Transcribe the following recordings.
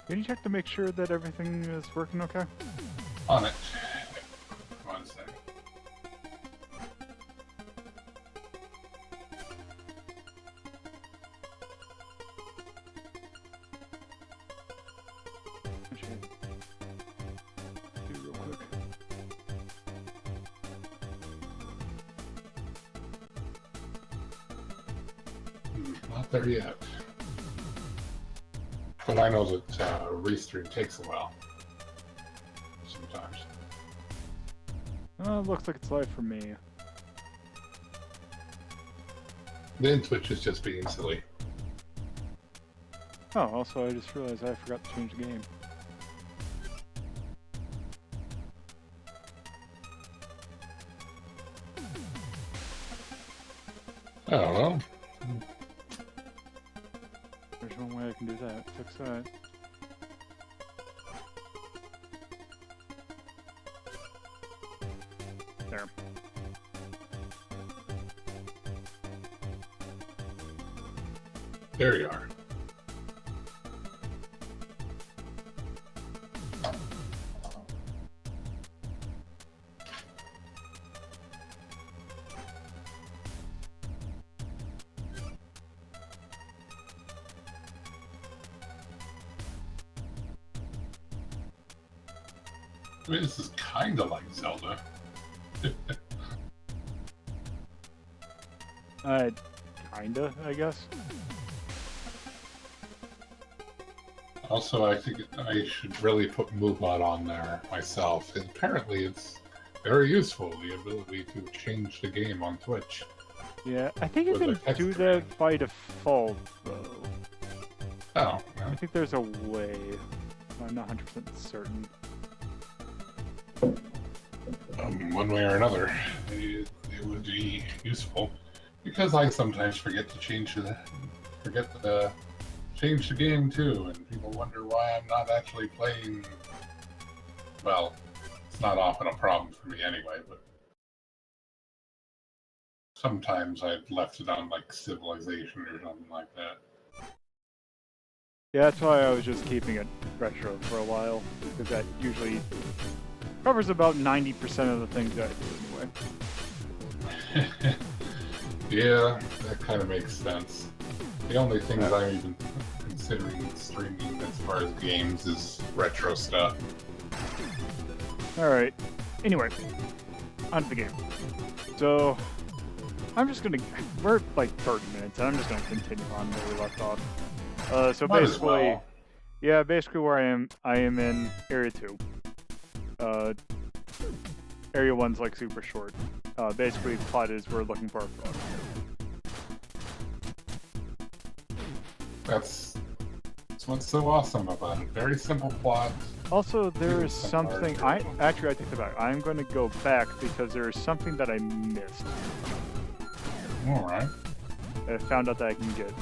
Can you check to make sure that everything is working okay? On it. One second. Actually, do real quick. Not there yet. But I know that restream takes a while. Sometimes. Looks like it's live for me. Then Twitch is just being silly. Oh, also I just realized I forgot to change the game. I don't know. There's one way I can do that. Fix that. There. There you are. I mean, this is kind of like Zelda. Kinda, I guess. Also, I think I should really put MoveBot on there myself. And apparently, it's very useful, the ability to change the game on Twitch. Yeah, I think you With the can text do screen. that by default, though. Oh, I think there's a way. I'm not 100% certain. one way or another, it would be useful. Because I sometimes forget to change the game too, and people wonder why I'm not actually playing. Well, it's not often a problem for me anyway, but sometimes I've left it on like Civilization or something like that. Yeah, that's why I was just keeping it retro for a while, because that usually covers about 90% of the things that I do anyway. Yeah, that kind of makes sense. The only things I'm even considering streaming as far as games is retro stuff. Alright, anyway, on to the game. So, I'm just gonna, we're at like 30 minutes, and I'm just gonna continue on where we left off. So Might as basically, well. yeah, basically where I am in Area 2. Area 1's like super short. Basically, the plot is we're looking for a frog. That's what's so awesome about it. Very simple plot. Also, there is something, I take that back. I'm going to go back because there is something that I missed. Alright. I found out that I can get.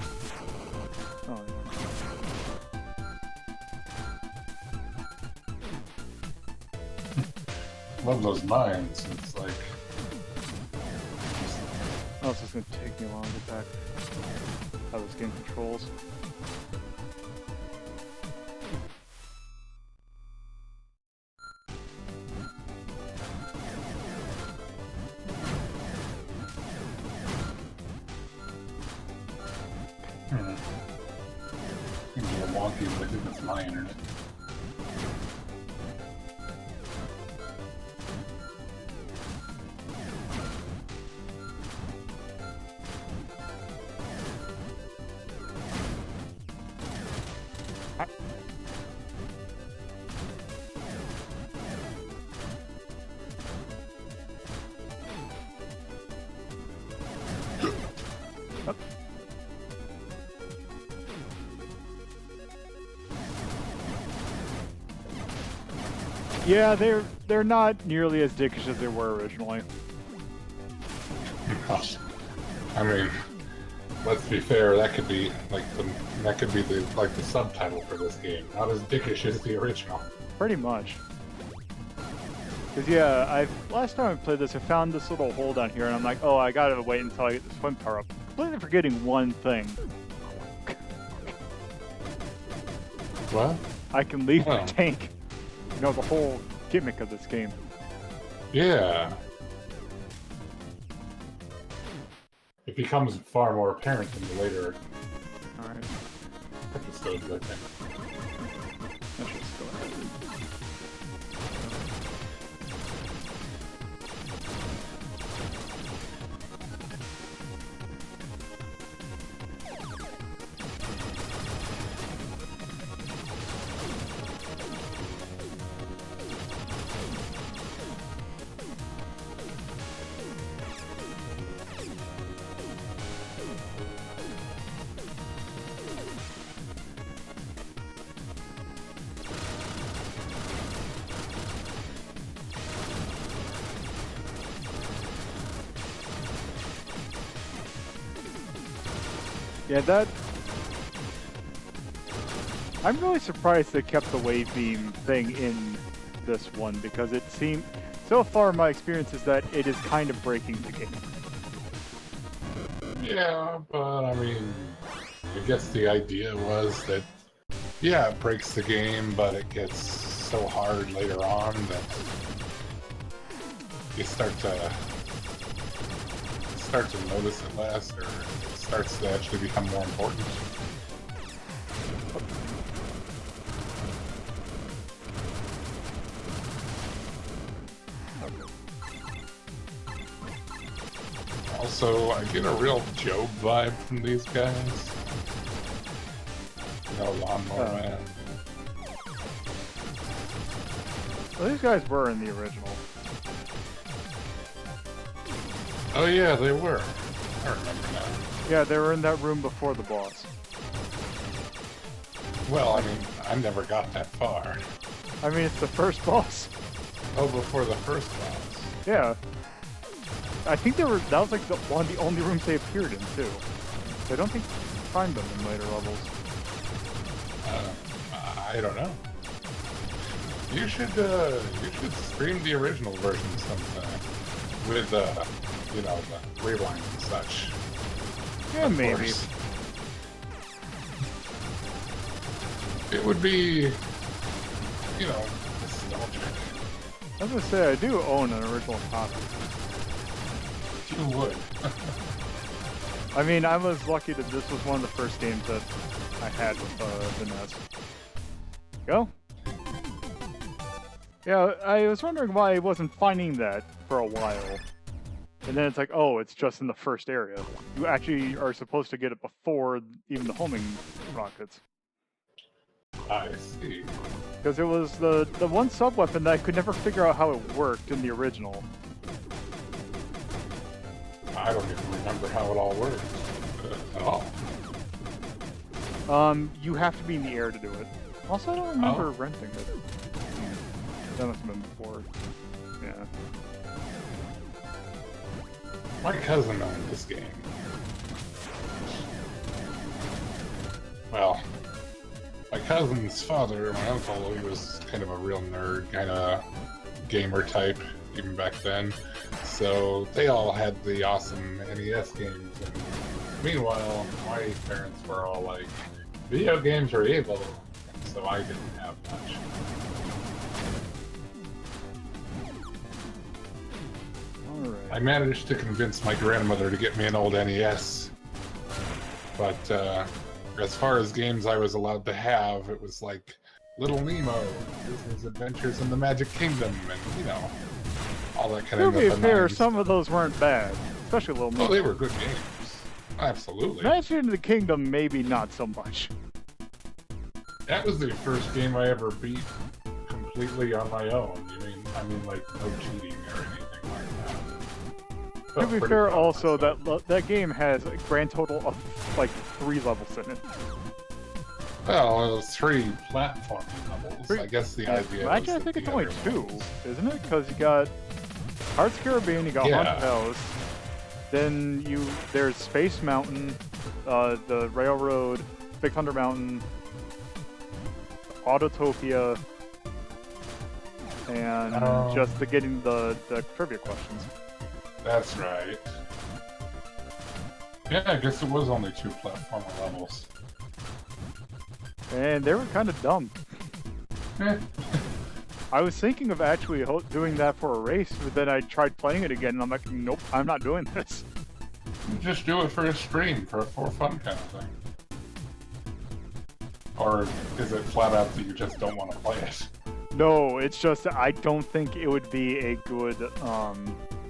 Oh, Love those mines. It's like oh, it's just going to take me a while to get back. How this game controls. Seems a little wonky, but I think that's my internet. Yeah, they're not nearly as dickish as they were originally. I mean, let's be fair. That could be like the subtitle for this game. Not as dickish as the original. Pretty much. Cause yeah, last time I played this, I found this little hole down here, and I'm like, oh, I gotta wait until I get the swim power up. Completely forgetting one thing. What? I can leave my Oh. tank. You know, the whole gimmick of this game. Yeah. It becomes far more apparent in the later Alright, episodes, I think. let's just go ahead. Yeah, that... I'm really surprised they kept the wave beam thing in this one, because it seemed... So far, my experience is that it is kind of breaking the game. Yeah, but I mean, I guess the idea was that, yeah, it breaks the game, but it gets so hard later on that you start to notice it less, or it starts to actually become more important. Also, I get a real Job vibe from these guys. You know, Lawnmower Man. Well, these guys were in the original. Oh yeah, they were. I remember now. Yeah, they were in that room before the boss. Well, I mean, I never got that far. I mean, it's the first boss. Oh, before the first boss. Yeah. I think they were. That was like one of the only rooms they appeared in too. I don't think you find them in later levels. I don't know. You should stream the original version sometime with you know, the rewind and such. Yeah, Of maybe. course. It would be, you know, nostalgic. I was gonna say I do own an original copy. You would. I mean, I was lucky that this was one of the first games that I had with the NES. Go. Yeah, I was wondering why I wasn't finding that for a while. And then it's like, oh, it's just in the first area. You actually are supposed to get it before even the homing rockets. I see. Because it was the one sub-weapon that I could never figure out how it worked in the original. I don't even remember how it all works at all. You have to be in the air to do it. Also, I don't remember Oh. renting it. That must have been before. Yeah. My cousin owned this game. Well, my cousin's father, my uncle, he was kind of a real nerd, kind of gamer type, even back then. So they all had the awesome NES games, and meanwhile, my parents were all like, video games are evil, and so I didn't have much. Alright. I managed to convince my grandmother to get me an old NES, but as far as games I was allowed to have, it was like Little Nemo, Disney's Adventures in the Magic Kingdom, and you know, all that kind To of be stuff. fair, some of those weren't bad. Especially Little Oh, Nemo. they were good games. Absolutely. Magic in the Kingdom, maybe not so much. That was the first game I ever beat completely on my own. I mean, like no cheating or anything like that. To Felt be pretty fair, proud of also, myself. that game has a grand total of like 3 levels in it. Well, it was 3 platforming levels. I guess the idea. Actually, I was think that it's the only other 2, levels- isn't it? Because you got Hearts Caribbean, you got Yeah. Haunted House, then there's Space Mountain, the Railroad, Big Thunder Mountain, Autotopia, and just getting the trivia questions. That's right. Yeah, I guess it was only 2 platformer levels. And they were kind of dumb. Eh, I was thinking of actually doing that for a race, but then I tried playing it again, and I'm like, nope, I'm not doing this. just do it for a stream, for fun kind of thing. Or is it flat out that you just don't want to play it? No, it's just I don't think it would be a good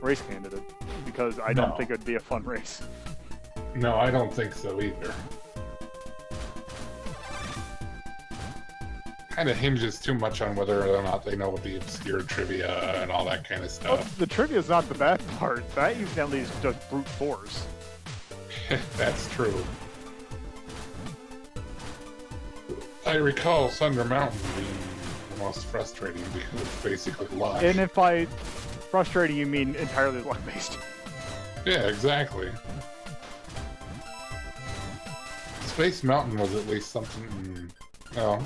race candidate because I don't think it would be a fun race. No, I don't think so either. Kind of hinges too much on whether or not they know the obscure trivia and all that kind of stuff. Well, the trivia is not the bad part. That you can at least just brute force. That's true. I recall Thunder Mountain being the most frustrating because it's basically luck. And if by frustrating you mean entirely luck-based. Yeah, exactly. Space Mountain was at least something. Oh,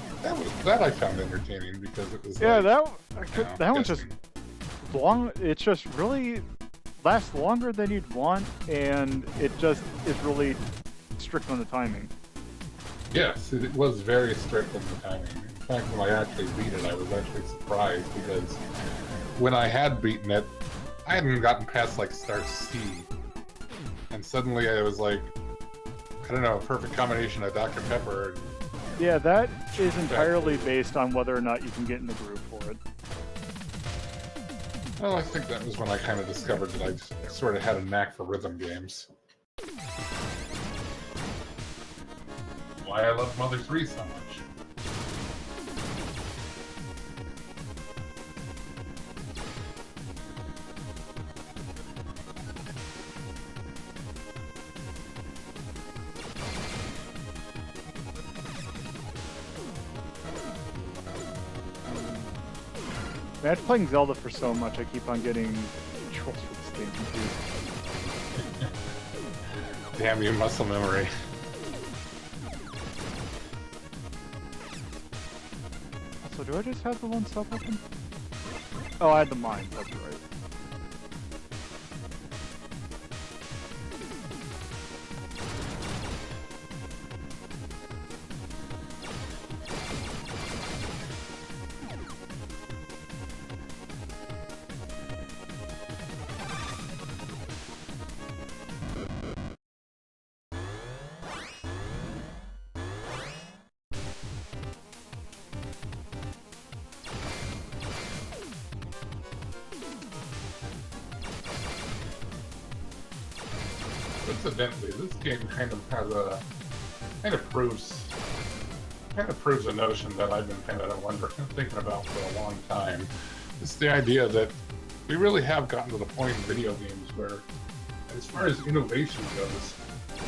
that I found entertaining because it was. Yeah, like, that one's just long. It's just really lasts longer than you'd want, and it just is really strict on the timing. Yes, it was very strict on the timing. In fact, when I actually beat it, I was actually surprised because when I had beaten it, I hadn't gotten past like Star C, and suddenly I was like, I don't know, a perfect combination of Dr. Pepper. And yeah, that is entirely based on whether or not you can get in the groove for it. Well, I think that was when I kind of discovered that I sort of had a knack for rhythm games. Why I love Mother 3 so much. Man, after playing Zelda for so much, I keep on getting controls for this game confused. Damn you, muscle memory. So do I just have the one sub open? Oh, I had the mine, that's right. Incidentally, this game kind of has a proves a notion that I've been kind of thinking about for a long time. It's the idea that we really have gotten to the point in video games where, as far as innovation goes,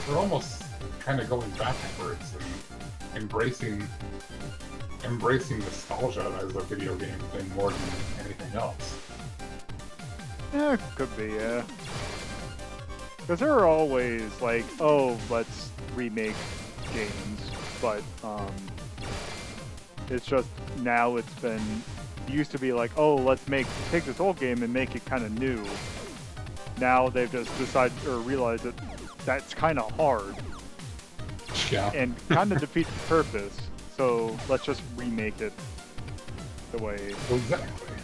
we're almost kind of going backwards and embracing nostalgia as a video game thing more than anything else. Yeah, could be, yeah. Because there are always like, oh, let's remake games, but it's just now it's been used to be like, oh, let's take this old game and make it kind of new. Now they've just decided or realized that that's kind of hard, yeah, and kind of defeats the purpose. So let's just remake it the way exactly.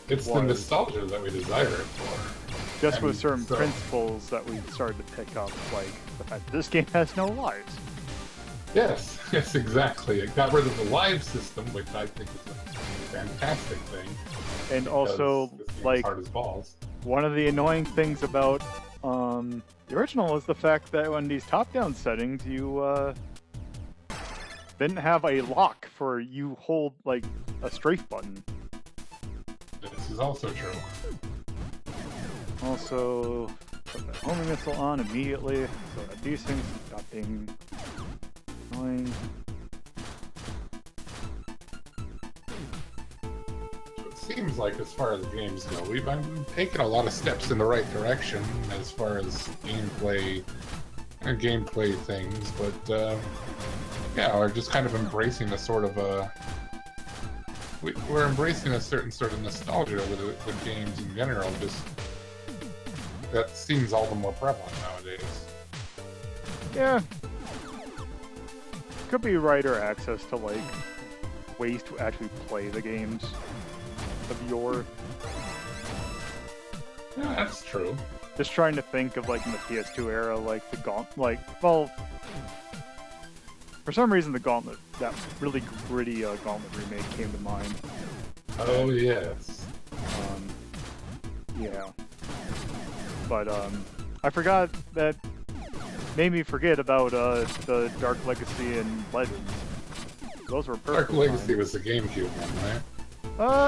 It's the nostalgia that we desire it for. Just with certain principles that we started to pick up, like the fact that this game has no lives. Yes, exactly. It got rid of the live system, which I think is a fantastic thing. And also, like, hard as balls. One of the annoying things about the original is the fact that in these top-down settings, you didn't have a lock for you hold like a strafe button. This is also true. Also, put that homing missile on immediately so that these things stop being annoying. It seems like, as far as games go, we've been taking a lot of steps in the right direction as far as gameplay things, but yeah, we're just kind of embracing a sort of we're embracing a certain sort of nostalgia with games in general. Just that seems all the more prevalent nowadays. Yeah. Could be writer access to, like, ways to actually play the games of yore. Yeah, that's true. Just trying to think of like in the PS2 era, like the well, for some reason the Gauntlet, that really gritty Gauntlet remake came to mind. Oh yes. Yeah. But I forgot that made me forget about the Dark Legacy and Legends. Those were perfect. Dark Legacy was the GameCube one, right?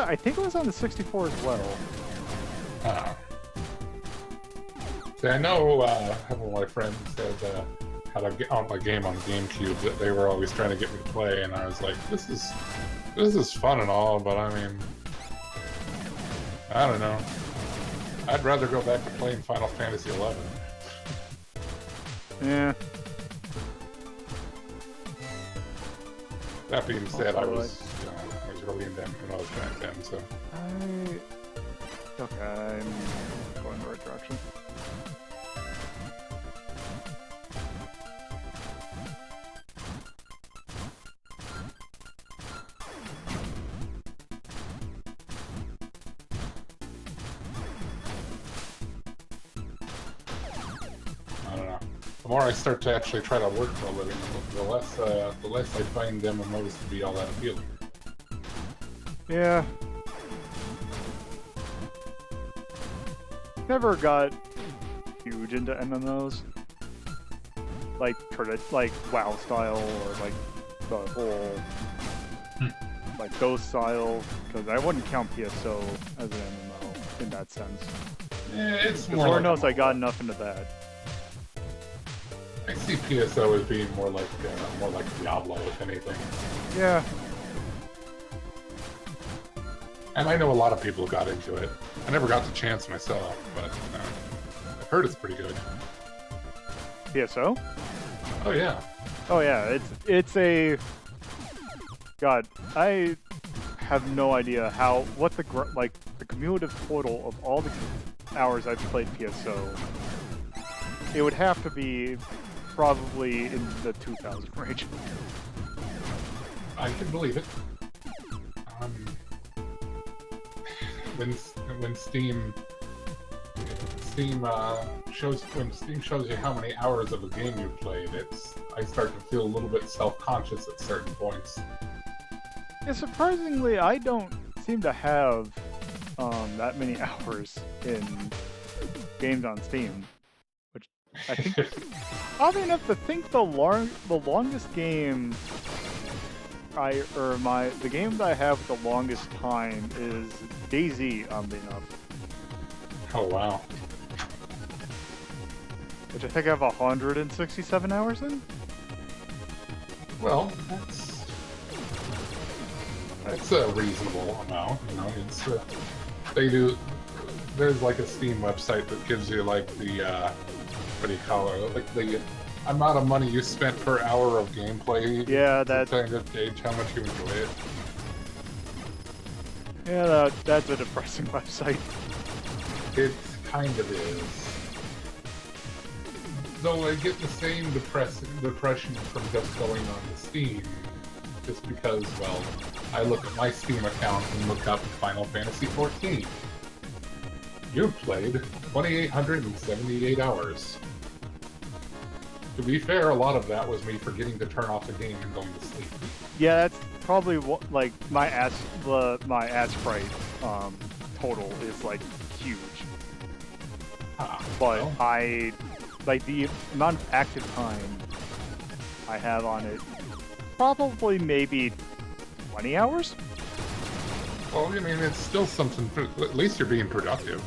I think it was on the 64 as well. See, I know a couple of my friends had a game on the GameCube that they were always trying to get me to play, and I was like, this is fun and all, but I mean, I don't know. I'd rather go back to playing Final Fantasy XI. Yeah. That being said, I was really into them when I was back then, so. Okay, I'm going the right direction. I don't know. The more I start to actually try to work for a living, the less I find MMOs to be all that appealing. Yeah. Never got huge into MMOs. Like WoW style or like the whole like Ghost style, because I wouldn't count PSO as an MMO in that sense. Yeah, it's Because more Lord like knows I got enough into that. I see PSO as being more like Diablo, if anything. Yeah. And I know a lot of people got into it. I never got the chance myself, but I've heard it's pretty good. PSO? Oh yeah. Oh yeah, it's a... God, I have no idea what the cumulative total of all the hours I've played PSO. It would have to be probably in the 2,000 range. I can believe it. When Steam shows you how many hours of a game you've played, I start to feel a little bit self-conscious at certain points. Yeah, surprisingly, I don't seem to have that many hours in games on Steam, which I think, oddly enough, to think the longest game the game that I have with the longest time is DayZ, oddly enough. Oh wow. Which I think I have 167 hours in? Well, that's a reasonable amount, you know. There's like a Steam website that gives you like the what do you call it? Like the amount of money you spent per hour of gameplay. Yeah, to kind of gauge how much you enjoy it. Yeah, that's a depressing website. It kind of is. Though I get the same depression from just going on to Steam, just because, well, I look at my Steam account and look up Final Fantasy XIV. You've played 2,878 hours. To be fair, a lot of that was me forgetting to turn off the game and going to sleep. Yeah, that's probably what, like, my ad sprite total is like huge. But well, like the amount of active time I have on it, probably maybe 20 hours? Well, I mean, it's still something, at least you're being productive.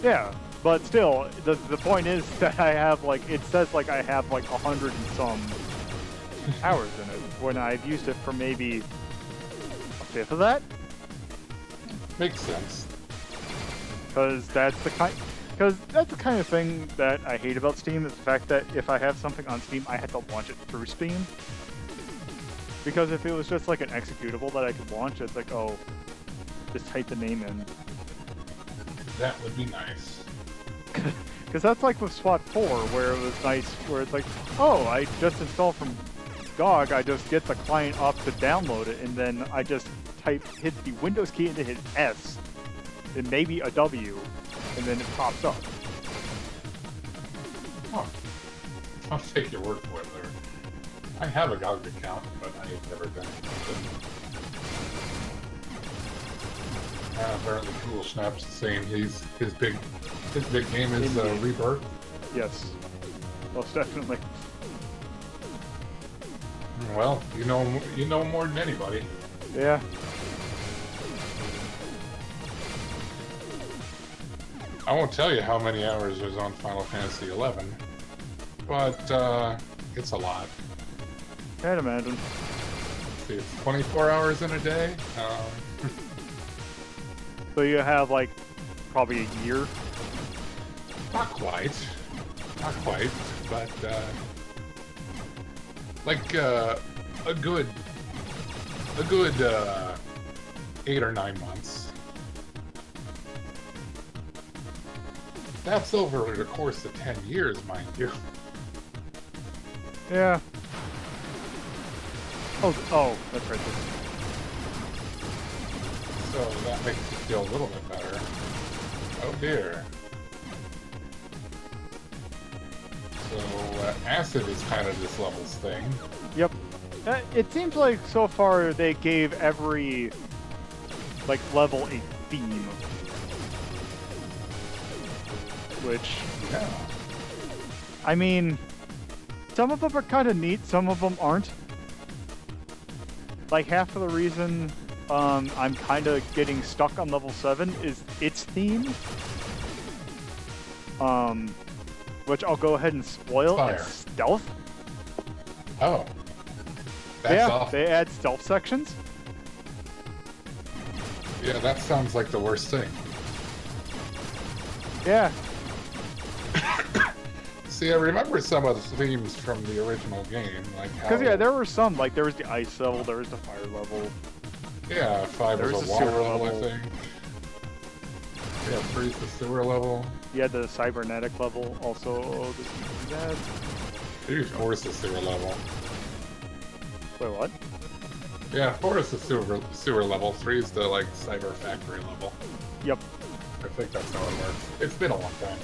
Yeah, but still, the point is that I have, like, it says, like, I have, like, 100 and some hours in it, when I've used it for maybe a fifth of that? Makes sense. Because that's the kind of thing that I hate about Steam, is the fact that if I have something on Steam, I have to launch it through Steam. Because if it was just like an executable that I could launch, it's like, oh, just type the name in. That would be nice. Because that's like with SWAT 4, where it was nice, where it's like, oh, I just installed from dog, I just get the client up to download it, and then I just hit the Windows key and then hit S, and maybe a W, and then it pops up. Huh. I'll take your word for it there. I have a GOG account, but I've never done it. Apparently Cool Snap's saying his big game is Rebirth. Yes, most definitely. Well, you know more than anybody. Yeah. I won't tell you how many hours was on Final Fantasy XI, but it's a lot. Can't imagine. See, it's 24 hours in a day. So you have like probably a year. Not quite, but like a good 8 or 9 months. That's over the course of 10 years, mind you. Yeah. Oh, that's right. So that makes you feel a little bit better. Oh dear. So Acid is kind of this level's thing. Yep. It seems like so far they gave every like level a theme, which Yeah. I mean, some of them are kind of neat, some of them aren't. Like half of the reason I'm kind of getting stuck on level 7 is its theme, which I'll go ahead and spoil. Fire. It's stealth. Oh. That's Yeah, awful. they add stealth sections. Yeah, that sounds like the worst thing. Yeah. See, I remember some of the themes from the original game, like how... Because, yeah, there were some, like, there was the ice level, there was the fire level. Yeah, 5 there was was a a water sewer level, I level. think. Yeah, 3's the sewer level. You had the cybernetic level, also. That... Maybe 4 is the sewer level. Wait, what? Yeah, 4 is the sewer level, 3 is the, like, cyber factory level. Yep. I think that's how it works. It's been a long time.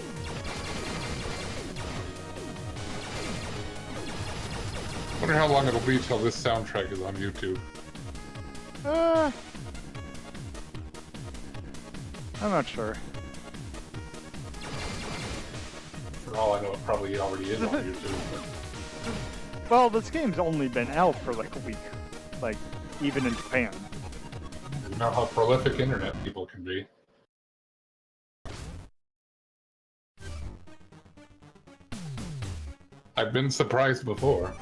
Wonder how long it'll be till this soundtrack is on YouTube. I'm not sure. For all I know, it probably already is on YouTube. Well, this game's only been out for like a week. Like, even in Japan. You know how prolific internet people can be. I've been surprised before.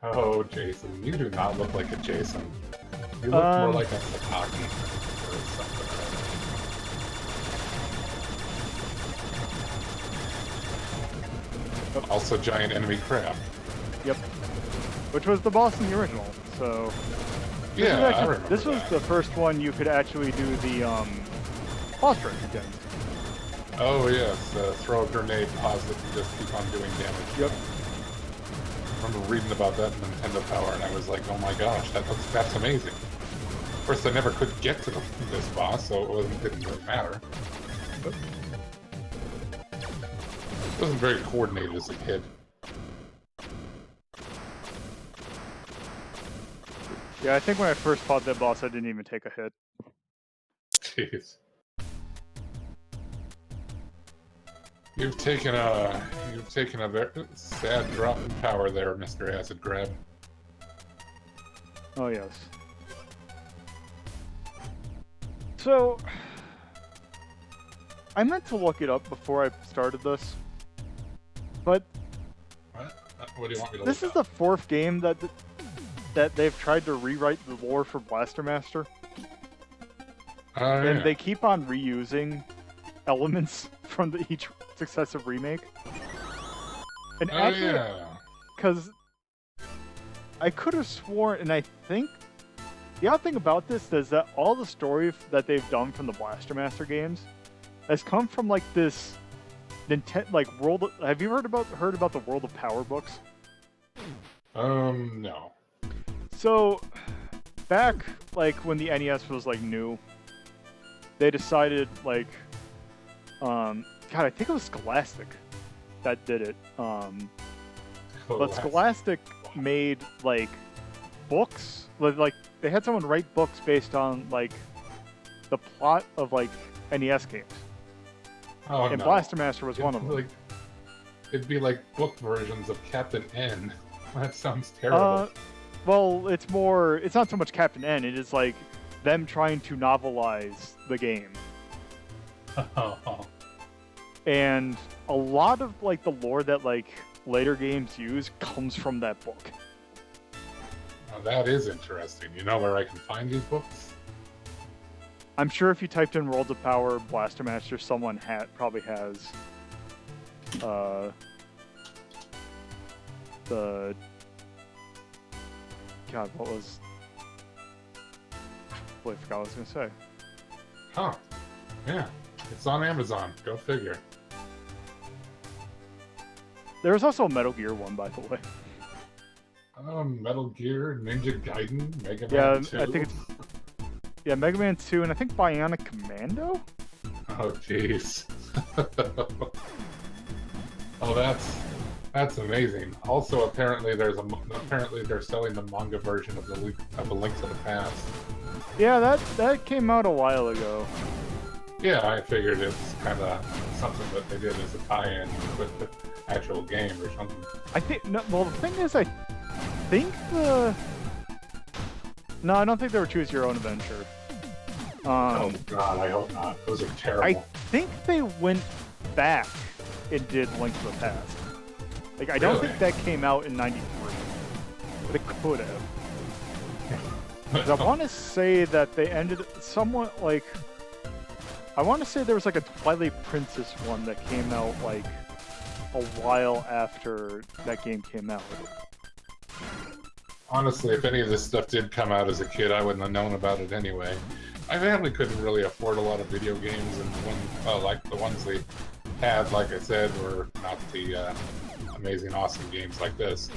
Oh, Jason, you do not look like a Jason. You look more like a Sakaki or something. Also, giant enemy crab. Yep. Which was the boss in the original, so... Yeah, I remember This was the first one you could actually do the, boss rush again. Oh, yes. Throw a grenade, pause it, and just keep on doing damage. Yep. I remember reading about that in Nintendo Power, and I was like, oh my gosh, that's amazing. Of course, I never could get to this boss, so it didn't really matter. But I wasn't very coordinated as a kid. Yeah, I think when I first fought that boss, I didn't even take a hit. Jeez. You've taken a very sad drop in power there, Mr. Acid Grab. Oh, yes. So, I meant to look it up before I started this, but What do you want me to this look is the 4th game that they've tried to rewrite the lore for Blaster Master, and they keep on reusing elements from each successive remake. And actually, because I could have sworn, and I think the odd thing about this is that all the story that they've done from the Blaster Master games has come from like this Nintendo, like have you heard about the World of Power books? No. So, back like when the NES was like new, they decided like, God, I think it was Scholastic that did it. But Scholastic made like books, like they had someone write books based on like the plot of like NES games. Oh, And no. Blaster Master was one of them. Like, it'd be like book versions of Captain N. That sounds terrible. Well, it's not so much Captain N, it is like them trying to novelize the game. Oh. And a lot of like the lore that like later games use comes from that book. Now, that is interesting. You know where I can find these books? I'm sure if you typed in Worlds of Power, Blaster Master, someone probably has the God, what was? Boy, I forgot what I was gonna say. Huh. Yeah. It's on Amazon. Go figure. There was also a Metal Gear one, by the way. Metal Gear, Ninja Gaiden, Mega Yeah, Man 2. I think it's Mega Man 2, and I think Bionic Commando. Oh, jeez. Oh, that's amazing. Also, apparently they're selling the manga version of the Link to the Past. Yeah, that came out a while ago. Yeah, I figured it's kind of something that they did as a tie-in with the actual game or something. I think well, the thing is, I think no, I don't think they were Choose Your Own Adventure. Oh God, I hope not. Those are terrible. I think they went back and did Link to the Past. Like, I don't think that came out in '93, but it could have. 'Cause I want to say that they ended somewhat like. I want to say there was like a Twilight Princess one that came out like a while after that game came out. Honestly, if any of this stuff did come out as a kid, I wouldn't have known about it anyway. My family couldn't really afford a lot of video games, and like the ones they had, like I said, were not the amazing, awesome games like this.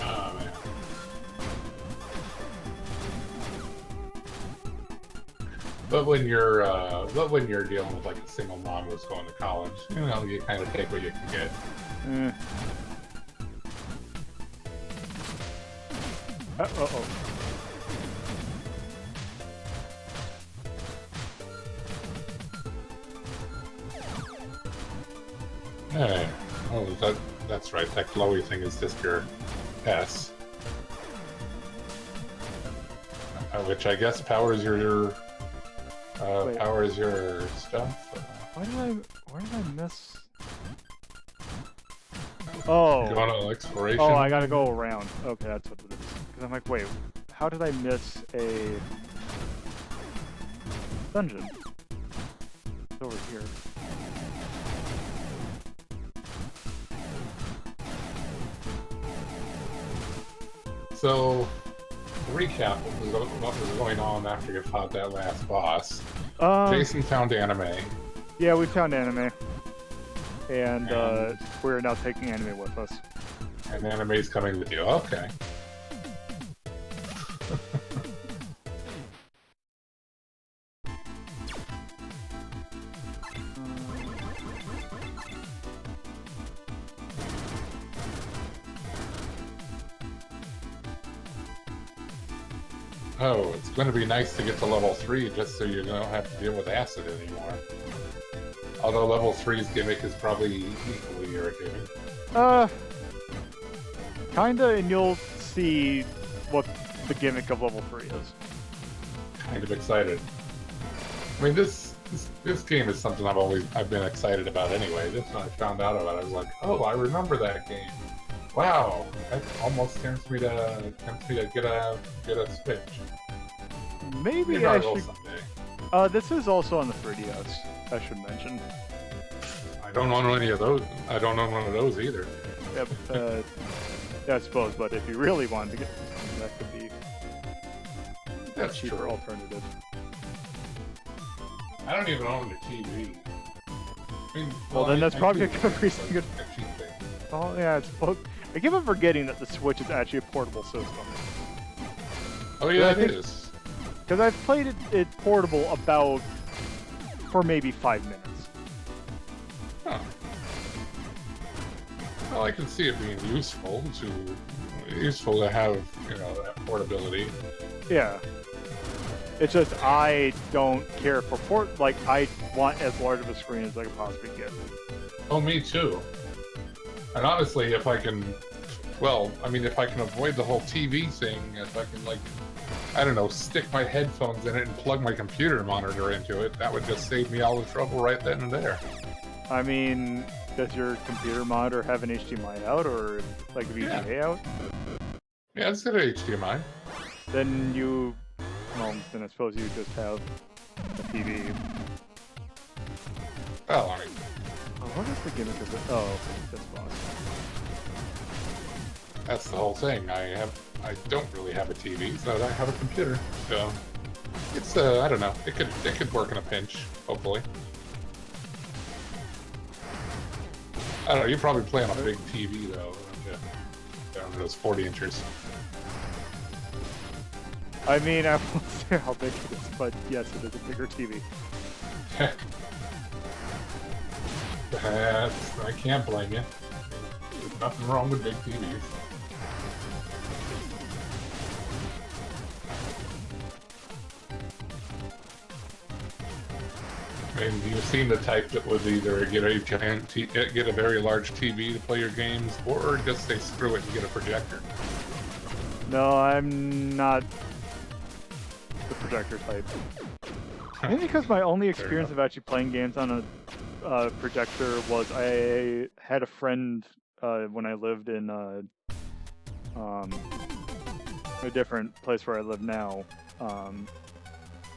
Oh man. But when you're dealing with like a single mom who's going to college, you know, you kind of take what you can get. Uh-oh. Hey. Oh, that's right. That glowy thing is just your S. Which I guess powers your stuff. Where did I miss? Oh. Going on exploration. Oh, I gotta go around. Okay, that's what it is. Because I'm like, wait, how did I miss a dungeon? It's over here. So, recap what was going on after you fought that last boss. Jason found anime. Yeah, we found anime. And we're now taking anime with us. And anime's coming with you. Okay. Oh, it's going to be nice to get to level 3 just so you don't have to deal with acid anymore. Although level 3's gimmick is probably equally irritating. Kinda, and you'll see what the gimmick of level 3 is. Kind of excited. I mean, this game is something I've been excited about anyway. This when I found out about it, I was like, oh, I remember that game. Wow, that almost tempts me to get a Switch. Maybe I should. Someday. This is also on the 3DS. I should mention. I don't own any of those. I don't own one of those either. Yep. Yeah, I suppose. But if you really wanted to get something, that could be that's a cheaper true. alternative. I don't even own a TV. I mean, Well, then that's probably a do. good reason to get. A cheap thing. Oh yeah, it's both. I keep on forgetting that the Switch is actually a portable system. Oh yeah, I it think- is. Because I've played it portable about for maybe 5 minutes. Huh. Well, I can see it being useful to have, you know, that portability. Yeah. It's just I don't care for like I want as large of a screen as I can possibly get. Oh, me too. And honestly, if I can, well, I mean, if I can avoid the whole TV thing, if I can, like, I don't know, stick my headphones in it and plug my computer monitor into it, that would just save me all the trouble right then and there. I mean, does your computer monitor have an HDMI out or like a VGA out? Yeah, it's got HDMI. Then you, well, then I suppose you just have a TV. Well, I mean, Oh, what is the gimmick of it? Oh, this box. that's the whole thing. I don't really have a TV, so I have a computer. So it's I don't know. It could work in a pinch, hopefully. I don't know. You're probably playing on a big TV though, aren't you? Down to those 40 inches. I mean, I won't say how big it is, but yes, it is a bigger TV. I can't blame you. There's nothing wrong with big TVs. I mean, you've seen the type that would either get a very large TV to play your games, or just say screw it and get a projector. No, I'm not the projector type. Maybe because my only experience of actually playing games on a projector was I had a friend when I lived in a different place where I live now.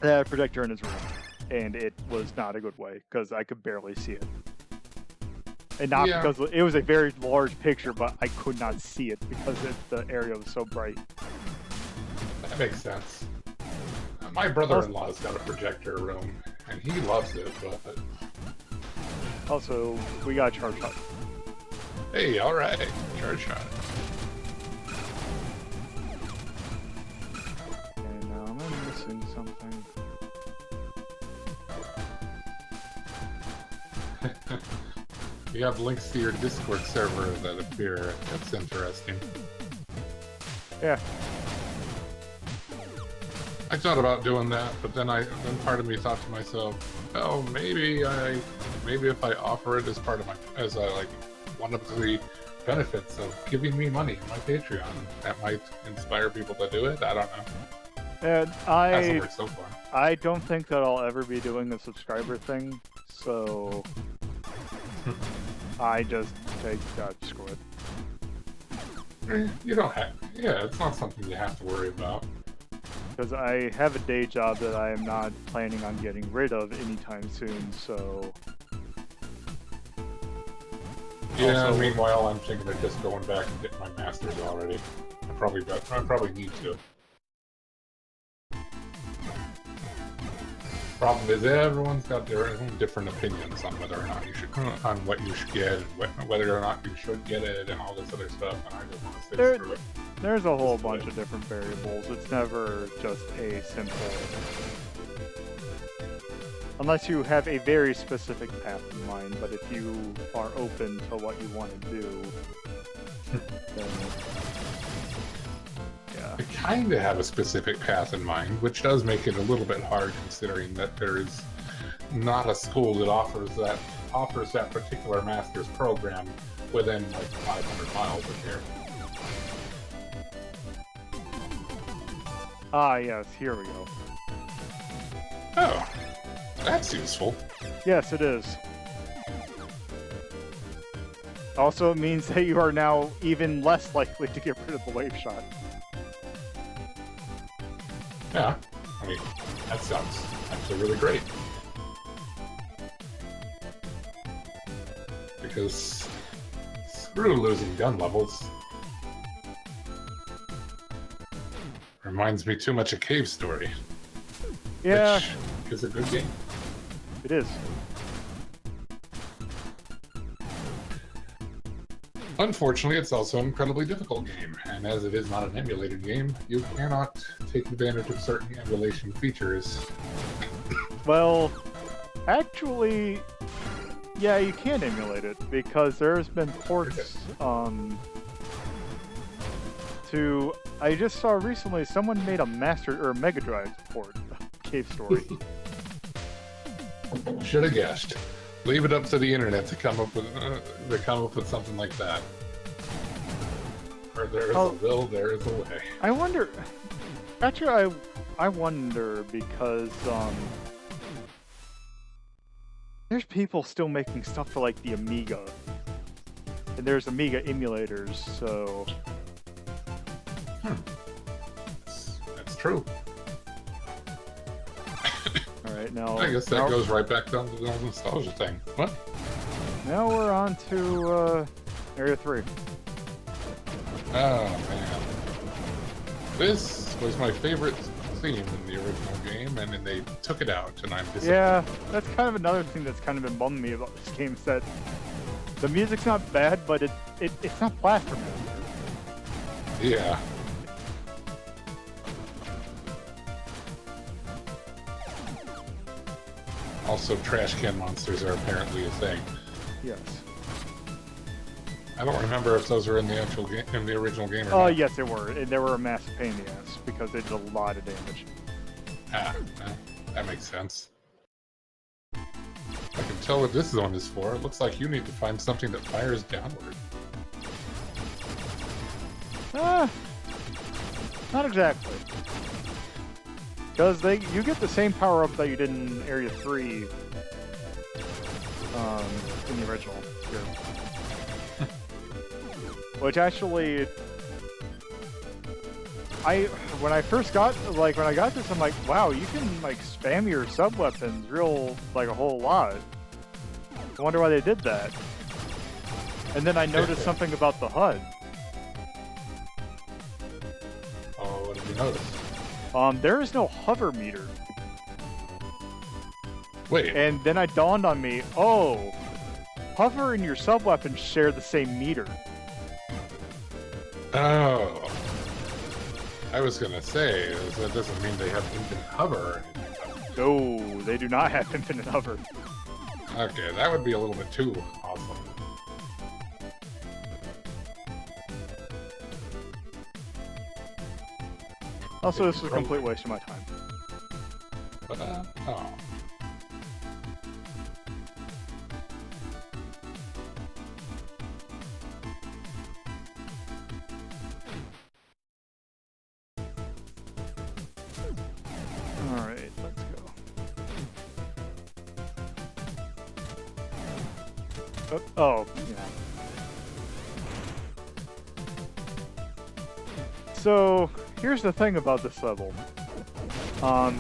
They had a projector in his room, and it was not a good way because I could barely see it. And not Yeah. because it was a very large picture, but I could not see it because the area was so bright. That makes sense. My brother-in-law's got a projector room, and he loves it, but Also, we got a charge shot. hey, alright, charge shot. And now I'm missing something. You have links to your Discord server that appear. That's interesting. Yeah. I thought about doing that, but then part of me thought to myself, oh, maybe if I offer it as part of like one of the benefits of giving me money on my Patreon, that might inspire people to do it. I don't know. And Hasn't worked so far. I don't think that I'll ever be doing a subscriber thing, so I just take screw it. You don't have. Yeah, it's not something you have to worry about. Because I have a day job that I am not planning on getting rid of anytime soon, so... Yeah, Also- meanwhile, I'm thinking of just going back and getting my master's already. I probably need to. Problem is, everyone's got their own different opinions on whether or not you should, on what you should get, and whether or not you should get it, and all this other stuff. And I just want to say screw it. There's a whole bunch of different variables. It's never just a simple... Unless you have a very specific path in mind, but if you are open to what you want to do, then... Yeah. I kind of have a specific path in mind, which does make it a little bit hard considering that there is not a school that offers that particular master's program within like 500 miles of here. Ah, yes, here we go. Oh, that's useful. Yes, it is. Also, it means that you are now even less likely to get rid of the wave shot. Yeah, I mean, that sounds actually really great. Because screw losing gun levels. Reminds me too much of Cave Story. Yeah, Which is a good game. It is. Unfortunately, it's also an incredibly difficult game, and as it is not an emulated game, you cannot take advantage of certain emulation features. Well, actually, yeah, you can emulate it because there's been ports to. I just saw recently someone made a Master or Mega Drive port of Cave Story. Should have guessed. Leave it up to the internet to come up with something like that. Where there is a will, there is a way. I wonder. Actually, I wonder because there's people still making stuff for like the Amiga, and there's Amiga emulators. So that's true. all right, now I guess that goes right back down to the old nostalgia thing. What? Now we're on to Area 3. Oh man, this was my favorite theme in the original game, and then they took it out, and I'm disappointed. Yeah, that's kind of another thing that's kind of been bumming me about this game. Is that the music's not bad, but it's not platforming. Yeah. Also, trash can monsters are apparently a thing. Yes. I don't remember if those were in the actual game, in the original game or not. Yes, they were. And they were a massive pain in the ass because they did a lot of damage. That makes sense. I can tell what this one is for. It looks like you need to find something that fires downward. Not exactly. Because you get the same power up that you did in Area 3 in the original here. Which actually, when I got this, I'm like, wow, you can like spam your sub weapons a whole lot. I wonder why they did that. And then I noticed something about the HUD. Oh, what did you notice? There is no hover meter. Wait. And then it dawned on me, oh, hover and your sub weapons share the same meter. Oh. I was gonna say, that doesn't mean they have infinite hover or anything. No, they do not have infinite hover. Okay, that would be a little bit too awesome. Also, this was a complete waste of my time. But, oh. Alright, let's go. Oh, yeah. So, here's the thing about this level. At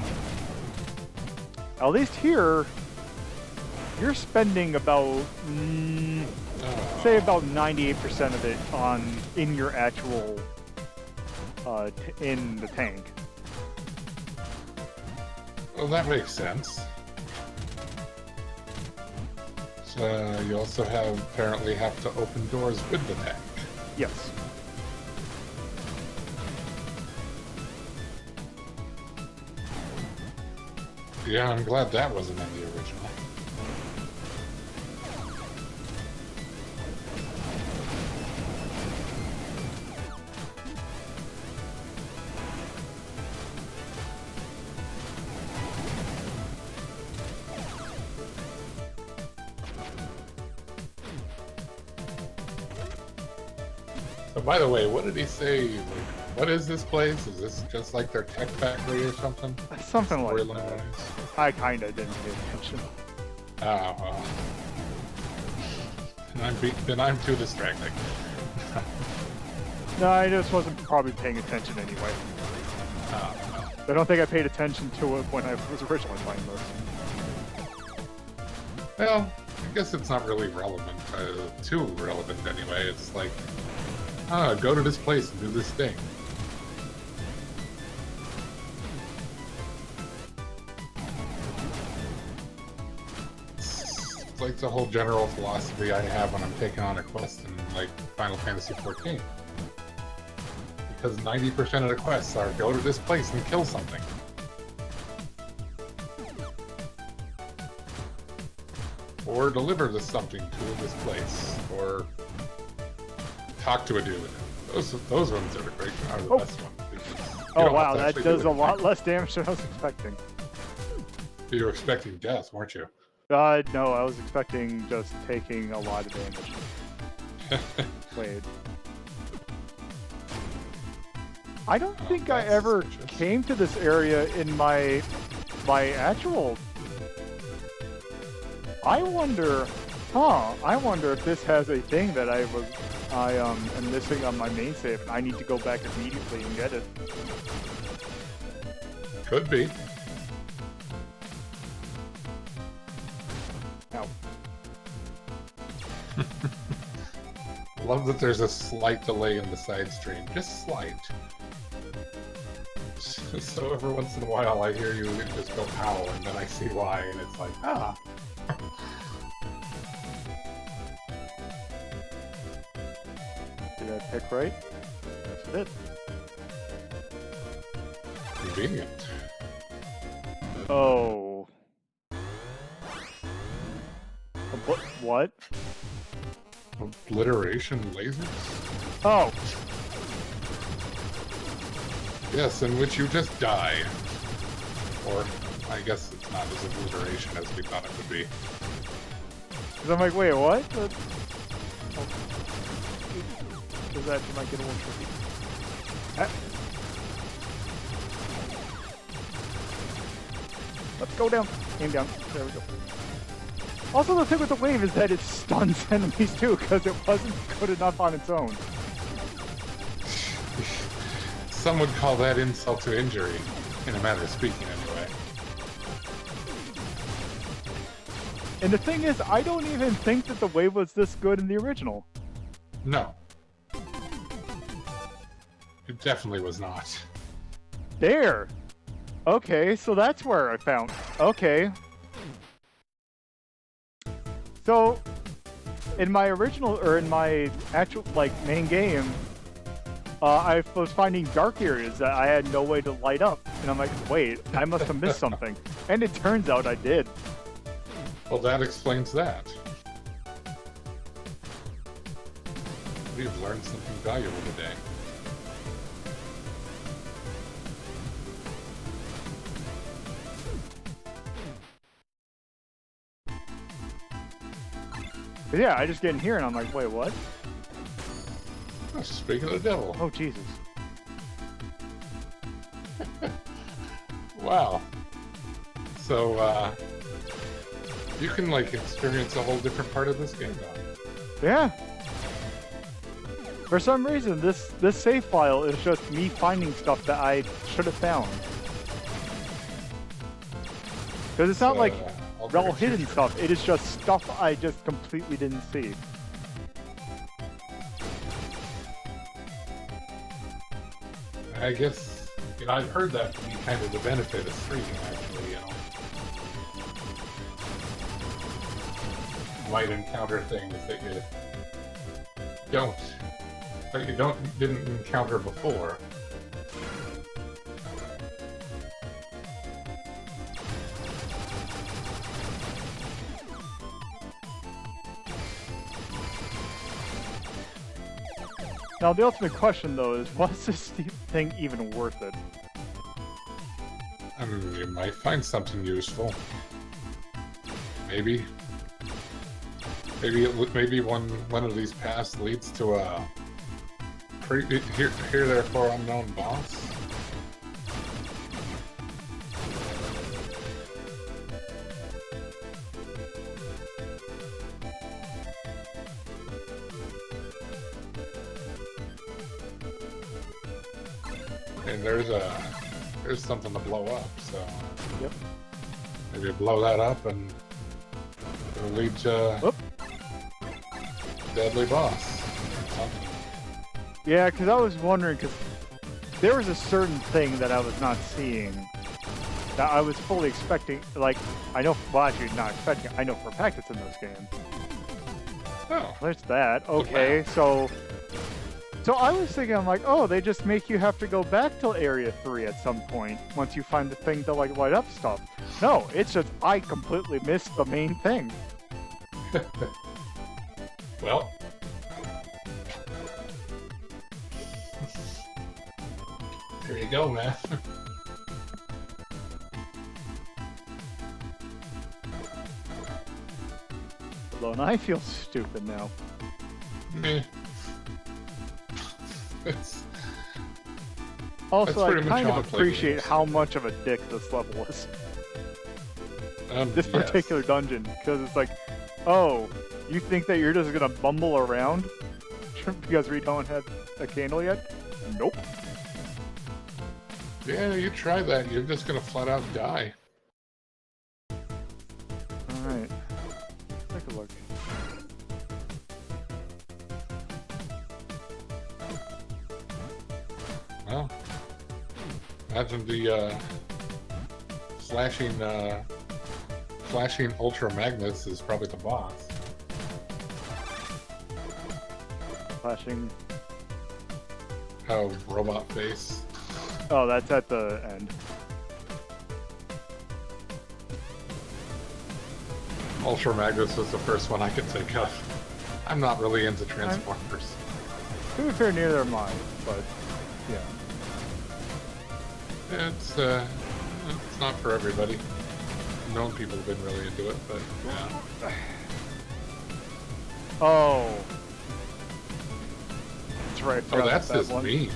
least here, you're spending about, say about 98% of it in your actual, in the tank. Well, that makes sense. So you also apparently have to open doors with the tank. Yes. Yeah, I'm glad that wasn't in the original. So, by the way, what did he say? Like, what is this place? Is this just like their tech factory or something? Something like that. Storyline-wise? I kinda didn't pay attention. Oh, well. Then I'm too distracting. No, I just wasn't probably paying attention anyway. Oh, I don't think I paid attention to it when I was originally playing this. well, I guess it's not really relevant. Too relevant anyway. It's like, go to this place and do this thing. like the whole general philosophy I have when I'm taking on a quest in like Final Fantasy XIV. Because 90% of the quests are go to this place and kill something. Or deliver this something to this place. Or talk to a dude. Those ones are the great, are the best ones. Oh wow, that does a lot less damage than I was expecting. You were expecting death, weren't you? No, I was expecting just taking a lot of damage. Wait. I don't think I ever came to this area in my actual... I wonder if this has a thing that I am missing on my main save, and I need to go back immediately and get it. Could be. Ow. Love that there's a slight delay in the side stream. Just slight. So every once in a while I hear you just go ow, and then I see why, and it's like, ah. Did I pick right? Yes, it did. Convenient. Oh. What? Obliteration lasers? Oh. Yes, in which you just die. Or, I guess it's not as obliteration as we thought it would be. Because I'm like, wait, what? Because that you might get a 150. Let's go down. Aim down. There we go. Also, the thing with the wave is that it stuns enemies too, because it wasn't good enough on its own. Some would call that insult to injury, in a manner of speaking, anyway. And the thing is, I don't even think that the wave was this good in the original. No. It definitely was not. There! Okay, so that's where I found... Okay. So, in my original, or in my actual, like, main game, I was finding dark areas that I had no way to light up. And I'm like, wait, I must have missed something. And it turns out I did. Well, that explains that. We've learned something valuable today. But yeah, I just get in here and I'm like, wait, what? Oh, speaking of the devil. Oh, Jesus. Wow. So, you can, like, experience a whole different part of this game now. Yeah. For some reason, this save file is just me finding stuff that I should have found. Because it's not like all hidden stuff, it is just stuff I just completely didn't see. I guess, you know, I've heard that to be kind of the benefit of streaming, actually, you know. You might encounter things that you didn't encounter before. Now, the ultimate question, though, is was this thing even worth it? I mean, you might find something useful. Maybe. Maybe one of these paths leads to a here therefore unknown boss. And there's something to blow up, so Yep. maybe blow that up and it'll lead to Oop. deadly boss. Something. Yeah, because I was wondering, because there was a certain thing that I was not seeing. Now, I was fully expecting, like, I know, well, actually, not expecting, I know for a fact it's in this game. Oh, There's that. Okay, so I was thinking, I'm like, oh, they just make you have to go back to Area 3 at some point once you find the thing to, like, light up stuff. No, it's just I completely missed the main thing. well. There you go, man. Although I feel stupid now. Meh. It's, Also, I pretty much kind how I of play appreciate games. how much of a dick this level is. This yes. particular dungeon, because it's like, oh, you think that you're just gonna bumble around because we don't have a candle yet? Nope. Yeah, you try that. You're just gonna flat out die. Alright. Take a look. Well, imagine the flashing ultra magnets is probably the boss. Flashing. How robot face. Oh, that's at the end. Ultra magnets was the first one I could think of. I'm not really into Transformers. To be fair, neither am I, but yeah. It's not for everybody. Known people have been really into it, but yeah. Oh. That's right. I Oh, forgot that's about his that one. meme.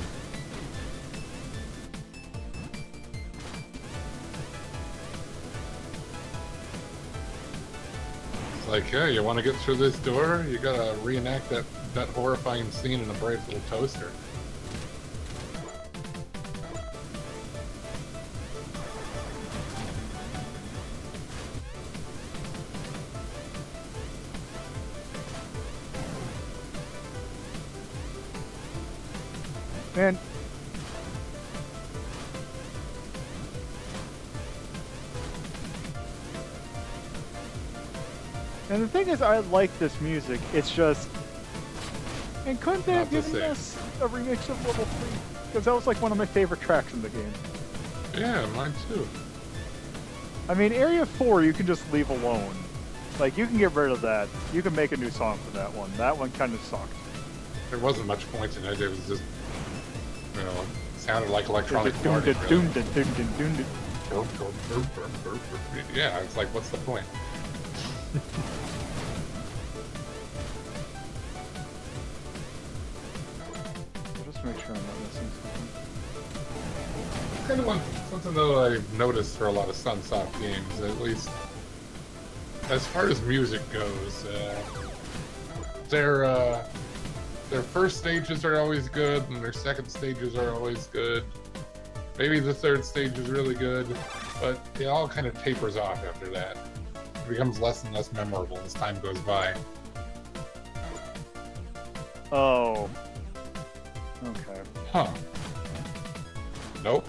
It's like, hey, you want to get through this door? You gotta reenact that horrifying scene in a bright little toaster. Man. And the thing is, I like this music. It's just... And couldn't they have Not the given same. us a remix of Level 3? Because that was like one of my favorite tracks in the game. Yeah, mine too. I mean, Area 4 you can just leave alone. Like, you can get rid of that. You can make a new song for that one. That one kind of sucked. There wasn't much point in it. It was just, you know, sounded like electronic Doom, party. doom, Really. doom, doom, doom, doom. Yeah, it's like, what's the point? Just make sure I'm not missing something. Kind of something that I've noticed for a lot of Sunsoft games, at least as far as music goes. Their first stages are always good, and their second stages are always good. Maybe the third stage is really good, but it all kind of tapers off after that. It becomes less and less memorable as time goes by. Oh. Okay. Huh. Nope.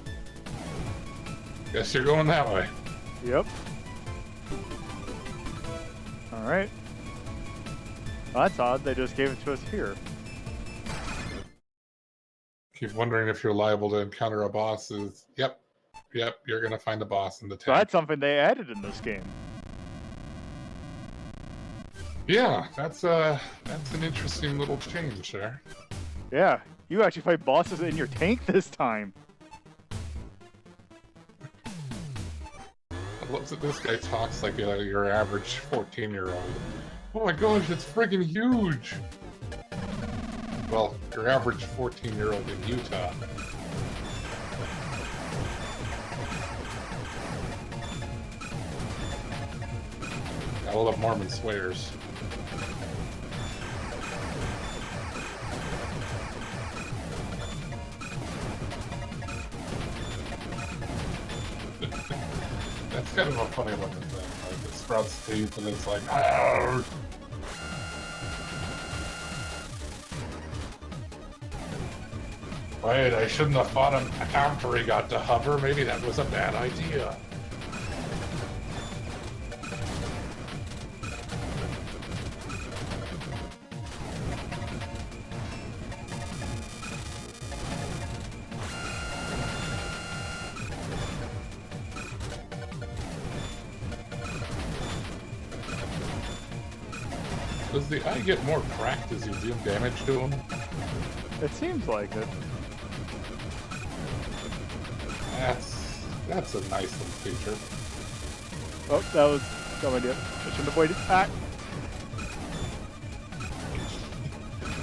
Guess you're going that way. Yep. Alright. Well, that's odd. They just gave it to us here. Keep wondering if you're liable to encounter a boss. Yep, you're gonna find a boss in the So tank. that's something they added in this game. Yeah, that's an interesting little change there. Yeah. You actually fight bosses in your tank this time. I love that this guy talks like your average 14-year-old. Oh my gosh, it's friggin' huge! Well, your average 14-year-old in Utah. I love Mormon swears. That's kind of a funny looking thing. Like it sprouts teeth and it's like, "Argh." Wait, I shouldn't have fought him after he got to hover. Maybe that was a bad idea. Does the eye get more cracked as you deal damage to him? It seems like it. That's a nice little feature. Oh, that was dumb idea. I shouldn't have waited. Ah.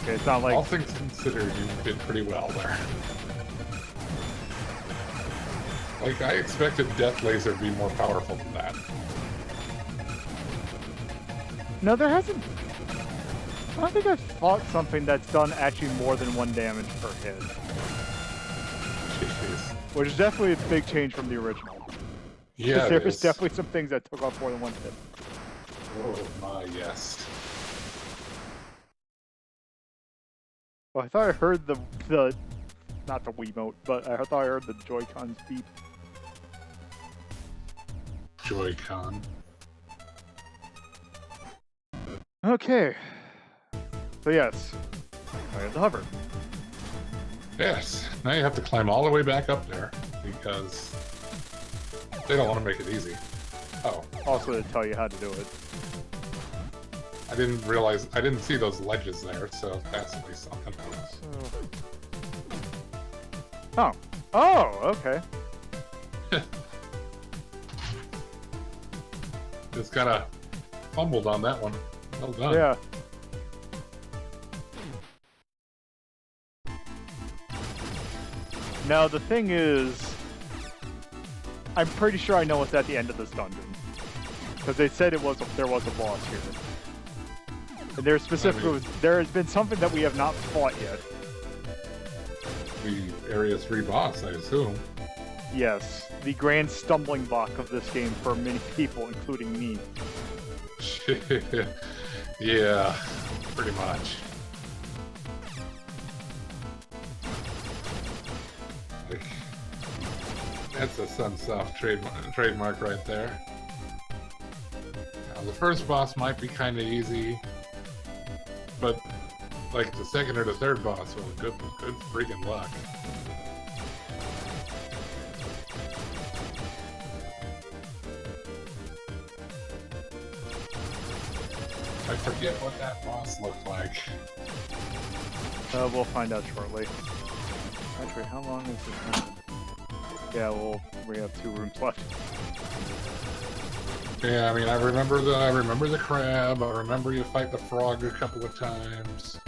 Okay, it's not like... All things considered, you did pretty well there. Like, I expected Death Laser to be more powerful than that. No, there hasn't... I don't think I've fought something that's done actually more than 1 damage per hit. Jeez. Which is definitely a big change from the original. Yeah, There was definitely some things that took off more than 1 hit. Oh my, yes. Well, I thought I heard the not the Wiimote, but I thought I heard the Joy-Cons beep. Joy-Con. Okay. So yes, I have the hover. Yes, now you have to climb all the way back up there, because they don't want to make it easy. Oh. Also to tell you how to do it. I didn't realize, I didn't see those ledges there, so that's at least something. Oh. Oh, okay. Just kinda fumbled on that one. Well done. Yeah. Now the thing is, I'm pretty sure I know what's at the end of this dungeon, because they said there was a boss here. And there has been something that we have not fought yet. The Area 3 boss, I assume. Yes, the grand stumbling block of this game for many people, including me. Yeah, pretty much. Like, that's a Sunsoft trademark right there. Now, the first boss might be kind of easy, but like the second or the third boss, well, good freaking luck. I forget what that boss looked like. We'll find out shortly. Actually, how long is this one? Yeah, we have 2 rooms left. Yeah, I mean, I remember the crab. I remember you fight the frog a couple of times.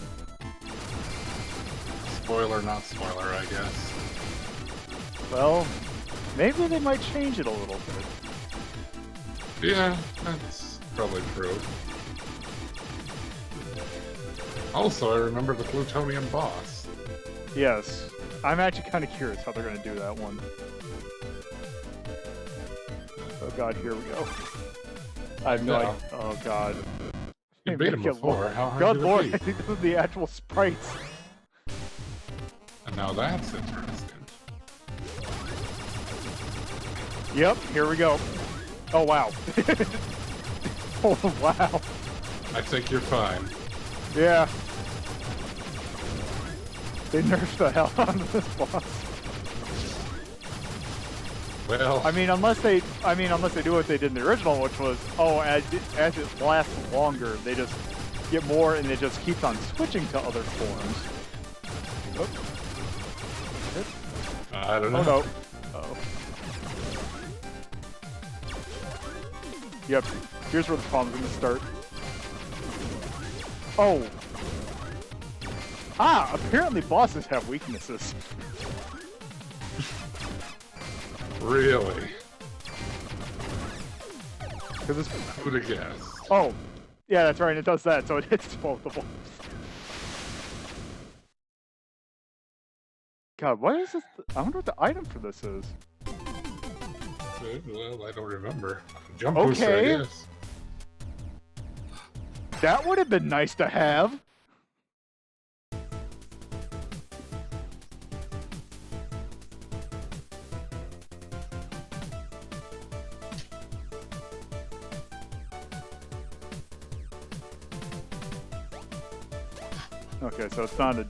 Spoiler, not spoiler, I guess. Well, maybe they might change it a little bit. Yeah, that's probably true. Also, I remember the plutonium boss. Yes. I'm actually kind of curious how they're going to do that one. Oh god, here we go. I have no idea. Oh god. You beat him before. How hard God did it lord, be? I think this is the actual sprites. And now that's interesting. Yep, here we go. Oh wow. Oh wow. I think you're fine. Yeah. They nerfed the hell out of this boss. Well, I mean, unless they do what they did in the original, which was, as it lasts longer, they just get more, and it just keeps on switching to other forms. Oh. I don't know. Oh no. Uh-oh. Yep. Here's where the problem's gonna start. Oh. Ah, apparently bosses have weaknesses. Really? Because Who'd have guessed? oh, yeah, that's right. It does that, so it hits both of them. God, what is this? I wonder what the item for this is. Well, I don't remember. Jump booster, I guess. That would have been nice to have. Okay, so it's not a...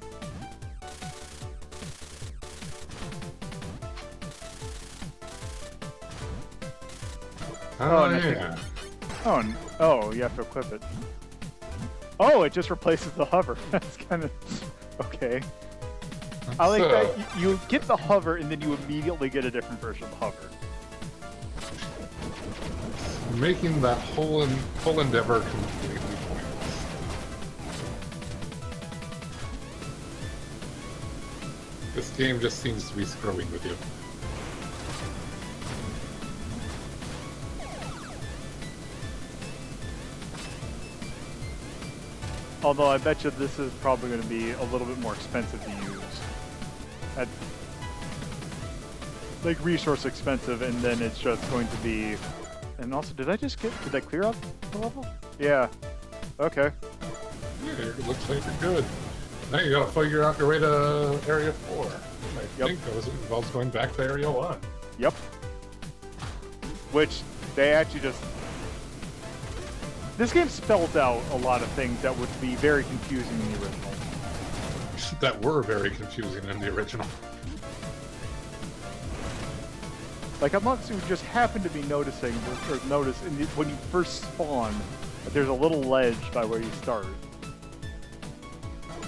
Oh, yeah. Oh, you have to equip it. Oh, it just replaces the hover. That's kind of okay. I like So, that you get the hover and then you immediately get a different version of the hover. making that whole endeavor completely pointless. This game just seems to be screwing with you. Although I bet you this is probably going to be a little bit more expensive to use. Like resource expensive, and then it's just going to be... And also, did I clear up the level? Yeah. Okay. Yeah, it looks like you're good. Now you gotta figure out your way to Area 4. I think it involves going back to Area 1. Yep. Which, they actually just... This game spells out a lot of things that would be very confusing in the original. That were very confusing in the original. Like, amongst who just happened to be noticing, or notice when you first spawn, that there's a little ledge by where you start.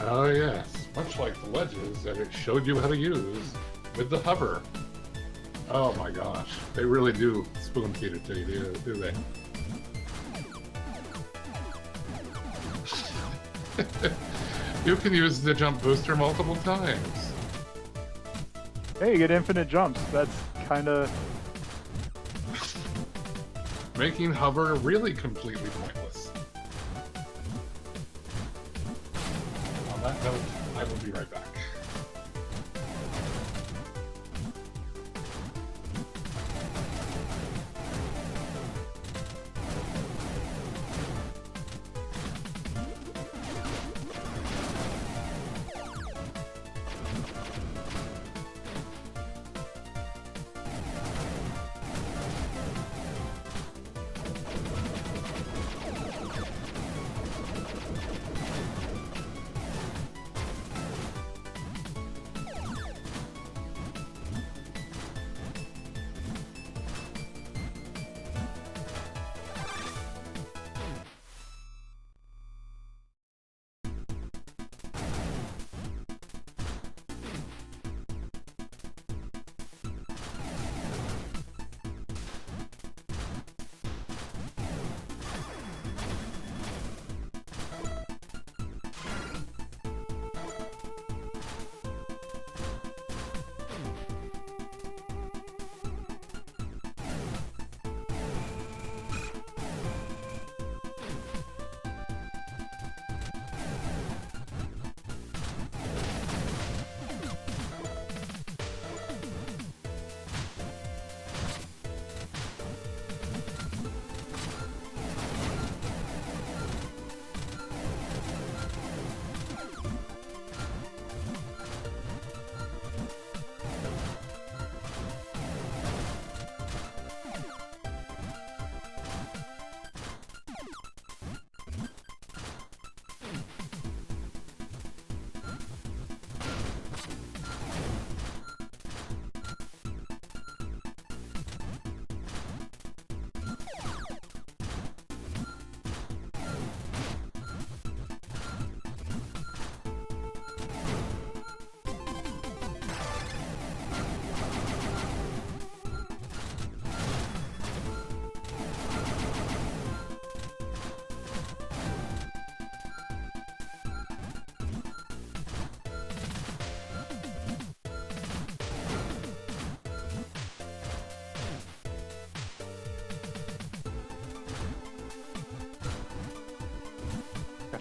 Oh yes, much like the ledges that it showed you how to use with the hover. Oh my gosh, they really do spoon feed it to you, do they? You can use the jump booster multiple times. Hey, you get infinite jumps. That's kind of... Making hover really completely pointless. On that note, I will be right back.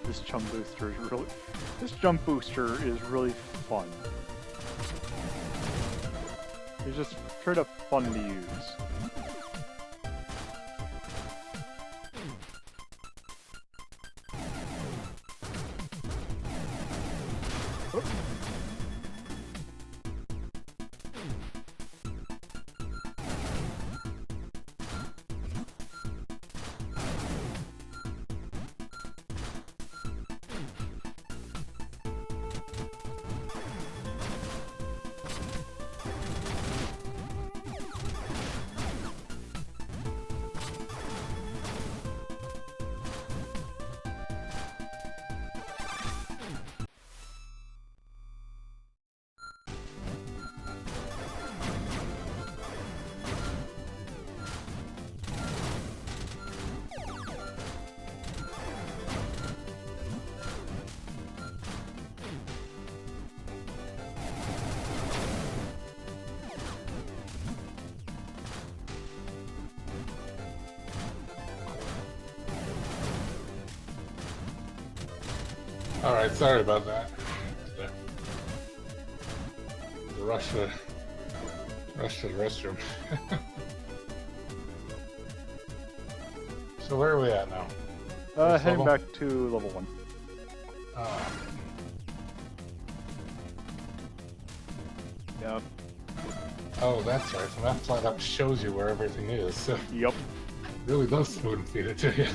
This jump booster is really fun. It's just straight up fun to use. Oop. Alright, sorry about that. The rush to the restroom. So where are we at now? Heading level? back to level 1. Yeah. Oh, that's right. The map flat up shows you where everything is, so it Yep. really does spoon feed it to you.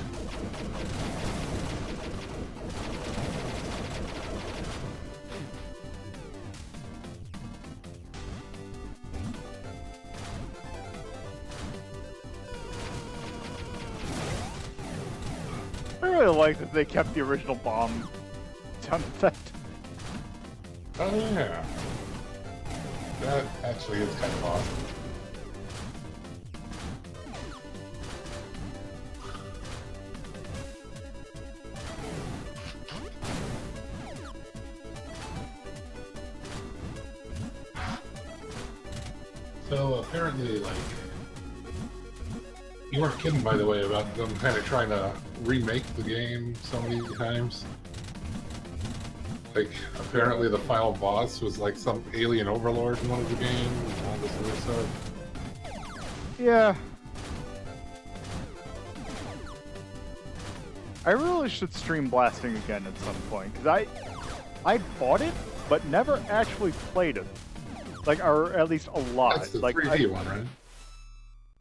I really like that they kept the original bomb sound effect. Oh yeah. That actually is kind of awesome. So apparently, like, you weren't kidding, by the way, about them kind of trying to remake the game so many times. Like, apparently the final boss was like some alien overlord in one of the games, and all this other stuff. Yeah. I really should stream blasting again at some point, because I bought it, but never actually played it. Like, or at least a lot. That's the like 3D one,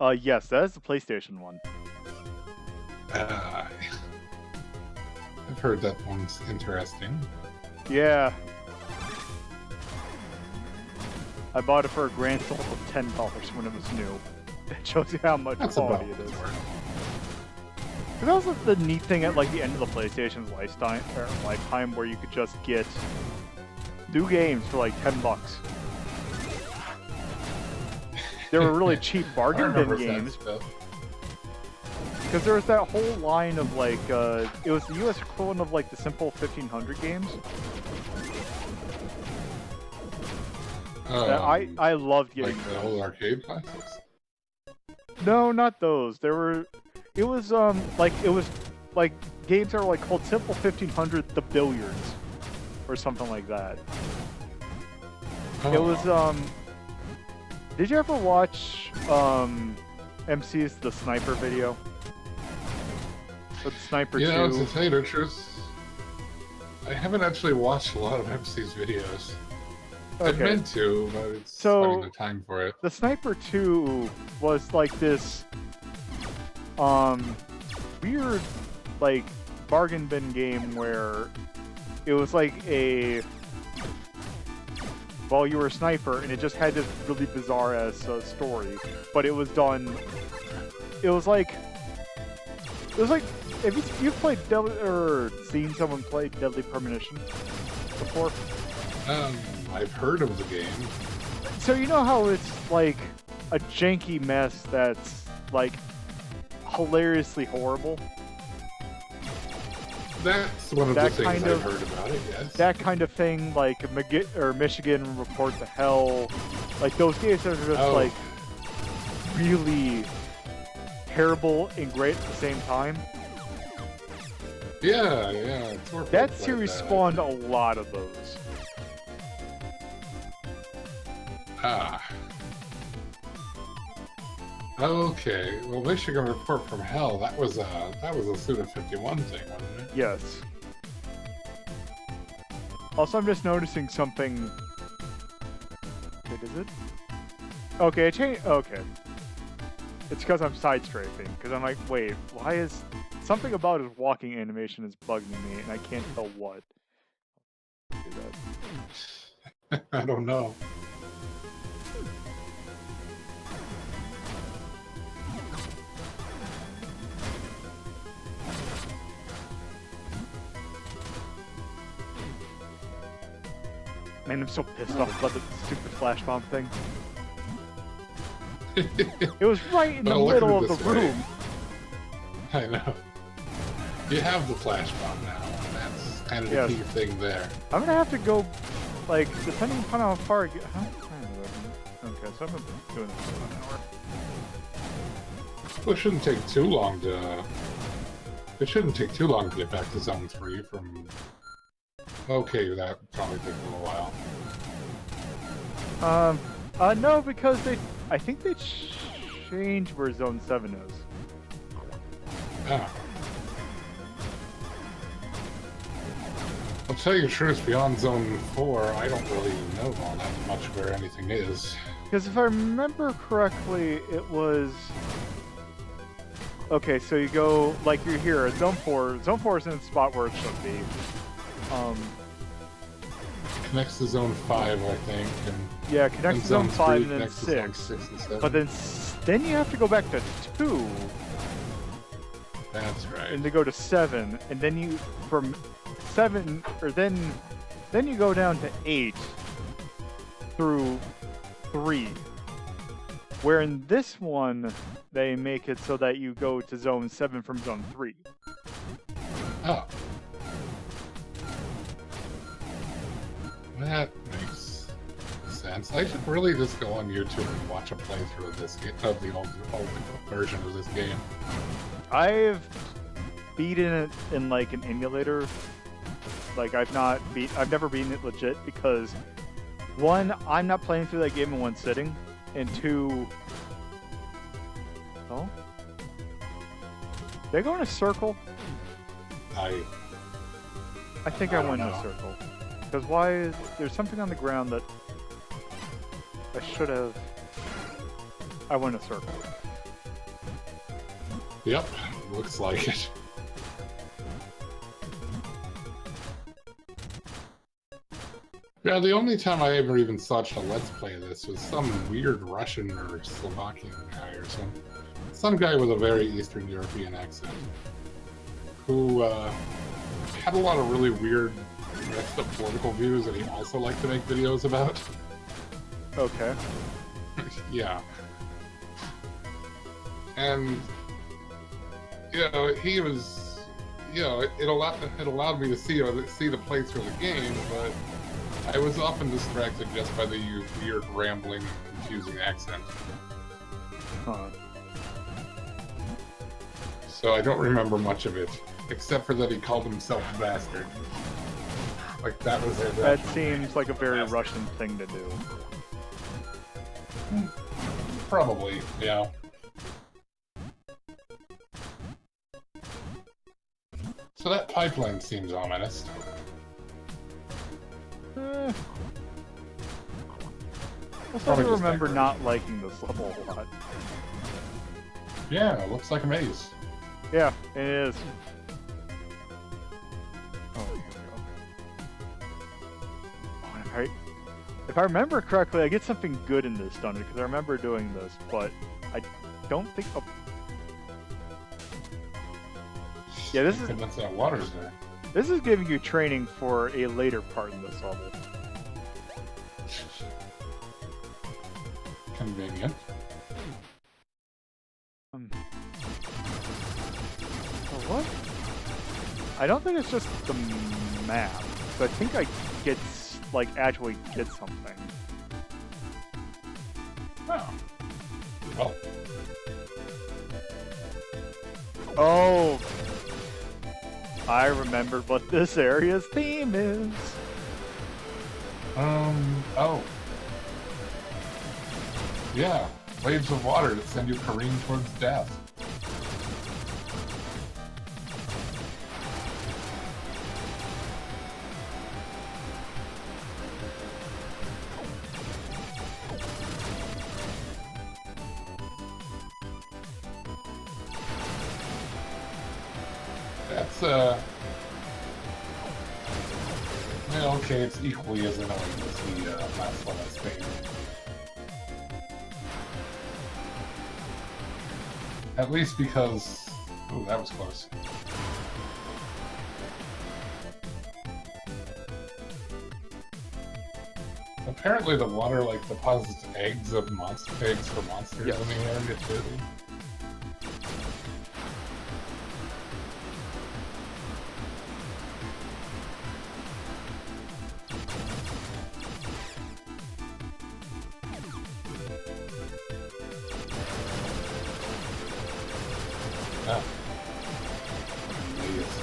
right? Yes, that is the PlayStation one. I've heard that one's interesting. Yeah. I bought it for a grand total of $10 when it was new. It shows you how much That's quality about it is. worth. But that was the neat thing at like the end of the PlayStation's lifetime where you could just get new games for like $10. They were really cheap bargain bin games. Because there was that whole line of like, it was the US equivalent of like the simple 1500 games. That I loved getting Like the those. whole arcade classics? No, not those. It was like games that were like called Simple 1500 The Billiards or something like that. Oh. It was did you ever watch MC's The Sniper video? With Sniper 2? Yeah, to tell you the truth, I haven't actually watched a lot of MC's videos. I've meant to, but it's finding the time for it. The Sniper 2 was like this weird like bargain bin game where it was like you were a sniper and it just had this really bizarre ass story, but it was done. It was like if you've played or seen someone play Deadly Premonition before. I've heard of the game. So you know how it's like a janky mess that's like hilariously horrible? That's one of the things I've heard about it, yes. That kind of thing, like Michigan Report to Hell, like those games that are just like really terrible and great at the same time. Yeah, it's more That like series that. spawned a lot of those. Okay. Well, Michigan Report from Hell, that was a Suda 51 thing, wasn't it? Yes. Also, I'm just noticing something. Wait, is it? Okay, I changed. Okay. It's because I'm side strafing. Because I'm like, wait, why is something about his walking animation is bugging me, and I can't tell what. Do that. I don't know. Man, I'm so pissed off about the stupid flash bomb thing. It was right in the Well, look at middle it of the this way. room. I know. You have the flash bomb now, and that's kind of the key thing there. I'm gonna have to go, like, depending upon how far I get. How much time do I have? Okay, so I've been doing this for an hour. Well, it shouldn't take too long to. It shouldn't take too long to get back to Zone 3 from Okay, that probably took a little while. No, because I think they changed where Zone 7 is. Ah. I'll tell you the truth, beyond Zone 4, I don't really know all that much where anything is. Because if I remember correctly, it was... Okay, so you go, like you're here at Zone 4. Zone 4 is in the spot where it should be. Connects to Zone 5, I think, and... Yeah, connects to Zone 5 and then connects to Zone 6. 6 and 7. But then you have to go back to 2. That's right. And to go to 7. And then you, from 7, or then you go down to 8 through 3. Where in this one, they make it so that you go to Zone 7 from Zone 3. Oh. That makes sense. I should really just go on YouTube and watch a playthrough of this game, of the old version of this game. I've beaten it in like an emulator. Like I've never beaten it legit because 1, I'm not playing through that game in one sitting, and 2, oh, did I go in a circle? I think I went in a circle. Because there's something on the ground that I should have. I went in a circle. Yep, looks like it. Yeah, the only time I ever even watched a Let's Play of this was some weird Russian or Slovakian guy or some guy with a very Eastern European accent who had a lot of really weird messed up political views that he also liked to make videos about. Okay. Yeah. And he was, it allowed me to see the playthrough of the game, but I was often distracted just by the weird, rambling, confusing accent. Huh. So I don't remember much of it, except for that he called himself a bastard. Like that was it. That seems like a very Russian thing to do. Probably, yeah. So that pipeline seems ominous. I also remember not liking this level a lot. Yeah, it looks like a maze. Yeah, it is. Oh, here we go. If I remember correctly, I get something good in this dungeon, because I remember doing this, but I don't think... Oh. Yeah, this is... That's that water's there. This is giving you training for a later part in this level. Convenient. What? I don't think it's just the map, but I think I actually get something. Oh. Well. Oh! I remembered what this area's theme is. Oh. Yeah, waves of water that send you careening towards death. That's, well, okay, it's equally as annoying as the last one I spaced. At least because... Oh, that was close. Apparently the water, like, deposits eggs for monsters Yes. in the area, too. Ah. Idiots.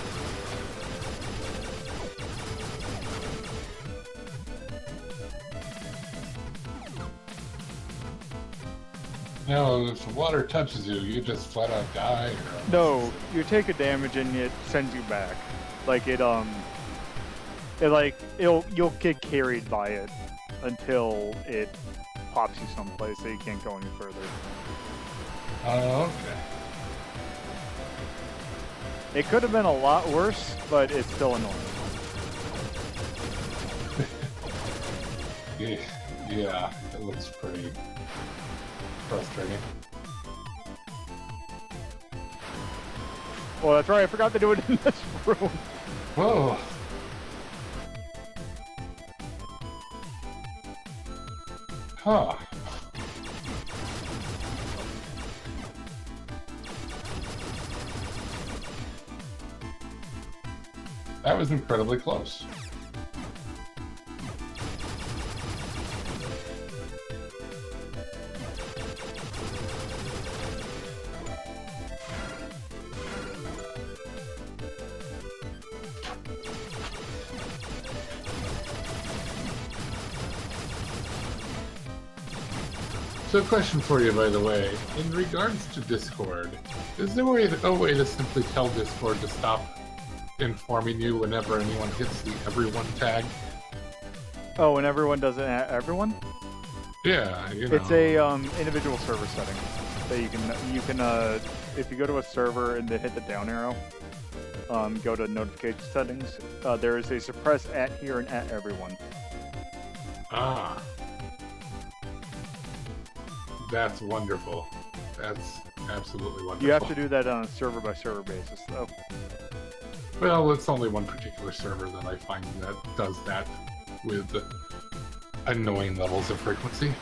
No, if the water touches you, you just flat out die. Or No, you take a damage and it sends you back. Like you'll get carried by it until it pops you someplace so you can't go any further. Oh, okay. It could have been a lot worse, but it's still annoying. Yeah, it looks pretty frustrating. Well, that's right. I forgot to do it in this room. Whoa. Huh. That was incredibly close. So, a question for you, by the way. In regards to Discord, is there a way to simply tell Discord to stop informing you whenever anyone hits the everyone tag? Oh, and everyone does it at everyone? Yeah, you know. It's a individual server setting that you can if you go to a server and then hit the down arrow, go to notification settings. There is a suppress at here and at everyone. Ah. That's wonderful. That's absolutely wonderful. You have to do that on a server by server basis, though. Well, it's only one particular server that I find that does that with annoying levels of frequency.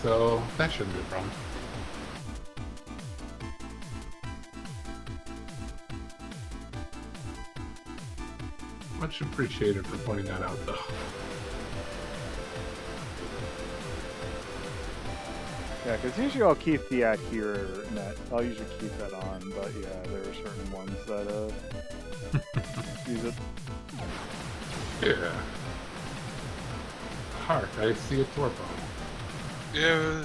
So that shouldn't be a problem. Much appreciated for pointing that out, though. Yeah, because usually I'll keep the at here net. I'll usually keep that on, but yeah, there are certain ones that use it. Yeah. Hark, I see a torpo. Yeah.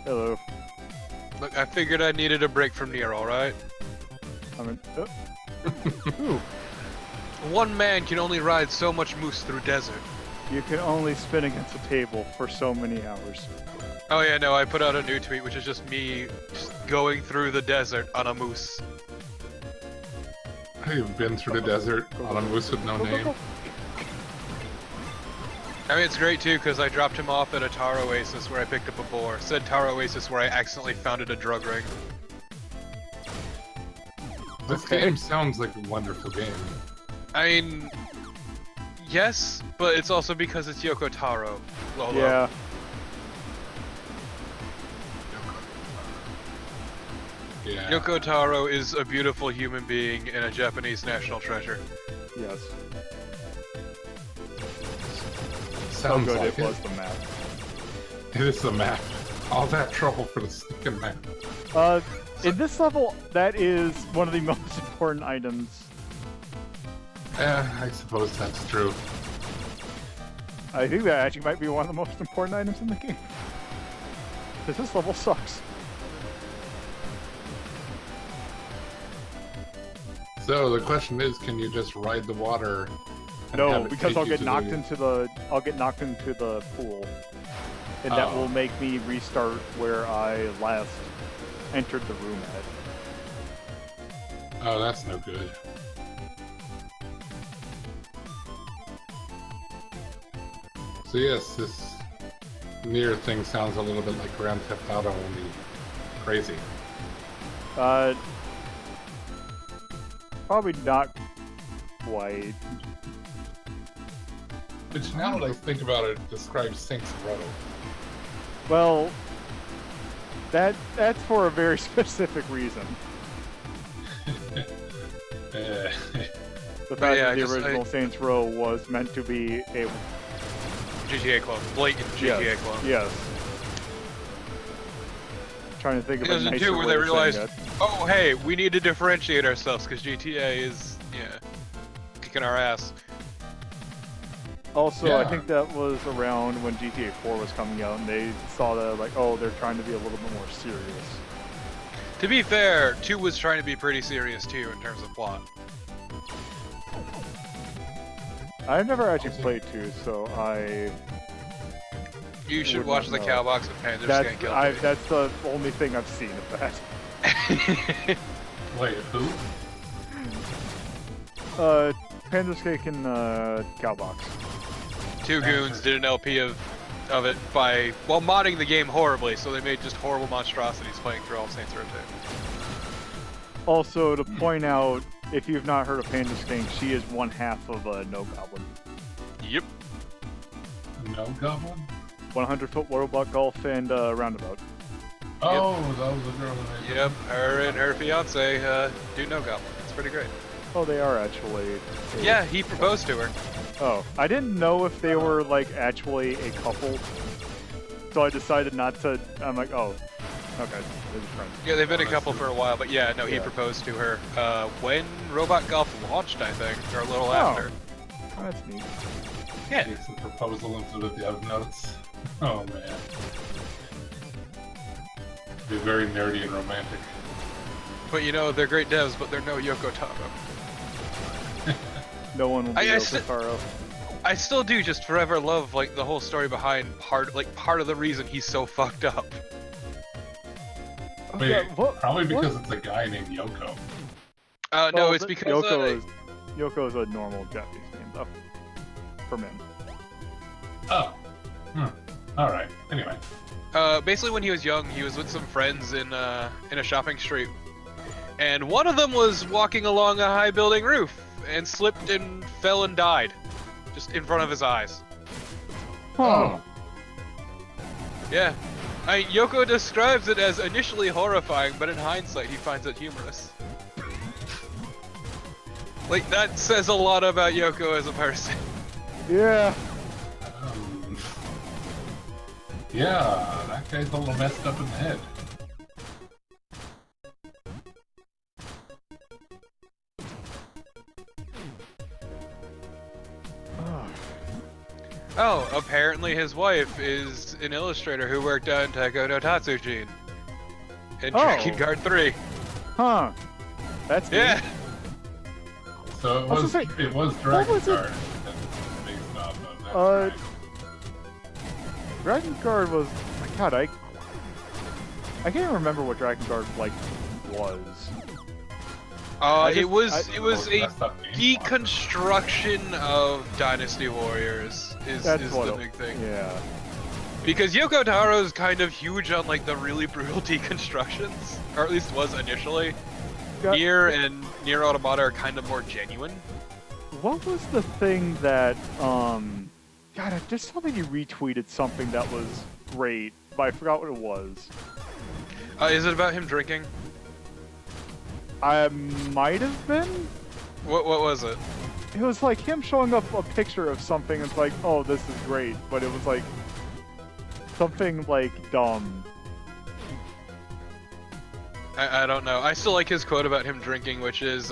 Hello. Look, I figured I needed a break from Nier, alright? I mean, ooh, One man can only ride so much moose through desert. you can only spin against a table for so many hours. Oh yeah, no, I put out a new tweet, which is just me just going through the desert on a moose. I've been through the desert on a moose with no name. I mean, it's great too, because I dropped him off at a tar oasis where I picked up a boar. Said tar oasis where I accidentally founded a drug ring. This game sounds like a wonderful game. I mean, yes, but it's also because it's Yoko Taro. Lolo. Yeah. Yeah. Yoko Taro is a beautiful human being and a Japanese national treasure. Yes. So Sounds good like it was the map. It is the map. All that trouble for the stinking map. In this level, that is one of the most important items. I suppose that's true. I think that actually might be one of the most important items in the game. Because this level sucks. So the question is, can you just ride the water? And No, have it because take I'll you get to knocked into the pool, and that will make me restart where I last entered the room at. Oh, that's no good. So yes, this Nier thing sounds a little bit like Grand Theft Auto, only crazy. Probably not quite. Which, now that I think about it, describes Saints Row. Well, that's for a very specific reason. Eh. The fact yeah, that the original Saints Row was meant to be a GTA clone. Blatant GTA clone. Yes. Trying to think of a 2002, nicer where way they of saying realized, it. oh hey, we need to differentiate ourselves because GTA is, yeah, kicking our ass. Also, I Yeah. think that was around when GTA 4 was coming out, and they saw that like, oh, they're trying to be a little bit more serious. To be fair, 2 was trying to be pretty serious too in terms of plot. I've never actually played 2, so You should would watch not the know. Cowbox and Panzer Skank kill. That's the only thing I've seen of that. Wait, who? Panzer Skate and Cowbox. 2 goons did an LP of it by modding the game horribly, so they made just horrible monstrosities playing through all Saints Row 2. Also, to point out, if you've not heard of Panzer Skate, she is one half of No Goblin. Yep. No Goblin? 100-foot robot golf and roundabout. Oh, that was the girl that made Yep, her and her fiance do No Goblin. It's pretty great. Oh, they are actually. Yeah, he proposed to her. Oh, I didn't know if they were like actually a couple, so I decided not to. I'm like, oh, okay, they're just friends. Yeah, they've been a couple for a while, but yeah, no, he Yeah. proposed to her when Robot Golf launched, I think, or a little after. Oh, that's neat. Yeah. Takes the proposal into the dev notes. Oh man. Be very nerdy and romantic. But you know, they're great devs, but they're no Yoko Taro. No one will be Yoko Taro. I still do just forever love like the whole story behind part of the reason he's so fucked up. Wait, Okay, probably because it's a guy named Yoko. No, Well, it's because Yoko is a normal Japanese name though, for men. Oh. Alright, anyway. basically when he was young, he was with some friends in a shopping street, and one of them was walking along a high building roof and slipped and fell and died, just in front of his eyes. Huh. Yeah. Yoko describes it as initially horrifying, but in hindsight he finds it humorous. Like, that says a lot about Yoko as a person. Yeah. Yeah, that guy's a little messed up in the head. Oh, apparently his wife is an illustrator who worked on Taiko no Tatsujin in Dragon Guard 3. Huh. That's neat. Yeah. So I was gonna say, it was what Dragon was it? Guard that's based off of that. Uh, Dragon Guard was. God, I can't even remember what Dragon Guard like was. It was a messed up game plot. deconstruction of Dynasty Warriors is the big thing. Yeah. Because Yoko Taro's kind of huge on like the really brutal deconstructions, or at least was initially. Nier and Nier Automata are kind of more genuine. What was the thing that God, I just saw that you retweeted something that was great, but I forgot what it was. Is it about him drinking? I might have been. What was it? It was like him showing up a picture of something. And it's like, oh, this is great, but it was like something like dumb. I don't know. I still like his quote about him drinking, which is,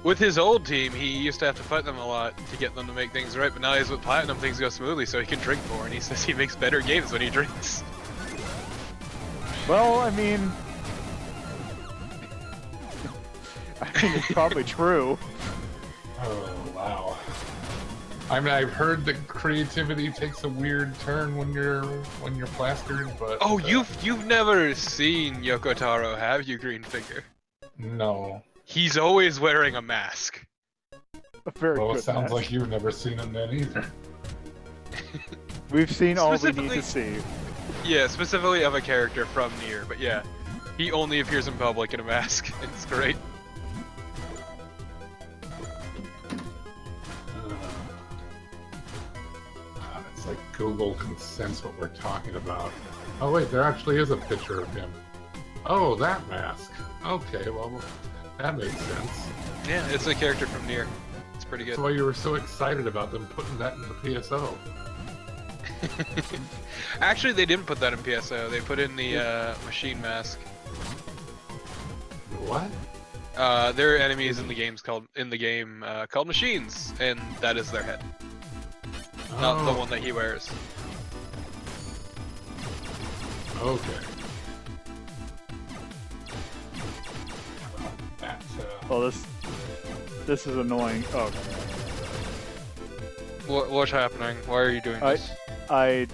with his old team, he used to have to fight them a lot to get them to make things right, but now he's with Platinum, things go smoothly, so he can drink more, and he says he makes better games when he drinks. Well, I mean, it's probably true. Oh wow. I mean, I've heard that creativity takes a weird turn when you're plastered, but Oh, you've never seen Yoko Taro, have you, Green Figure? no. He's always wearing a mask. A very Well, good it sounds match. like you've never seen him then either. We've seen all we need to see. Yeah, specifically of a character from Nier, but yeah. He only appears in public in a mask. It's great. It's like Google can sense what we're talking about. Oh wait, there actually is a picture of him. Oh, that mask. Okay, well, that makes sense. Yeah, it's a character from Nier. It's pretty good. That's why you were so excited about them putting that in the PSO. Actually, they didn't put that in PSO. They put in the machine mask. What? There are enemies in the games called machines, and that is their head. not the one that he wears. Okay. That, Oh, this is annoying. Oh, What's happening? Why are you doing this? I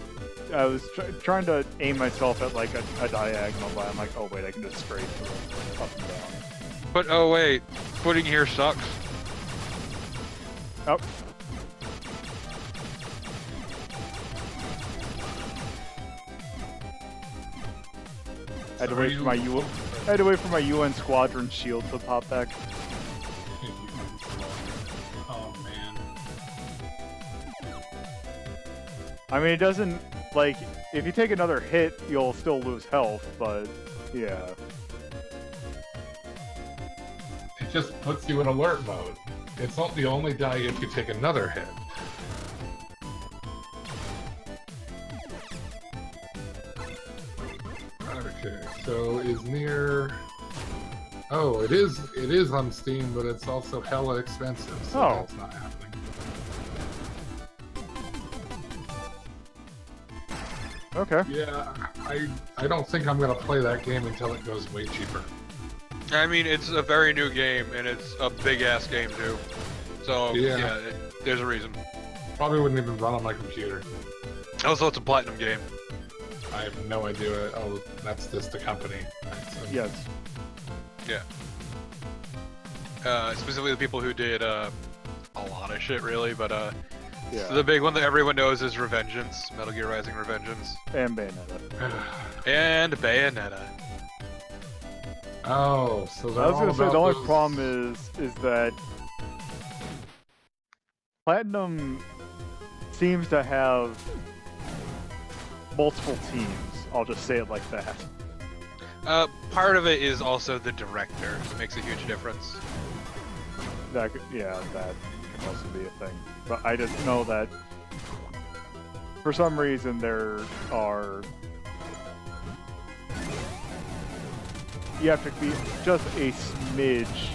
was trying to aim myself at like a diagonal, but I'm like, oh wait, I can just straight up and down. But oh wait, footing here sucks. Oh. I had to wait for my UN squadron shield to pop back. oh man. I mean, it doesn't, like, if you take another hit, you'll still lose health, but, yeah. It just puts you in alert mode. It's not the only die if you take another hit. Okay, so is near... Oh, it is on Steam, but it's also hella expensive, so Oh. that's not happening. Okay. Yeah, I don't think I'm gonna play that game until it goes way cheaper. I mean, it's a very new game, and it's a big-ass game, too. So, Yeah. there's a reason. Probably wouldn't even run on my computer. Also, it's a platinum game. I have no idea. Oh, that's just the company. Yes. Yeah. Specifically the people who did a lot of shit, really, but Yeah. the big one that everyone knows is Revengeance, Metal Gear Rising Revengeance, And Bayonetta. and Bayonetta. Oh, so they're I was all gonna say about the only those- problem is that Platinum seems to have multiple teams. I'll just say it like that. Part of it is also the director. It makes a huge difference. That can also be a thing. But I just know that for some reason there are. You have to be just a smidge.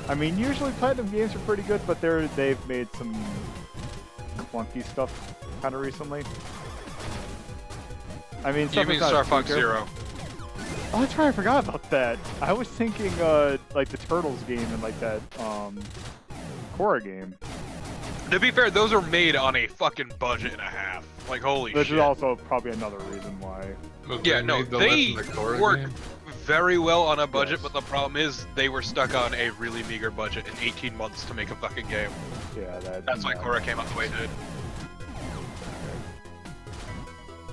I mean, usually Platinum games are pretty good, but they've made some clunky stuff kind of recently. I mean, You stuff mean that's Star not Fox too Zero? Oh, that's right. I forgot about that. I was thinking like the Turtles game and like that Korra game. To be fair, those are made on a fucking budget and a half. Like, holy Which shit. is also probably another reason why. But Yeah, they no, made the they Legend of Korra work game? very well on a budget, Yes. but the problem is they were stuck on a really meager budget in 18 months to make a fucking game. Yeah, That's why Korra came out the way it did.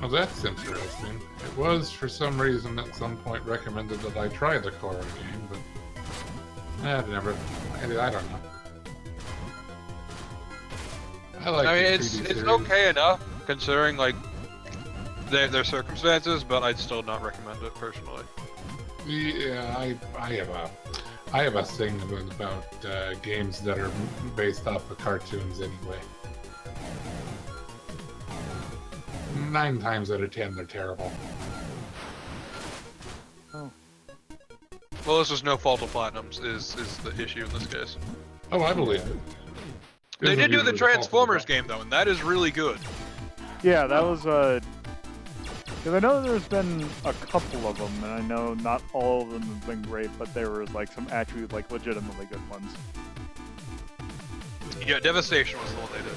Well, that's interesting. It was, for some reason, at some point recommended that I try the Korra game, but I don't know. I like I mean, the it's 3D it's series. okay enough considering like their circumstances, but I'd still not recommend it personally. Yeah, I have a thing about games that are based off of cartoons anyway. 9 times out of 10, they're terrible. Well, this was no fault of Platinum's is the issue in this case. Oh, I believe it. They Isn't did do the usually fault of Transformers the- game though, and that is really good. Yeah, that was because I know there's been a couple of them, and I know not all of them have been great, but there was like some actually like legitimately good ones. Yeah, Devastation was the one they did.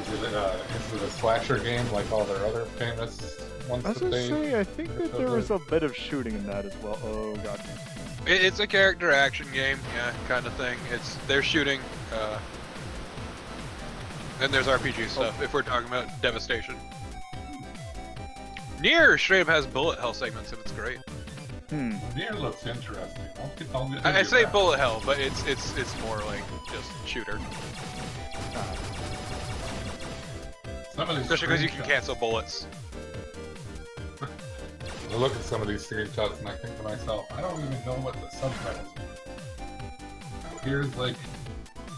Is it a slasher game like all their other famous ones I was that gonna they... say, I think that there was a bit of shooting in that as well. Oh god. It's a character action game, yeah, kind of thing. They're shooting, and there's RPG stuff. If we're talking about Devastation, Nier straight up has bullet hell segments, and it's great. Nier looks interesting. I'll give I you say that. bullet hell, but it's more like just shooter, Some of these especially because you can screenshots- cancel bullets. I look at some of these screenshots and I think to myself, I don't even know what the subtitles are. Here's like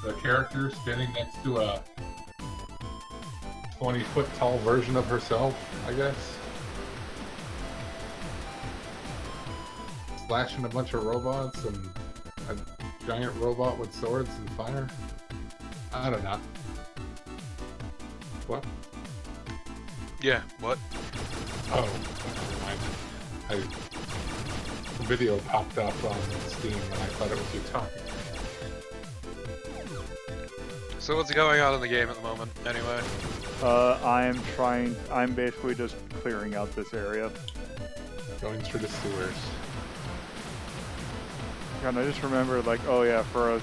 the character standing next to a 20-foot tall version of herself, I guess. Slashing a bunch of robots and a giant robot with swords and fire. I don't know. What? Yeah, what? Oh, never mind. A video popped up on Steam and I thought it was you talking. So what's going on in the game at the moment, anyway? I'm basically just clearing out this area. Going through the sewers. And I just remember, like, oh yeah, for as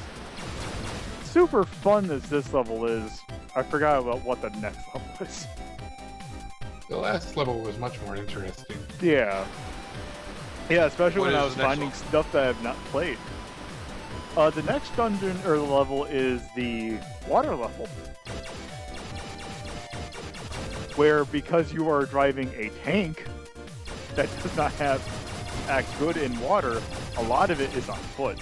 super fun as this level is, I forgot about what the next level is. The last level was much more interesting. Yeah. Yeah, especially What when I is was the next finding one? stuff that I have not played. The next dungeon, or level, is the water level. Where, because you are driving a tank that does not act good in water, a lot of it is on foot.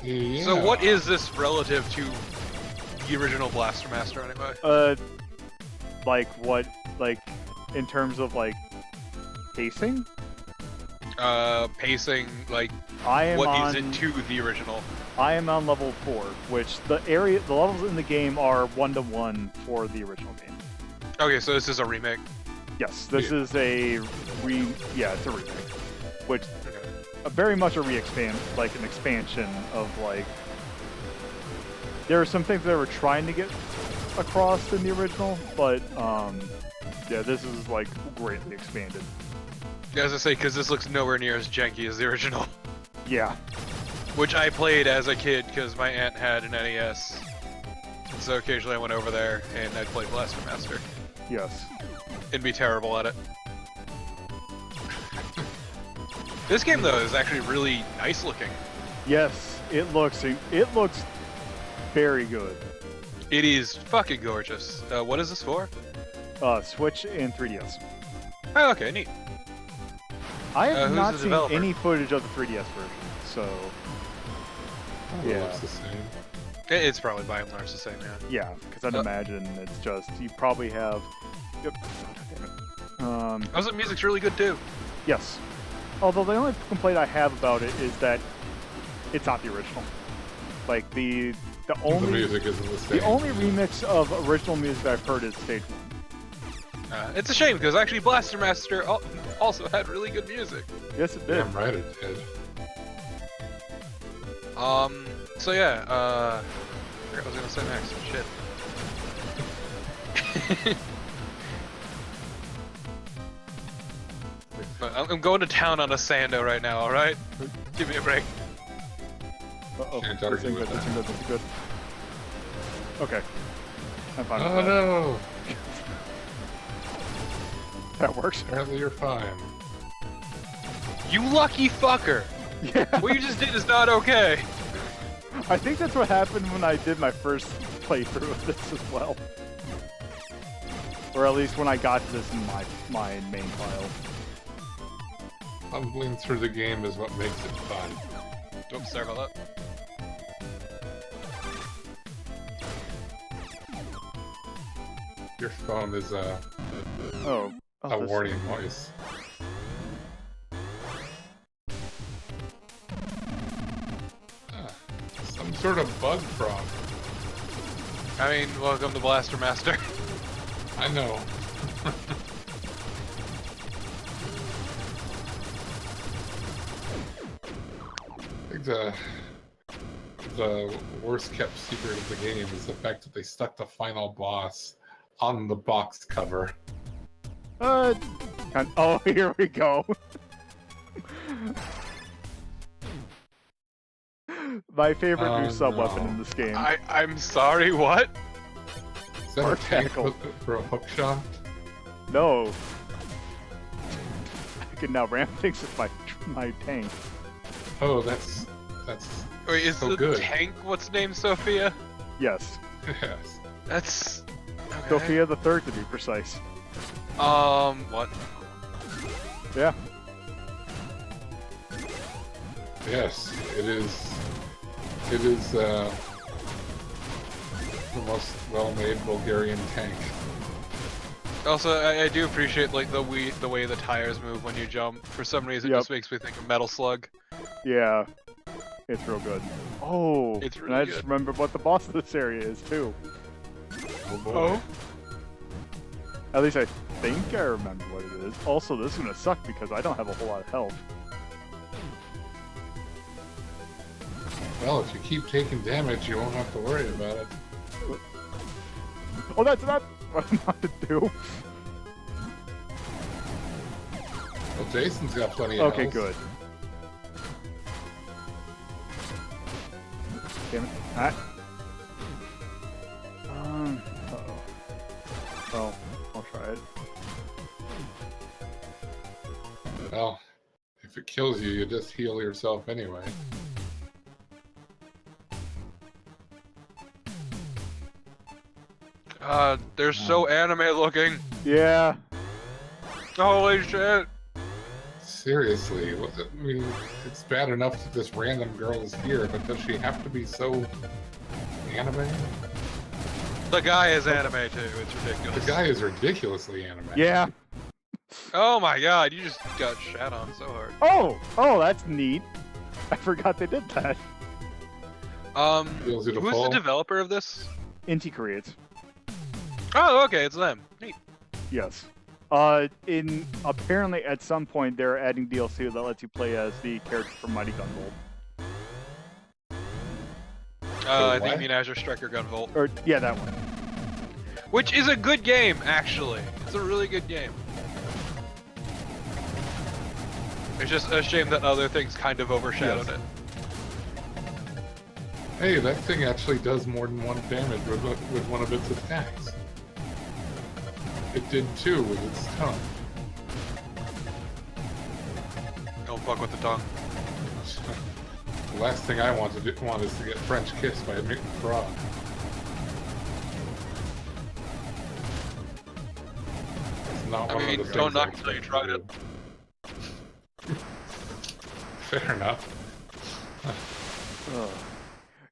Yeah. So what is this relative to the original Blaster Master, anyway? Like what, like, in terms of, like, pacing? Pacing, like, I am what is on, it to the original? I am on level 4, which the levels in the game are 1-to-1 for the original game. Okay, so this is a remake. Yes, this Yeah. is a it's a remake, which Okay. very much an expansion of, like, there are some things that were trying to get across in the original, but yeah, this is like greatly expanded. Yeah, as I say, because this looks nowhere near as janky as the original. Yeah, Which I played as a kid because my aunt had an NES. And so occasionally I went over there and I'd play Blaster Master. yes, And be terrible at it. This game, though, is actually really nice looking. yes, it looks very good. It is fucking gorgeous. What is this for? Switch and 3DS. Oh, okay, neat. I have Who's not the seen developer? any footage of the 3DS version, so It yeah. looks the same. It's probably by and large the same, yeah. yeah, because I'd imagine it's just you probably have. Yep. Also, the music's really good, too. Yes. Although the only complaint I have about it is that it's not the original. Like the The only music isn't the same. the only remix of original music I've heard is Stage 1. It's a shame, because actually Blaster Master also had really good music. Yes, it did. Damn right it did. So yeah, I forgot what I was gonna say next. Shit. But I'm going to town on a Sando right now, alright? Give me a break. Uh-oh. Can't This argue ain't with good. This that. ain't good. This ain't good. Okay. I'm fine Oh with that. no! That works. Apparently you're fine. You lucky fucker! Yeah. What you just did is not okay. I think that's what happened when I did my first playthrough of this as well. Or at least when I got to this in my main file. Fumbling through the game is what makes it fun. Oops, sorry about that. Your phone is Oh. a This- warning voice. Ah, some sort of bug frog. I mean, welcome to Blaster Master. I know. I think the worst kept secret of the game is the fact that they stuck the final boss on the box cover. Oh, here we go. My favorite Oh, new sub-weapon no. in this game. I'm sorry, what? Is that a Or tank tackle. for a hook shot? No. I can now ram things with my tank. Oh, that's Wait, is so the good. tank what's named Sophia? Yes. Yes. That's... Okay. Sophia the Third, to be precise. What? Yeah. Yes, it is. It is the most well-made Bulgarian tank. Also, I do appreciate like the way the tires move when you jump. For some reason, it Yep. just makes me think of Metal Slug. Yeah. It's real good. Oh, It's and really I just good. remembered what the boss of this area is too. Oh boy. Oh. At least I think I remember what it is. Also, this is gonna suck because I don't have a whole lot of health. Well, if you keep taking damage, you won't have to worry about it. Oh, that's not what I want to do. Well, Jason's got plenty of Okay, health. good. Damn it. Ah. Uh-oh. Well, I'll try it. Well, if it kills you, you just heal yourself anyway. They're so anime looking. Yeah. Holy shit. Seriously, I mean, it's bad enough that this random girl is here, but does she have to be so anime? The guy is anime too. It's ridiculous. The guy is ridiculously anime. Yeah. Oh my god, you just got shat on so hard. Oh, that's neat. I forgot they did that. Feels you to Who's fall. the developer of this? Inti creates. Oh, okay, it's them. Neat. Yes. Apparently at some point they're adding DLC that lets you play as the character from Mighty Gunvolt. I think what? you mean Azure Striker Gunvolt. Or yeah, that one. Which is a good game, actually. It's a really good game. It's just a shame that other things kind of overshadowed it. Hey, that thing actually does more than one damage with one of its attacks. It did two with its tongue. Don't fuck with the tongue. The last thing I want is to get French kissed by a mutant frog. It's not I one mean, of the don't things knock I it till you expect tried to it. do. Fair enough. Ugh.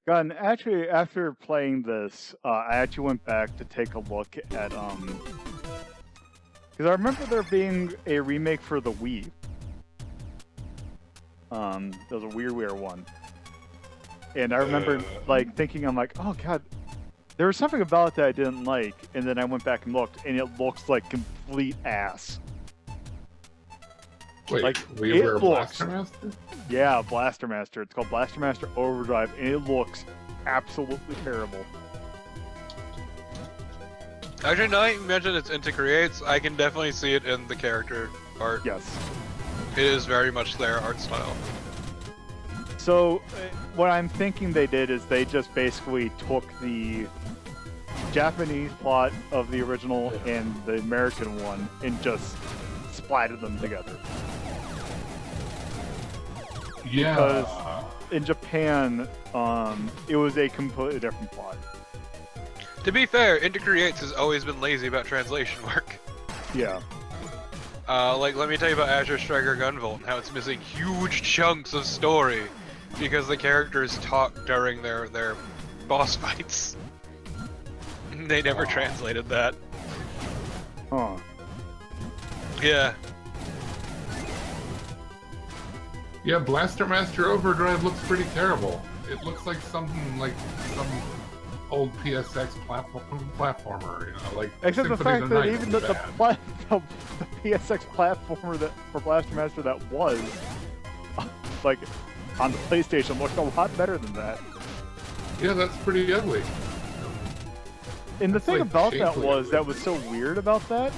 God, and actually, after playing this, I actually went back to take a look at because I remember there being a remake for the Wii. There was a weird one, and I remember like thinking, I'm like, oh god, there was something about it that I didn't like, and then I went back and looked, and it looks like complete ass. Wait, Like, we it were a looks- Blaster Master? Yeah, Blaster Master. It's called Blaster Master Overdrive, and it looks absolutely terrible. Actually, now that you mentioned it's into creates, I can definitely see it in the character art. Yes. It is very much their art style. So, what I'm thinking they did is they just basically took the Japanese plot of the original and the American one and just splattered them together. Yeah. Because in Japan, it was a completely different plot. To be fair, Into Creates has always been lazy about translation work. Yeah. Like, let me tell you about Azure Striker Gunvolt and how it's missing huge chunks of story because the characters talk during their boss fights. They never translated that. Huh. Yeah. Yeah, Blaster Master Overdrive looks pretty terrible. It looks like something like some old PSX platformer, you know, like Except the Symphony fact of the that Night even was the bad. PSX platformer that for Blaster Master that was like on the PlayStation looked a lot better than that. Yeah, that's pretty ugly. And the That's, thing like, about that shamefully was ugly. that was so weird about that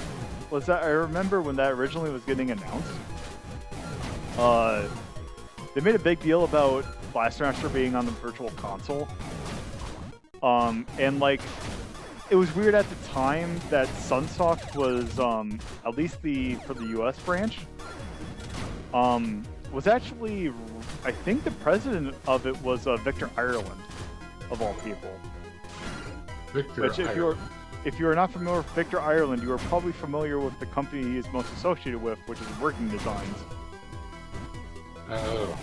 was that I remember when that originally was getting announced. They made a big deal about Blaster Master being on the Virtual Console. And like, it was weird at the time that Sunsoft was, at least for the US branch, was actually, I think the president of it was Victor Ireland, of all people. Victor Which Ireland. if you are not familiar with Victor Ireland, you are probably familiar with the company he is most associated with, which is Working Designs. Oh.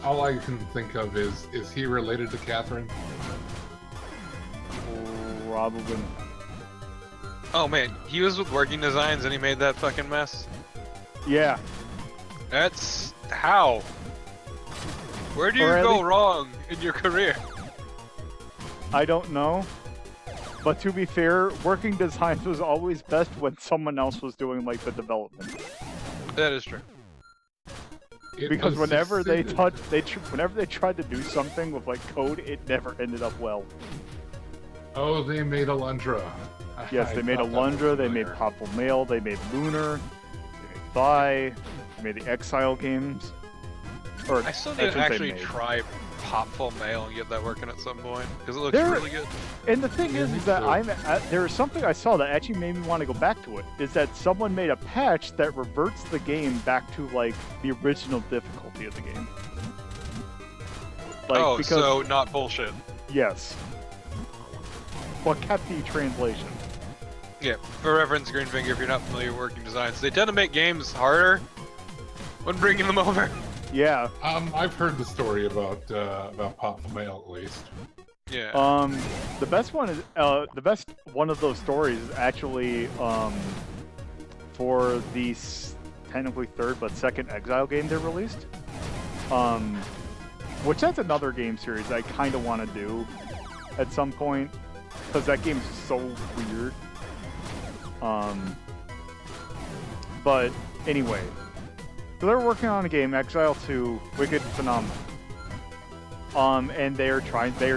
All I can think of is he related to Catherine? Probably. Oh man, he was with Working Designs and he made that fucking mess. Yeah. That's how. Where do you Or at go least- wrong in your career? I don't know. But to be fair, working designs was always best when someone else was doing like the development. That is true. It Because was whenever they succeeded. whenever they tried to do something with like code, it never ended up well. Oh, they made Alundra. Yes, I they made thought that was Alundra, they made familiar. Popful Mail, they made Lunar, they made Vi, they made the Exile games. Or I still I need to shouldn't say actually made. try Popful Mail and get that working at some point because it looks There- really good. And the thing Yeah, is me that too. there was something I saw that actually made me want to go back to it. Is that someone made a patch that reverts the game back to like the original difficulty of the game. Like, Oh, because so not bullshit. yes, but kept the translation. Yeah, for reference, Greenfinger, if you're not familiar with working designs, they tend to make games harder when bringing them over. Yeah. I've heard the story about Popful Mail at least. Yeah. The best one is the best one of those stories is actually for the technically third but second Exile game they released. Which that's another game series I kind of want to do at some point because that game's so weird. But anyway, so they're working on a game, Exile 2, Wicked Phenomenon. And they are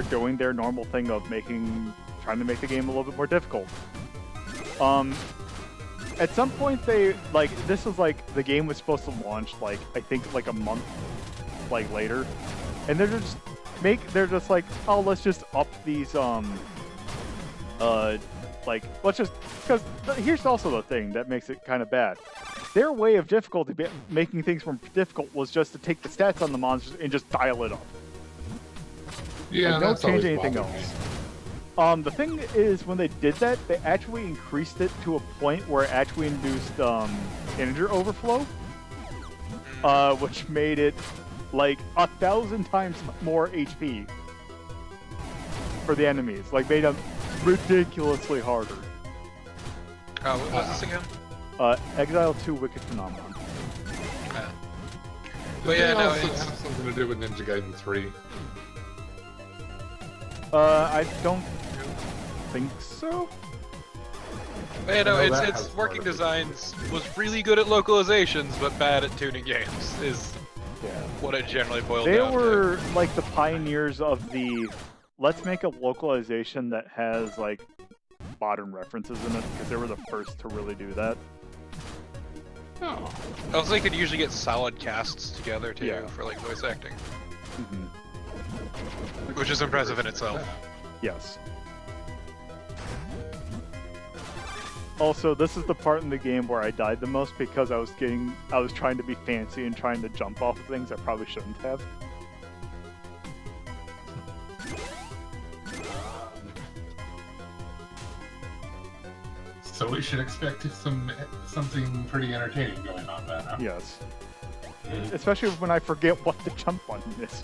doing their normal thing of trying to make the game a little bit more difficult. At some point this was like, the game was supposed to launch like, I think like a month like later. And they're just like, oh, let's just up these, because here's also the thing that makes it kind of bad. Their way of making things more difficult was just to take the stats on the monsters and just dial it up. Yeah, Like, don't that's change always anything bothered me. else. The thing is, when they did that, they actually increased it to a point where it actually induced integer overflow, which made it like 1,000 times more HP for the enemies. Like, made them ridiculously harder. Oh, what was this again? Exile 2 Wicked Phenomenon. But yeah, Did they no, also it's... have something to do with Ninja Gaiden 3. I don't think so. But yeah, no, I know that it's has working part of it. designs was really good at localizations, but bad at tuning games, is Yeah. what it generally boiled They down to. were like the pioneers of the let's make a localization that has like modern references in it because they were the first to really do that. Oh. Also, they could usually get solid casts together too Yeah. for like voice acting, Mhm. which is impressive in itself. Yes. Also, this is the part in the game where I died the most because I was trying to be fancy and trying to jump off of things I probably shouldn't have. So we should expect something pretty entertaining going on then, huh? Yes. Mhm. Especially when I forget what the jump button is.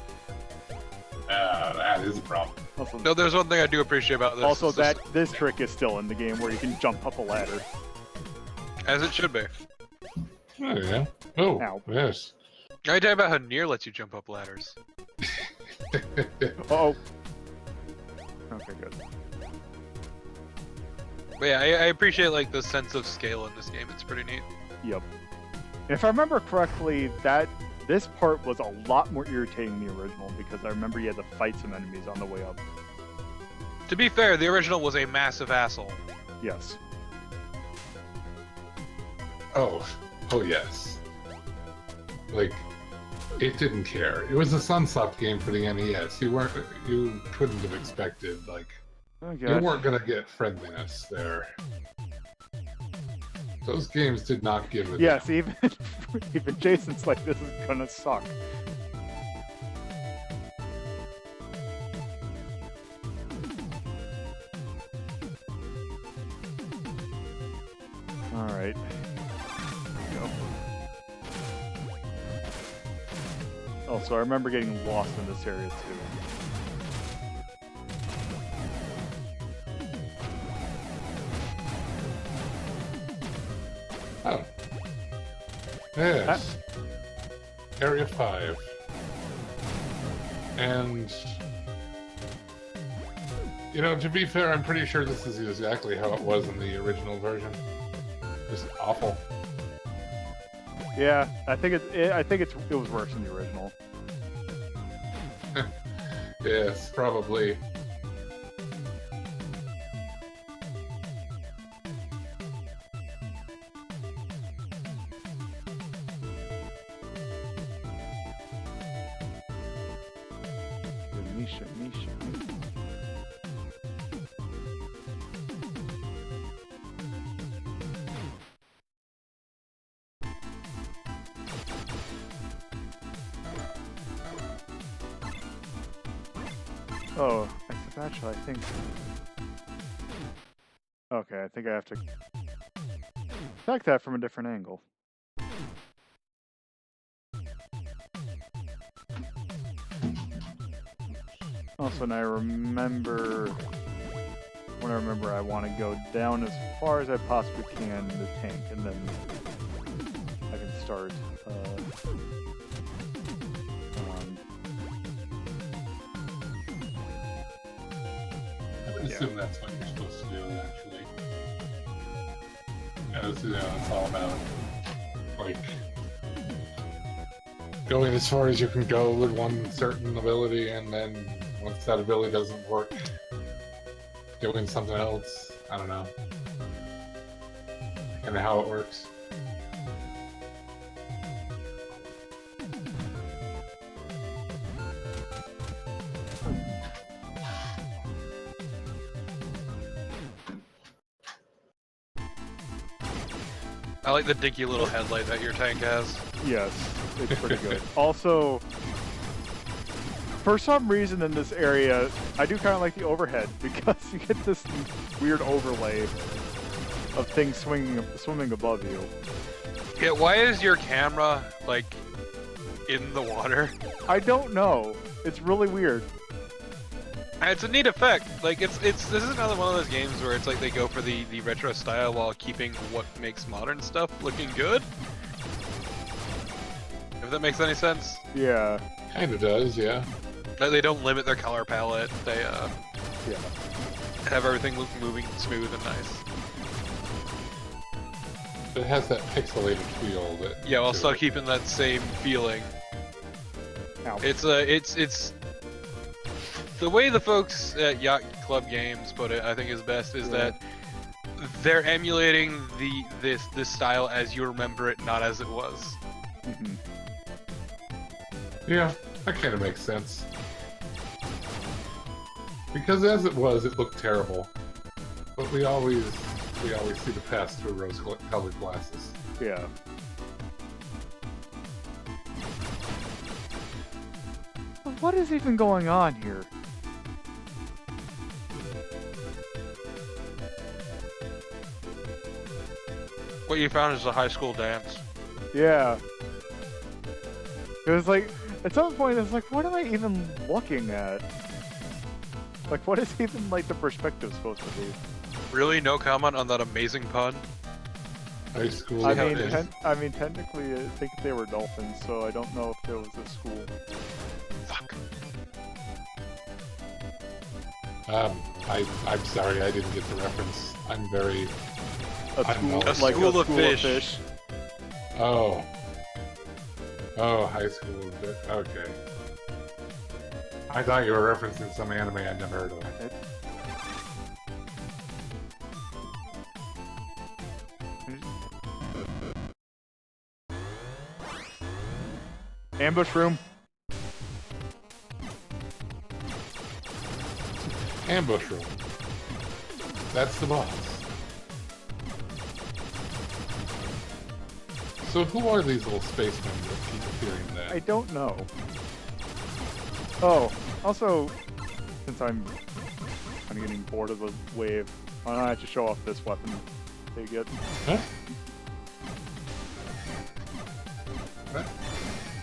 That is a problem. Also, No, there's one thing I do appreciate about this. also is just- this trick is still in the game where you can jump up a ladder. as it should be. Oh, yeah. Oh, Ow. yes. Are you talking about how Nier lets you jump up ladders? Uh-oh. Okay, good. But yeah, I appreciate like the sense of scale in this game. It's pretty neat. Yep. And if I remember correctly, this part was a lot more irritating than the original because I remember you had to fight some enemies on the way up. To be fair, the original was a massive asshole. Yes. Oh yes. Like, it didn't care. It was a Sunsoft game for the NES. You couldn't have expected, like, Oh, you God. weren't gonna get friendliness there. Those games did not give a Yes, even even Jason's like, this is gonna suck. Alright. Go. Oh, so I remember getting lost in this area too. Oh. Yes. Area 5. And, you know, to be fair, I'm pretty sure this is exactly how it was in the original version. Just awful. Yeah, I think it was worse than the original. Yes, probably. Misha. Oh, actually, I think. Okay, I think I have to attack that from a different angle. Also, and I remember when I want to go down as far as I possibly can in the tank, and then I can start. I would assume that's what you're supposed to do, actually. Yeah, it's all about, like, going as far as you can go with one certain ability, and then once that ability doesn't work, doing something else. I don't know. Kind of how it works. I like the dinky little headlight that your tank has. Yes, it's pretty good. Also, for some reason in this area, I do kind of like the overhead because you get this weird overlay of things swimming above you. Yeah, why is your camera, like, in the water? I don't know. It's really weird. It's a neat effect. Like, this is another one of those games where it's like they go for the retro style while keeping what makes modern stuff looking good. If that makes any sense. Yeah. Kind of does, yeah. They don't limit their color palette. They Yeah. have everything moving smooth and nice. It has that pixelated feel that. Yeah, while still keeping that same feeling. Ow. It's the way the folks at Yacht Club Games put it, I think is best, is that they're emulating this style as you remember it, not as it was. Mm-hmm. Yeah, that kind of makes sense. Because as it was, it looked terrible. But we always see the past through rose-colored glasses. Yeah. What is even going on here? What you found is a high school dance. Yeah. It was like, at some point, it's like, what am I even looking at? Like, what is even, like, the perspective supposed to be? Really? No comment on that amazing pun? High school. I dance. mean, technically, I think they were dolphins, so I don't know if it was a school. Fuck. I'm sorry, I didn't get the reference. I'm very... A school, A like school a of school fish. of fish. Oh. Oh, high school. Okay. I thought you were referencing some anime I'd never heard of. Ambush room. Ambush room. That's the boss. So who are these little spacemen that keep appearing there? I don't know. Oh, also, since I'm kind of getting bored of the wave, why don't I have to show off this weapon they get? Huh? What?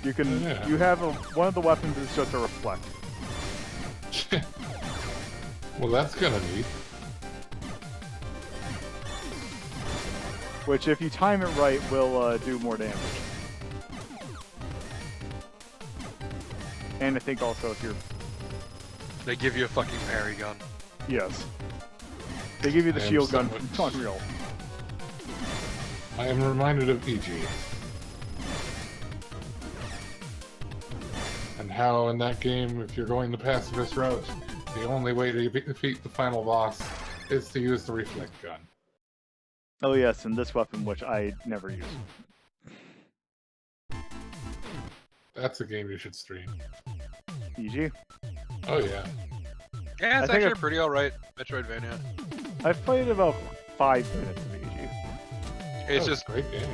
You can, Yeah. you have one of the weapons is just a reflect. Well, that's gonna neat. Which, if you time it right, will do more damage. And I think also if you're... They give you a fucking parry gun. Yes. They give you the I am shield gun somewhat- from Unreal. I am reminded of PG. And how in that game, if you're going the pacifist route, the only way to defeat the final boss is to use the reflect gun. Oh yes, and this weapon, which I never use. That's a game you should stream. EG. Oh yeah. Yeah, it's I think actually pretty alright Metroidvania. I've played about 5 minutes of EG. It's Oh, just, a great game.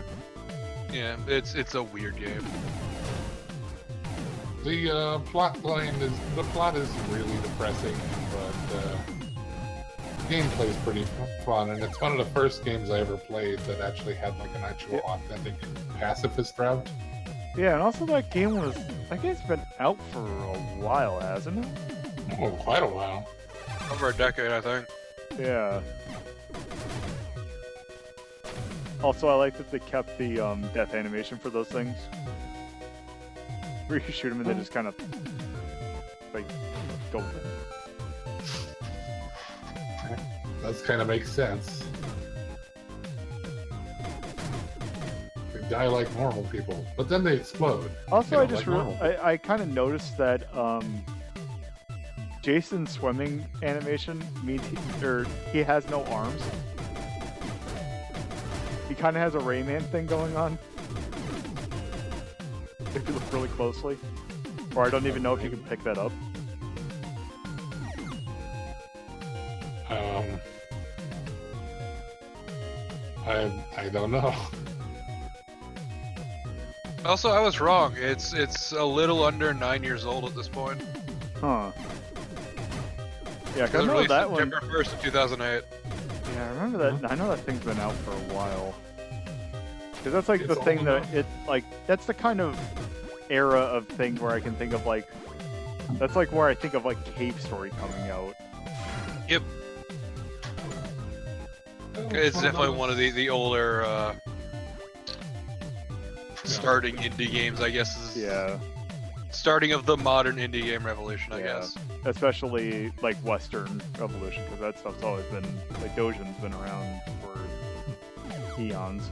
yeah, it's a weird game. The plot is really depressing, but the gameplay is pretty fun, and it's one of the first games I ever played that actually had like an actual authentic pacifist route. Yeah, and also that game's been out for a while, hasn't it? Oh, quite a while. Over a decade, I think. Yeah. Also, I like that they kept the death animation for those things. Where you shoot them and they just kind of like go with it. That kind of makes sense. They die like normal people, but then they explode. Also, You I know, just like normal people. I kind of noticed that Jason's swimming animation means he has no arms. He kind of has a Rayman thing going on. If you look really closely. Or I don't even know if you can pick that up. I don't know. Also, I was wrong. It's a little under 9 years old at this point. Huh. Yeah, 'cause I It was remember released that one. September 1st of 2008. Yeah, I remember that. I know that thing's been out for a while. Because that's like It's the thing old that that's the kind of era of thing where I can think of like, that's like where I think of like Cave Story coming out. Yep. It's definitely one of the older starting indie games, I guess. Is Yeah, starting of the modern indie game revolution, I Yeah. guess. especially like Western Revolution, because that stuff's always been like Dojin's been around for eons.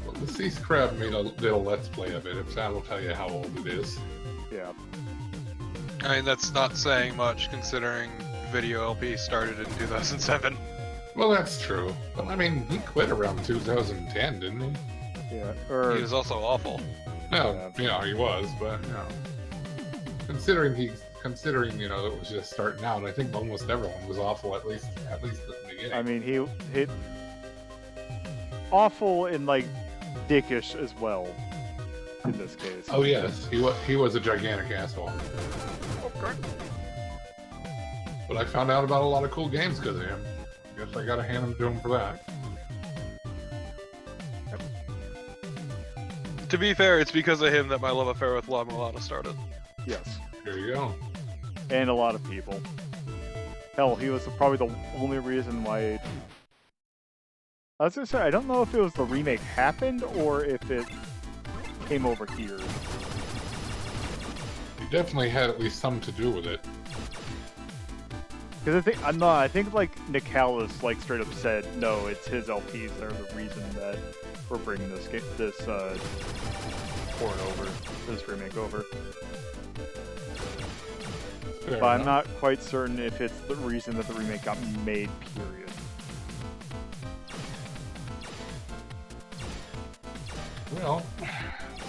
Well, the Sea Scrub made a little Let's Play of it, if that will tell you how old it is. Yeah, I mean, that's not saying much considering Video LP started in 2007. Well, that's true. But I mean, he quit around 2010, didn't he? yeah. Or He was also awful. No, he was, but considering you know it was just starting out, I think almost everyone was awful at least at the beginning. I mean, he awful and like dickish as well in this case. Oh yes, he was a gigantic asshole. Okay. But I found out about a lot of cool games because of him. I guess I gotta hand him to him for that. To be fair, it's because of him that my love affair with La Mulana started. Yes. Here you go. And a lot of people. Hell, he was probably the only reason why. I was gonna say, I don't know if it was the remake happened or if it came over here. He definitely had at least some to do with it. Because I think like Nicalis like straight up said, no, it's his LPs that are the reason that we're bringing this port over, this remake over. Fair But I'm enough. not quite certain if it's the reason that the remake got made, period. Well,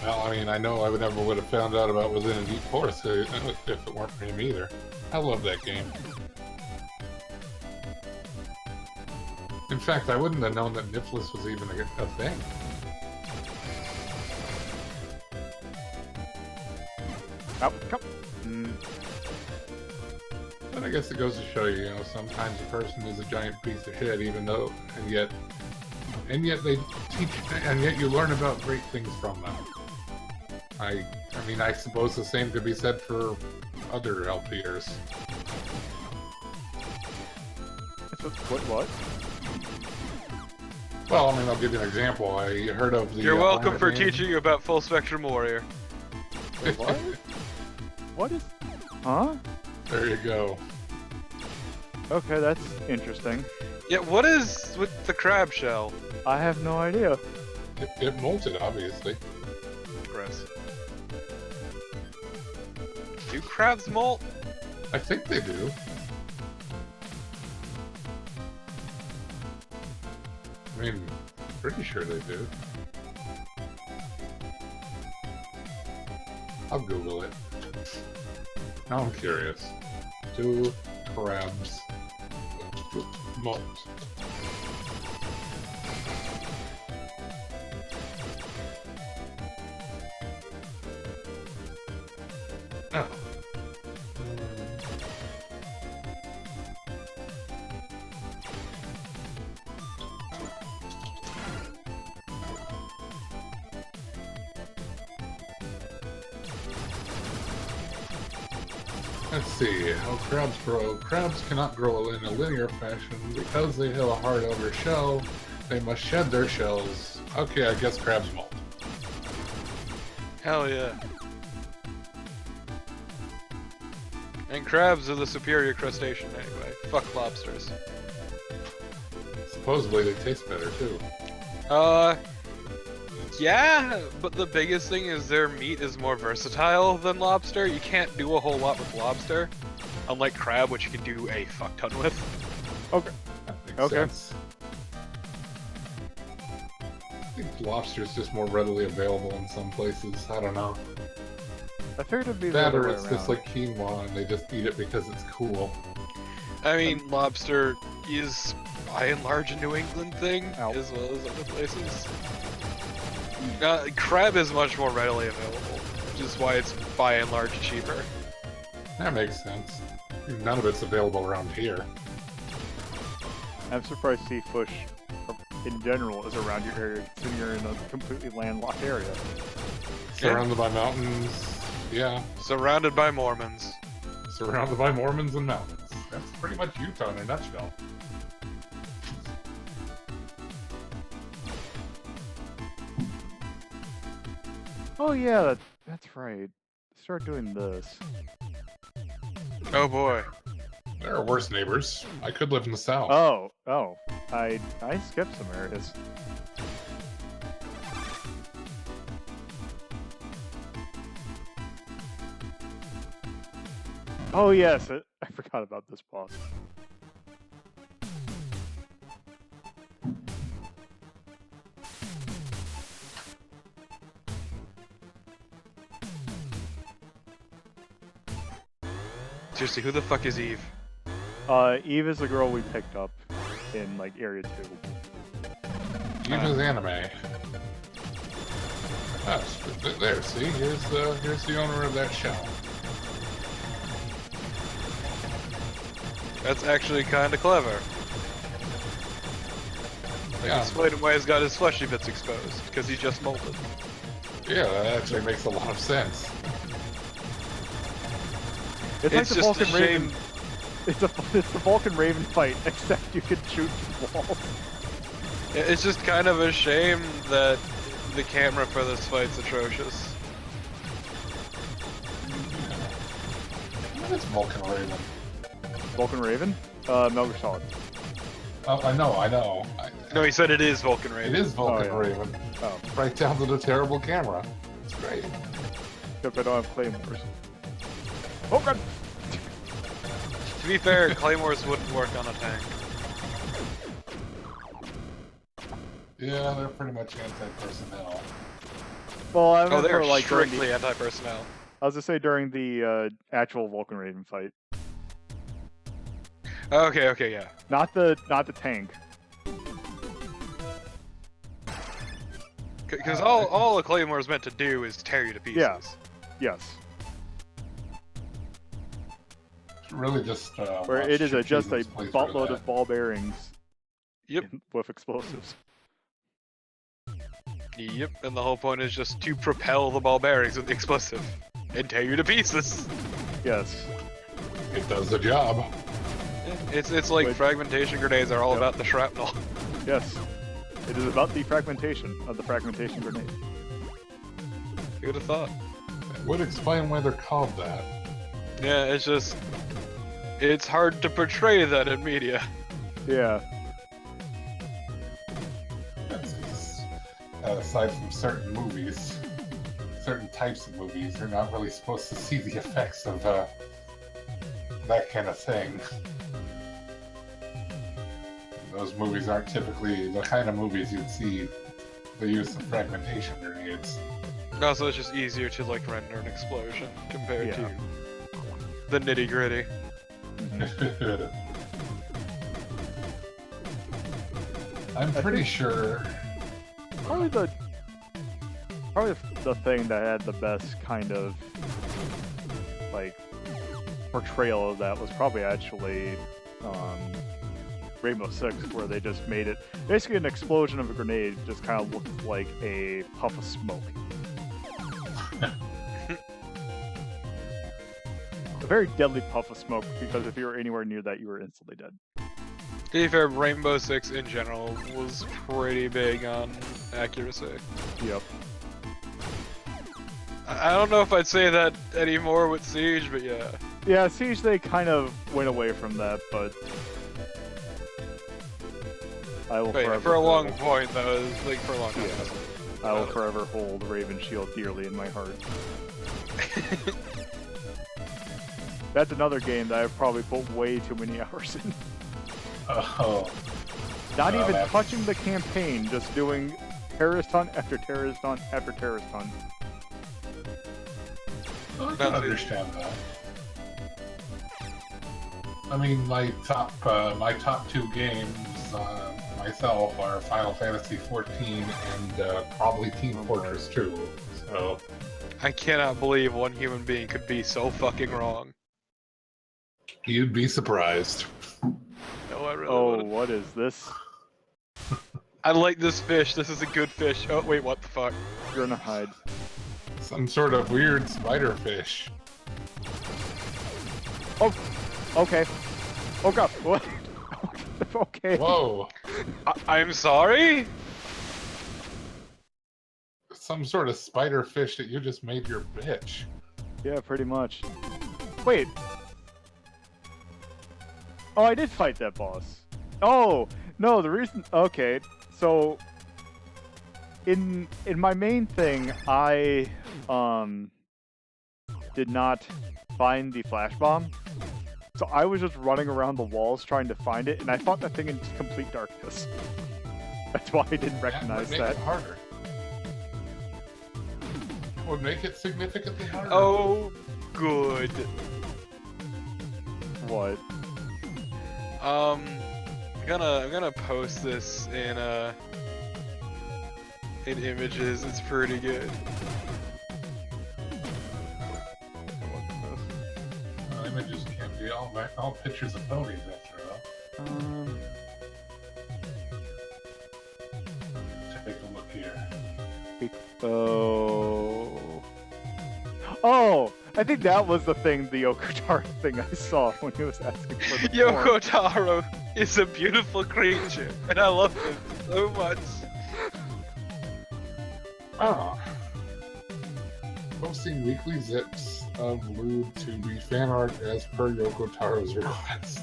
I mean, I know I would never would have found out about Within a Deep Forest if it weren't for him either. I love that game. In fact, I wouldn't have known that Niflus was even a thing. Oh, come. But I guess it goes to show you, sometimes a person is a giant piece of shit, even though, and yet they teach, and yet you learn about great things from them. I mean, I suppose the same could be said for other LPers. What? Well, I mean, I'll give you an example. I heard of the... You're welcome for game. teaching you about Full Spectrum Warrior. What? What is... Huh? There you go. Okay, that's interesting. Yeah, what is with the crab shell? I have no idea. It molted, obviously. Gross. Do crabs molt? I think they do. I mean, pretty sure they do. I'll Google it. Now I'm curious. Do crabs molt? Oh. Let's see how crabs grow. Crabs cannot grow in a linear fashion because they have a hard outer shell. They must shed their shells. Okay, I guess crabs molt. Hell yeah. And crabs are the superior crustacean anyway. Fuck lobsters. Supposedly they taste better too. Yeah, but the biggest thing is their meat is more versatile than lobster. You can't do a whole lot with lobster, unlike crab, which you can do a fuck ton with. Okay. That makes Okay. sense. I think lobster's just more readily available in some places. I don't know. I figured it'd be the That other or way it's around. just like quinoa and they just eat it because it's cool. I mean, lobster is by and large a New England thing, Ow. as well as other places. Crab is much more readily available, which is why it's by and large cheaper. That makes sense. None of it's available around here. I'm surprised seafish in general is around your area, considering you're in a completely landlocked area. Surrounded by mountains. Yeah, Surrounded by Mormons. surrounded by Mormons and mountains. That's pretty much Utah in a nutshell. Oh yeah, that's right. Start doing this. Oh boy. There are worse neighbors. I could live in the south. Oh. I skipped some areas. Oh yes, I forgot about this boss. Seriously, who the fuck is Eve? Eve is the girl we picked up in like area 2. Eva's anime. Ah, there, see? Here's the owner of that shell. That's actually kinda clever. Yeah, Explain why he's got his fleshy bits exposed, because he just molted. yeah, that actually makes a lot of sense. It's like It's the just a Vulcan Raven. shame. It's the Vulcan Raven fight, except you can shoot walls. It's just kind of a shame that the camera for this fight's atrocious. What is Vulcan Raven? Vulcan Raven? Metal Gear Solid. Oh, I know. No, he said it is Vulcan It Raven. is Vulcan Oh, yeah. Raven. Oh, Right down to the terrible camera. It's great. except I don't have claymores. Oh god! To be fair, claymores wouldn't work on a tank. Yeah, they're pretty much anti-personnel. Well, I Oh, remember they're like during strictly the, anti-personnel. I was gonna say during the actual Vulcan Raven fight, Okay, yeah. not the tank. Because all a claymore is meant to do is tear you to pieces. Yeah. Yes, It's really just where watch it is Chip just a Cheeseman's playthrough buttload that. of ball bearings Yep. with explosives. Yep, and the whole point is just to propel the ball bearings with the explosive and tear you to pieces. Yes. It does the job. It's like Wait. fragmentation grenades are all Yep. about the shrapnel. Yes. It is about the fragmentation of the fragmentation grenade. Who would have thought? It would explain why they're called that. Yeah, it's just it's hard to portray that in media. Yeah. Aside from certain movies, certain types of movies, you're not really supposed to see the effects of that kind of thing. Those movies aren't typically the kind of movies you'd see the use of fragmentation grenades. Also, it's just easier to like render an explosion compared Yeah. to the nitty gritty. I'm pretty sure. Probably the thing that had the best kind of like portrayal of that was probably actually Rainbow Six, where they just made it basically an explosion of a grenade just kind of looked like a puff of smoke. A very deadly puff of smoke, because if you were anywhere near that, you were instantly dead. To be fair, Rainbow Six in general was pretty big on accuracy. Yep. I don't know if I'd say that anymore with Siege, but yeah. Yeah, Siege, they kind of went away from that, but I will But yeah, forever for a long hold- point, that was like for a long time. I will forever hold Raven Shield dearly in my heart. That's another game that I've probably put way too many hours in. Oh, Not even that's- touching the campaign, just doing terrorist hunt after terrorist hunt after terrorist hunt. I can understand that. I mean, my top two games myself are Final Fantasy XIV and probably Team Fortress 2. So I cannot believe one human being could be so fucking wrong. you'd be surprised. No, I really Oh, wouldn't. what is this? I like this fish. This is a good fish. Oh, wait, what the fuck? You're gonna hide. Some sort of weird spider fish. Oh, okay. Oh god, what? Okay. Whoa! I'm sorry? Some sort of spider fish that you just made your bitch. Yeah, pretty much. Wait. Oh, I did fight that boss. Oh, no, the reason... Okay, so... In my main thing, I, did not find the flash bomb. So I was just running around the walls trying to find it, and I fought that thing in complete darkness. That's why I didn't recognize That would make that. it harder. It would make it significantly harder. Oh, good. What? I'm gonna post this in images. It's pretty good. Images can't be all pictures of ponies after all. Take a look here. Oh. Oh! I think that was the thing, the Yokotaro thing I saw when he was asking for the porn. Yoko Taro is a beautiful creature, and I love him so much. Ah. Posting weekly zips of lewd to be fan art as per Yoko Taro's request.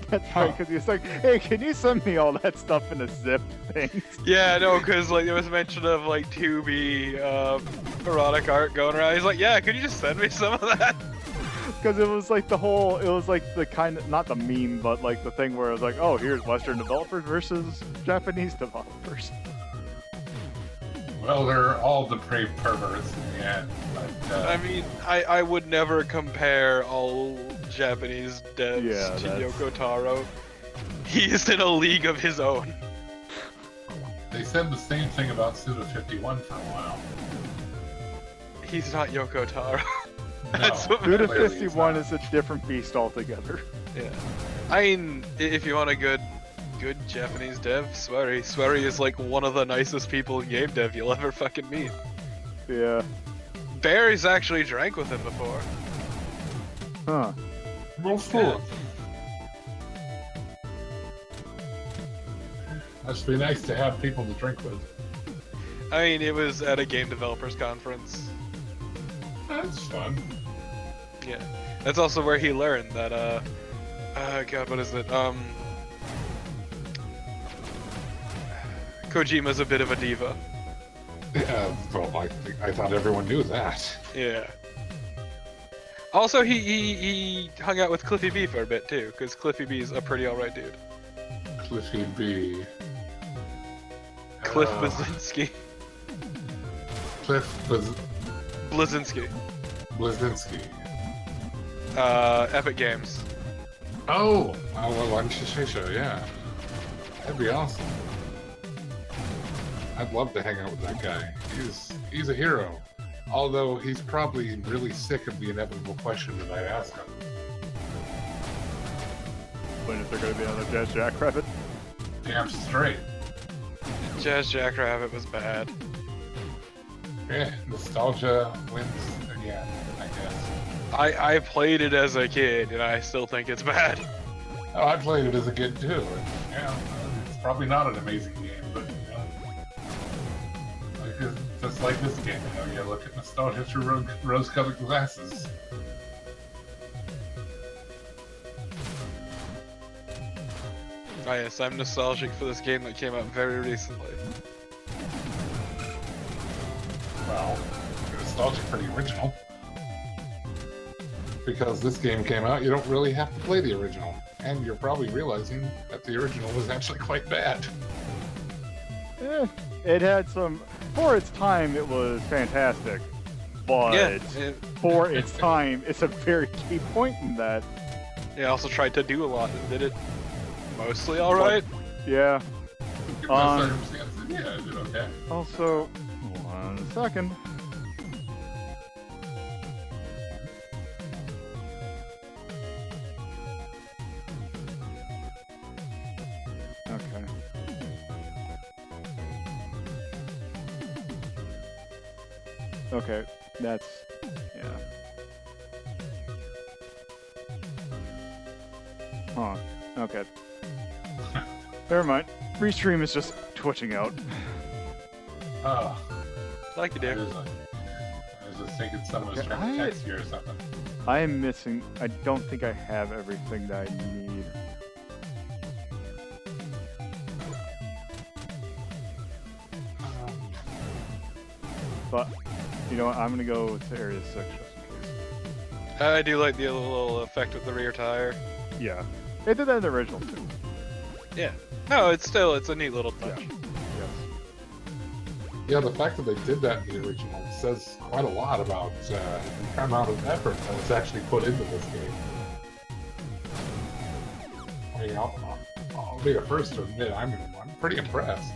That's right, because he was like, hey, can you send me all that stuff in a zip thing? Yeah, no, because like there was mention of like 2B erotic art going around. He's like, yeah, could you just send me some of that? Because it was like the whole, it was like the kind of, not the meme, but like the thing where it was like, oh, here's Western developers versus Japanese developers. Well, they're all depraved perverts in the end, but I mean, I would never compare all Japanese devs Yeah, to that's- Yoko Taro. He is in a league of his own. they said the same thing about Suda51 for a while. He's not Yoko Taro. No, That's what Buddha clearly it's 51 not. is a different beast altogether. Yeah. I mean, if you want a good Japanese dev, Swery is like one of the nicest people in game dev you'll ever fucking meet. Yeah. Barry's actually drank with him before. Huh. Well, cool. Must be nice to have people to drink with. I mean, it was at a game developers conference. That's That's fun. Yeah, that's also where he learned that. God, what is it? Kojima's a bit of a diva. Yeah, well, I thought everyone knew that. Yeah. Also, he hung out with Cliffy B for a bit too, because Cliffy B's a pretty alright dude. Cliffy B. Cliff Blazinski. Blazinski. Blazinski. Epic Games. Oh, well, I'm Shishisha, yeah. That'd be awesome. I'd love to hang out with that guy. He's a hero. Although he's probably really sick of the inevitable question that I ask him. When is there going to be another Jazz Jackrabbit? Damn straight. Jazz Jackrabbit was bad. Yeah, nostalgia wins again, I guess. I played it as a kid, and I still think it's bad. Oh, I played it as a kid too. And, yeah, it's probably not an amazing game, but just like this game, you look at nostalgia through rose-colored glasses. Oh yes, I'm nostalgic for this game that came out very recently. Well, you're nostalgic for the original. Because this game came out, you don't really have to play the original. And you're probably realizing that the original was actually quite bad. It had some... For its time, it was fantastic. But for its time, it's a very key point in that. They also tried to do a lot and did it mostly alright. Yeah. Given the circumstances, yeah, it did okay. Also, 1 second. Okay. Okay, that's... yeah. Huh. Okay. Never mind. Restream is just twitching out. Oh. Like you do. I was just thinking someone was trying to text you or something. I am missing... I don't think I have everything that I need. But, you know what? I'm gonna go to Area 6 just in case. I do like the little effect with the rear tire. Yeah. They did that in the original too. Yeah. No, it's a neat little touch. Yes. Yeah, the fact that they did that in the original says quite a lot about the amount of effort that was actually put into this game. I mean, I'll be the first to admit I'm pretty impressed.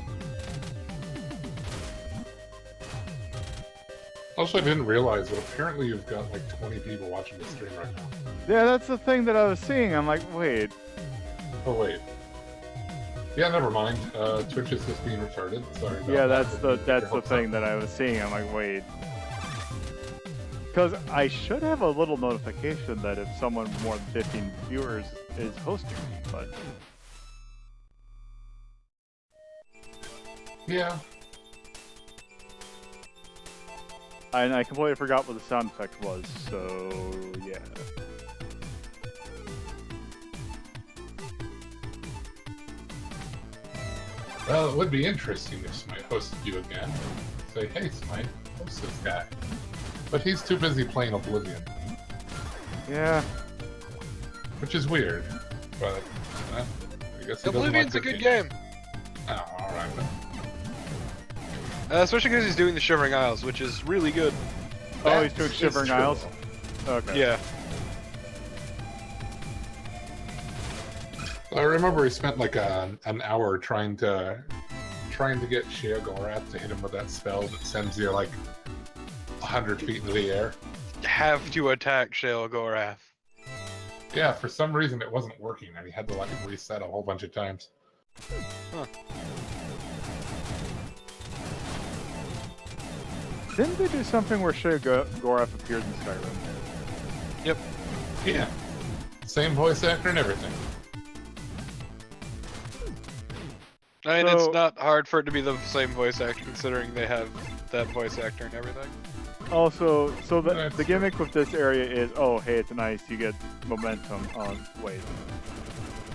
Also, I didn't realize, but apparently you've got like 20 people watching the stream right now. Yeah, that's the thing that I was seeing. I'm like, wait. Oh wait. Yeah, never mind. Twitch is just being retarded. Sorry. About Yeah, that. that's the thing that I was seeing. I'm like, wait. Because I should have a little notification that if someone more than 15 viewers is hosting me, but... Yeah. And I completely forgot what the sound effect was, so yeah. Well, it would be interesting if Smite hosted you again. Say, hey Smite, host this guy. But he's too busy playing Oblivion. Yeah. Which is weird. But, I guess he Oblivion's a good game. Oh, alright then. Especially because he's doing the Shivering Isles, which is really good. Oh, he's doing Shivering Isles? Okay. Yeah. I remember he spent like an hour trying to get Sheogorath to hit him with that spell that sends you like 100 feet into the air. Have to attack Sheogorath. Yeah, for some reason it wasn't working, and he had to like reset a whole bunch of times. Huh. Didn't they do something where Sheogorath appeared in Skyrim? Yep. Yeah. Same voice actor and everything. I mean, So- it's not hard for it to be the same voice actor, considering they have that voice actor and everything. Also, so That's the gimmick with this area is, oh, hey, it's nice, you get momentum. Wait.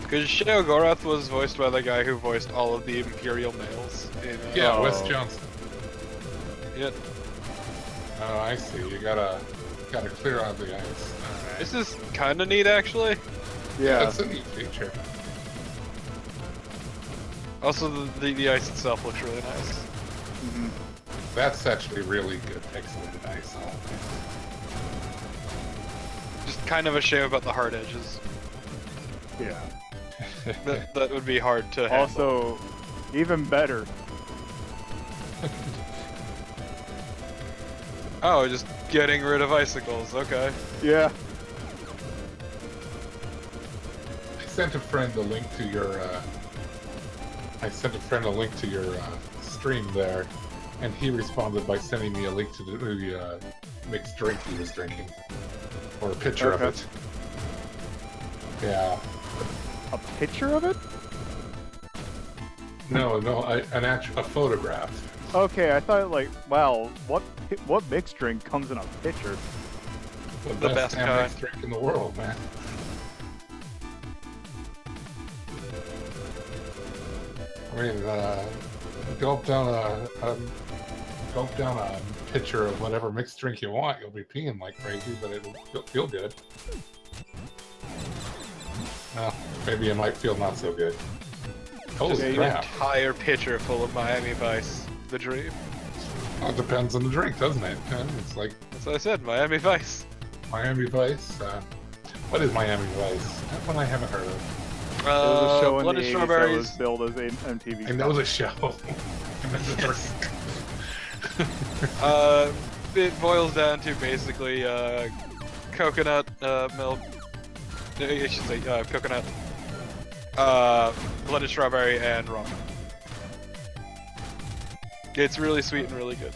Because Shao Gorath was voiced by the guy who voiced all of the Imperial males in. Yeah, Oh. Wes Johnson. Yeah. Oh, I see. You gotta clear out the ice. Alright. This is kind of neat, actually. Yeah. It's a neat feature. Also, the ice itself looks really nice. Mhm. That's actually really good pixelated ice. Just kind of a shame about the hard edges. Yeah. That would be hard to handle. Also, even better. Oh, just getting rid of icicles. Okay. Yeah. I sent a friend a link to your. Stream there, and he responded by sending me a link to the mixed drink he was drinking, or a picture of Okay. it. Yeah. A picture of it? No, a photograph. Okay, I thought like, wow, what mixed drink comes in a pitcher? The best damn kind. mixed drink in the world, man. I mean, gulp down a pitcher of whatever mixed drink you want. You'll be peeing like crazy, but it'll feel good. Well, maybe it might feel not so good. Holy Just an crap! entire pitcher full of Miami Vice. The dream. Well, it depends on the drink, doesn't it? It's like That's what I said. Miami Vice. Miami Vice. What is Miami Vice? That one I haven't heard of. It was a show in Blood the and 80s that Strawberries. was billed as an MTV. I know the show. I meant the drink. It boils down to basically coconut milk. I should say coconut, blended strawberry, and rum. It's really sweet and really good.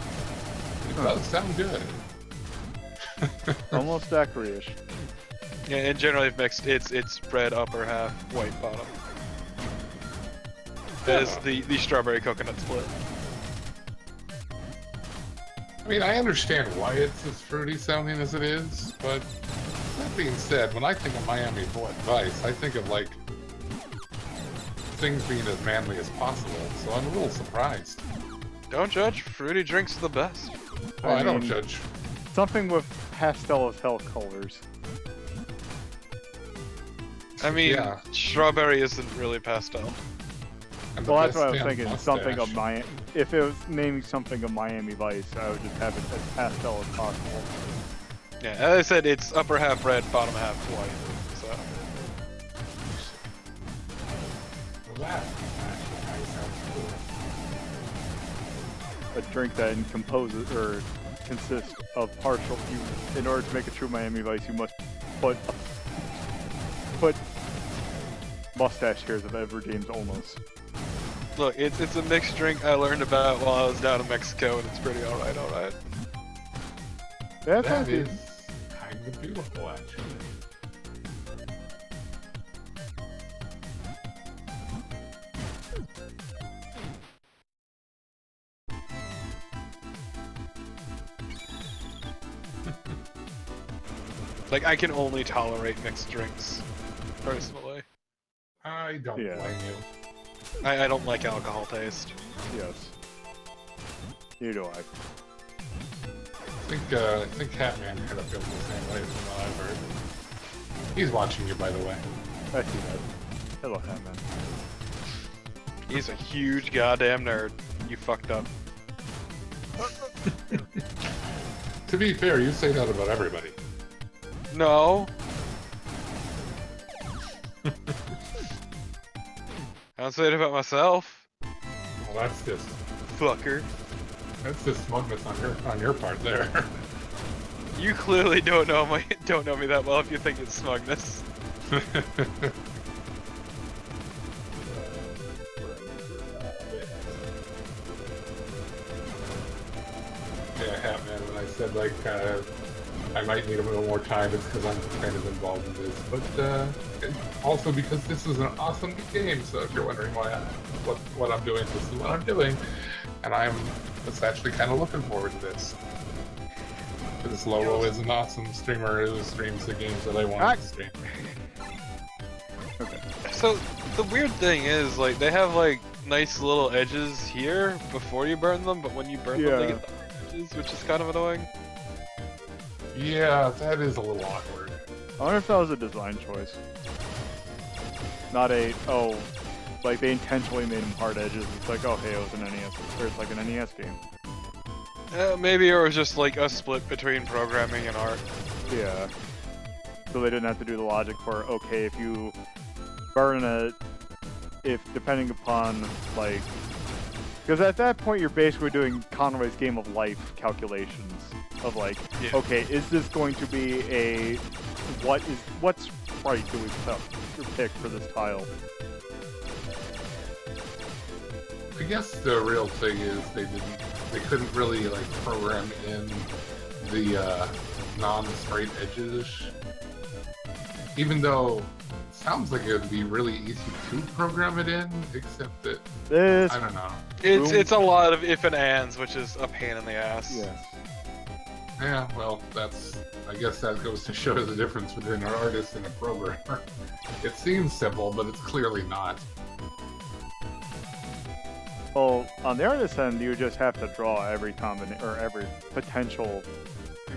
It does sound good. Almost daiquiri-ish. Yeah, and generally if mixed, it's red upper half, white bottom. That is the strawberry coconut split. I mean, I understand why it's as fruity sounding as it is, but that being said, when I think of Miami Vice, I think of like things being as manly as possible, so I'm a little surprised. Don't judge. Fruity drinks are the best. Well, I don't mean, judge. Something with pastel as hell colors. I mean, Yeah. strawberry isn't really pastel. And the Well, that's what I was best thinking. damn Something of mustache. If it was naming something of Miami Vice, I would just have it as pastel as possible. Yeah, as I said, it's upper half red, bottom half white. So. Well, that actually sounds cool. A drink that composes or consists of partial. In order to make a true Miami Vice, you must put mustache hairs of Edward James Olmos. Look, it's a mixed drink I learned about while I was down in Mexico, and it's pretty alright. That's That actually is kind of beautiful, actually. Like, I can only tolerate mixed drinks, personally. I don't Yeah. blame you. I don't like alcohol taste. yes. You do I. I think Catman kind of feels the same way from what I've heard. He's watching you, by the way. I see that. Hello, Hatman. He's a huge goddamn nerd. You fucked up. To be fair, you say that about everybody. No. I don't say it about myself. Well, that's just Fucker. smugness on your part there. You clearly don't know me that well if you think it's smugness. Yeah, Hatman, when I said like I might need a little more time, it's because I'm kind of involved in this, but and also because this is an awesome game. So if you're wondering what I'm doing, this is what I'm doing, and I'm just actually kind of looking forward to this. This Lobo is an awesome streamer who streams the games that I want to stream. Okay. So the weird thing is, like, they have like nice little edges here before you burn them, but when you burn them, they get the edges, which is kind of annoying. Yeah, that is a little awkward. I wonder if that was a design choice. Not a, oh, like they intentionally made them hard edges. It's like, oh hey, it was an NES, or it's like an NES game. Maybe it was just like a split between programming and art. Yeah. So they didn't have to do the logic for, okay, if you burn it, if depending upon, like, because at that point you're basically doing Conway's Game of Life calculations of like, okay, is this going to be a, what sprite do we pick for this tile? I guess the real thing is they couldn't really like program in the non-sprite edges, even though it sounds like it would be really easy to program it in, except that I don't know. It's a lot of if and ands, which is a pain in the ass. Yes. Yeah, well, I guess that goes to show the difference between an artist and a programmer. It seems simple, but it's clearly not. Well, on the artist end, you just have to draw every combination or every potential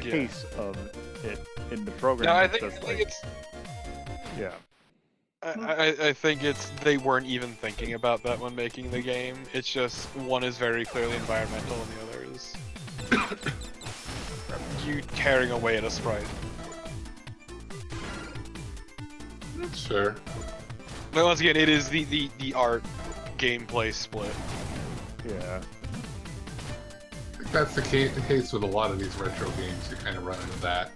case of it in the program. No, I think like, it's. Yeah. I think it's they weren't even thinking about that when making the game. It's just one is very clearly environmental and the other is you tearing away at a sprite. Sure. But once again, it is the art gameplay split. Yeah. I think that's the case with a lot of these retro games. You kind of run into that.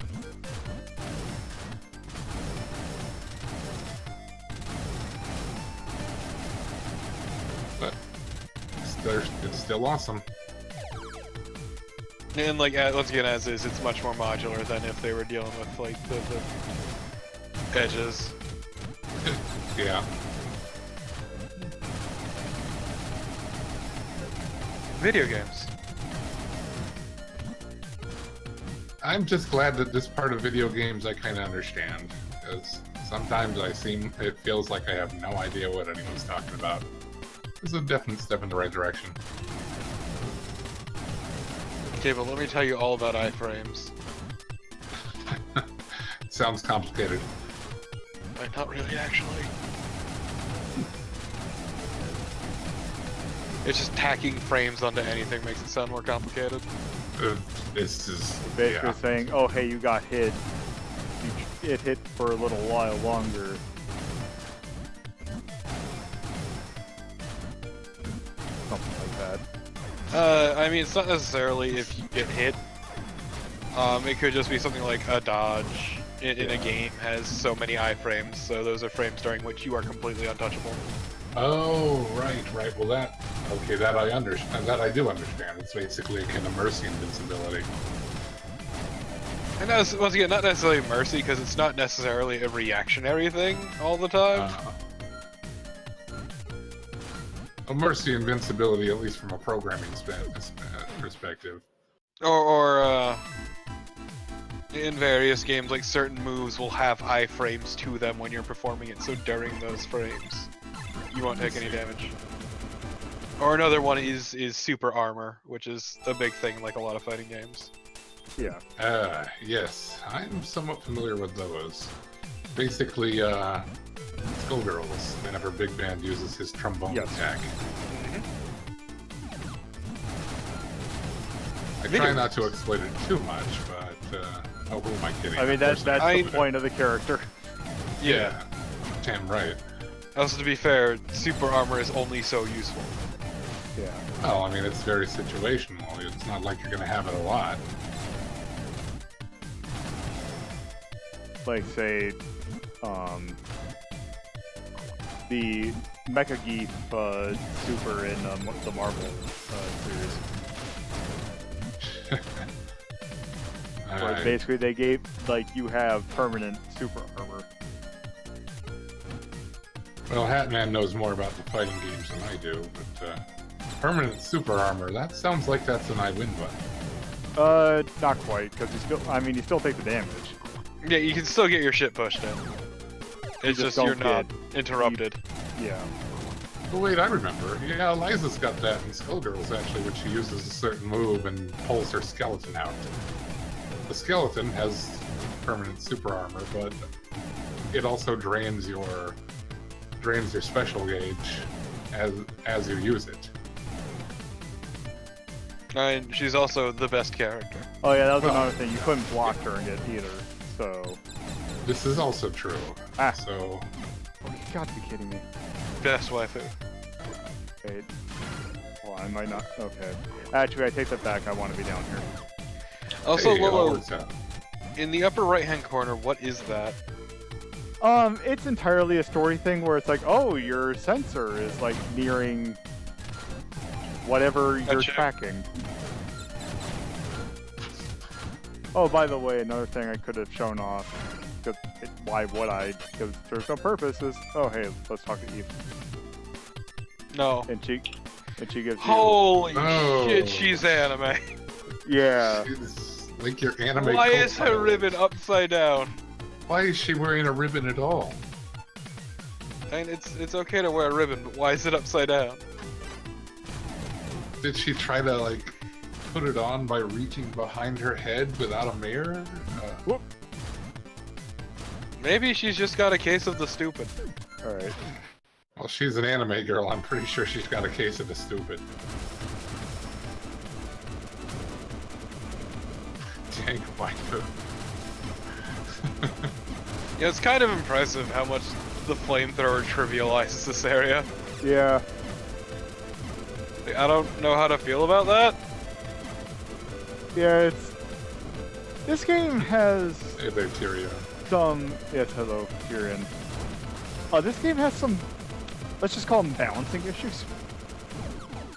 But it's still awesome. And like once again, as is, it's much more modular than if they were dealing with like the edges. Yeah. Video games. I'm just glad that this part of video games I kind of understand, because sometimes it feels like I have no idea what anyone's talking about. It's a definite step in the right direction. Okay, but let me tell you all about iframes. Sounds complicated. Not really, actually. It's just tacking frames onto anything makes it sound more complicated. This is Basically saying, oh hey, you got hit. It hit for a little while longer. Something like that. I mean, it's not necessarily if you get hit. It could just be something like a dodge in a game has so many iframes, so those are frames during which you are completely untouchable. Oh, right. Well, that I understand. That I do understand. It's basically a kind of mercy invincibility. And that's, once again, not necessarily mercy, because it's not necessarily a reactionary thing all the time. A mercy invincibility, at least from a programming perspective. Or in various games, like certain moves will have iframes to them when you're performing it, so during those frames, you won't take any damage. Or another one is super armor, which is a big thing in like a lot of fighting games. Yeah. Yes, I'm somewhat familiar with those. Basically, Skullgirls, whenever Big Band uses his trombone attack. I try not to exploit it too much, but, oh, who am I kidding? I mean, that's the point of the character. Yeah. Damn right. Also, to be fair, super armor is only so useful. Yeah. Well, I mean, it's very situational. It's not like you're going to have it a lot. Like, say, the Mecha Geef super in the Marvel series. Where basically they gave, like, you have permanent super armor. Well, Hatman knows more about the fighting games than I do, but permanent super armor, that sounds like that's an I win button. Not quite, because you still take the damage. Yeah, you can still get your shit pushed in. It's just don't you're not get- interrupted. Yeah. Oh wait, I remember. Yeah, Eliza's got that in Skullgirls actually, when she uses a certain move and pulls her skeleton out. The skeleton has permanent super armor, but it also drains your special gauge as you use it. And she's also the best character. Oh yeah, that was Well, another thing. You couldn't block during it either. So. This is also true. Ah. So Oh, you got to be kidding me. Best waifu. Wait. Well, I might not. Okay. Actually, I take that back. I want to be down here. Also, hey, it all Lolo, works out. in the upper right-hand corner, what is that? It's entirely a story thing where it's like, oh, your sensor is like nearing whatever you're Gotcha. tracking. Oh, by the way, another thing I could have shown off. Why would I? Because there's no purpose. Is oh hey, let's talk to Eve. No. And she gives you. Holy Oh. shit, she's anime. Yeah. She's like your anime. Why is her co-pilot. ribbon upside down? Why is she wearing a ribbon at all? And it's okay to wear a ribbon, but why is it upside down? Did she try to like put it on by reaching behind her head without a mirror? Whoop. Maybe she's just got a case of the stupid. All right. Well, she's an anime girl. I'm pretty sure she's got a case of the stupid. Dang waifu. Yeah, it's kind of impressive how much the flamethrower trivializes this area. Yeah. Like, I don't know how to feel about that. Yeah. This game has Hey there, Tyrion. some. Yes, hello, Tyrion. This game has some. Let's just call them balancing issues.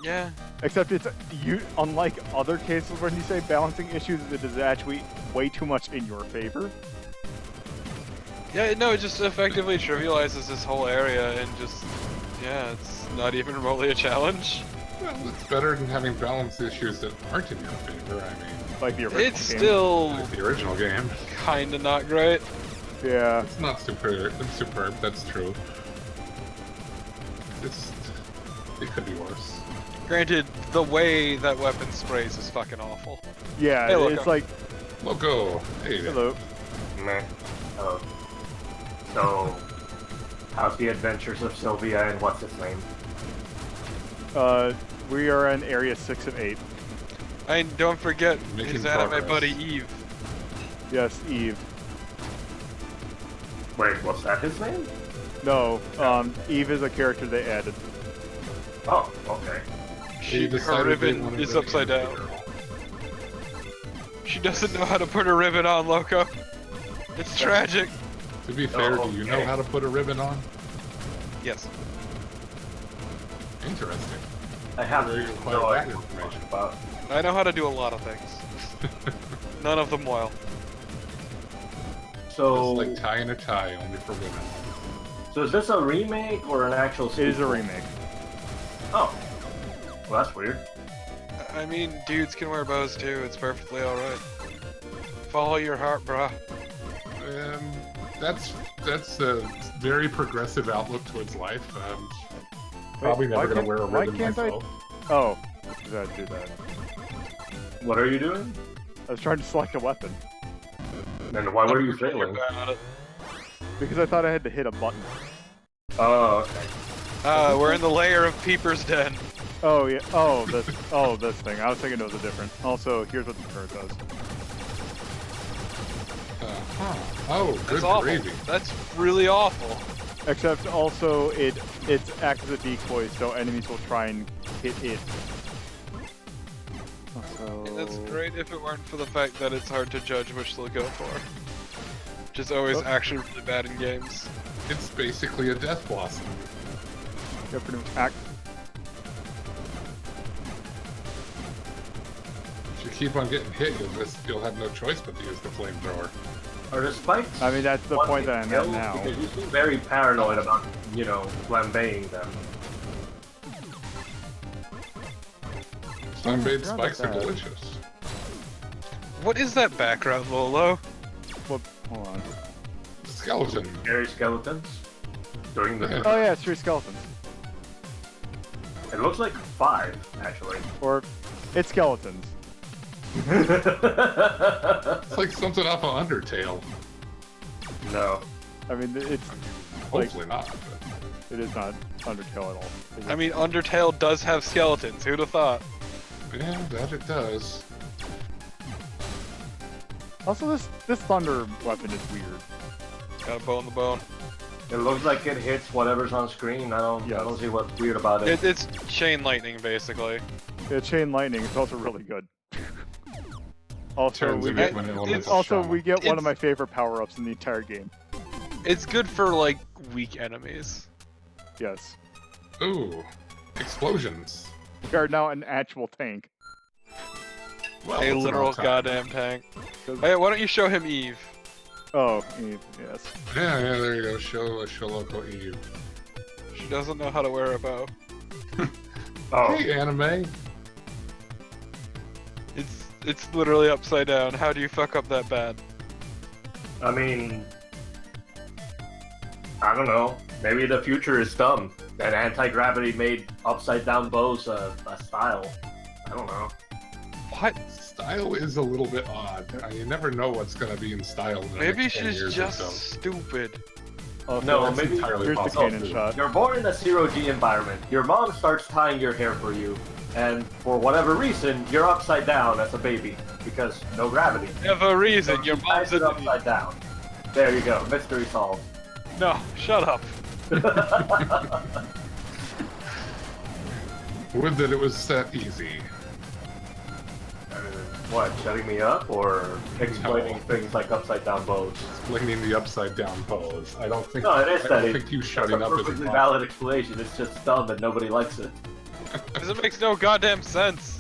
Yeah. Except it's unlike other cases when you say balancing issues, it is actually way too much in your favor. Yeah, no, it just effectively trivializes this whole area and just, yeah, it's not even remotely a challenge. Well, it's better than having balance issues that aren't in your favor. I mean, Like the original It's game. still like the original game. kinda not great. Yeah. It's not superb. That's true. It could be worse. Granted, the way that weapon sprays is fucking awful. Yeah, Hey, look, it's like, Loco. Hey. hello. Meh. Oh. So, how's the adventures of Sylvia and what's his name? We are in area 6 of 8. And don't forget Making his anime progress. buddy Eve. Yes, Eve. Wait, was that his name? No, Eve is a character they added. Oh, okay. They Her decided they ribbon wanted is an upside anime down. girl. She doesn't know how to put her ribbon on, Loco. It's tragic. To be fair, Oh, do you okay. know how to put a ribbon on? Yes. Interesting. I have Where you no acquire that idea information? about. I know how to do a lot of things. None of them well. So, It's like tying a tie, only for women. so is this a remake or an actual? It is a sequel? remake. Oh, well, that's weird. I mean, dudes can wear bows too. It's perfectly alright. Follow your heart, bruh. That's a very progressive outlook towards life. Probably Wait, never why gonna wear a why ribbon can't myself. Oh, did I do that? What are you doing? I was trying to select a weapon And why were you You're failing? bad at it. because I thought I had to hit a button. Oh, okay. We're in the lair of Peeper's Den. Oh yeah. This thing. I was thinking it was a different. Also, here's what the turret does. Oh, That's good awful. gravy. That's really awful. Except also it acts as a decoy, so enemies will try and hit it. Also, That's great if it weren't for the fact that it's hard to judge which to go for. Which is always Oh. actually really bad in games. It's basically a death blossom. Yeah, pretty much act. If you keep on getting hit, you'll have no choice but to use the flamethrower. Are the spikes? I mean, that's the one point big that I'm kill? at now. Because you seem very paranoid about, flambeing them. Sunbathed forgot spikes are about that. delicious. What is that background, Lolo? What? Hold on. Skeleton. Scary skeletons. During the. Oh yeah, it's 3 skeletons. It looks like 5, actually. Or it's skeletons. It's like something off of Undertale. No. I mean, it's Hopefully not. it is not Undertale at all. I mean, Undertale does have skeletons. Who'd have thought? But yeah, that it does. Also, this thunder weapon is weird. Got a bow in the bone. It looks like it hits whatever's on screen. I don't see what's weird about it. It's chain lightning, basically. Yeah, chain lightning is also really good. Also, Turns we into get an it's elemental also shaman. we get one of It's- my favorite power-ups in the entire game. It's good for, like, weak enemies. Yes, Ooh, explosions. we are now an actual tank. Well, A it's literal about time. goddamn tank. Hey, why don't you show him Eve? Oh, yes. Yeah, there you go. Show local Eve. She doesn't know how to wear a bow. Oh, Hey, anime. It's literally upside down. How do you fuck up that bad? I mean, I don't know. Maybe the future is dumb, and anti-gravity made upside-down bows a style. I don't know. What? Style is a little bit odd. You never know what's going to be in style. In the Maybe next 10 she's years just or so. stupid. Also, No, That's maybe entirely here's the possible. cannon shot. You're born in a zero-G environment. Your mom starts tying your hair for you, and for whatever reason, you're upside down as a baby because no gravity. Have a reason. So Your she ties mom's it a upside down. There you go. Mystery solved. No, shut up. Would that it was that easy. What, shutting me up or explaining No. things like upside down bows? Explaining the upside down pose. I don't think. No, it is I that don't easy. think you That's shutting a up is perfectly impossible. valid explanation. It's just dumb and nobody likes it. Because it makes no goddamn sense.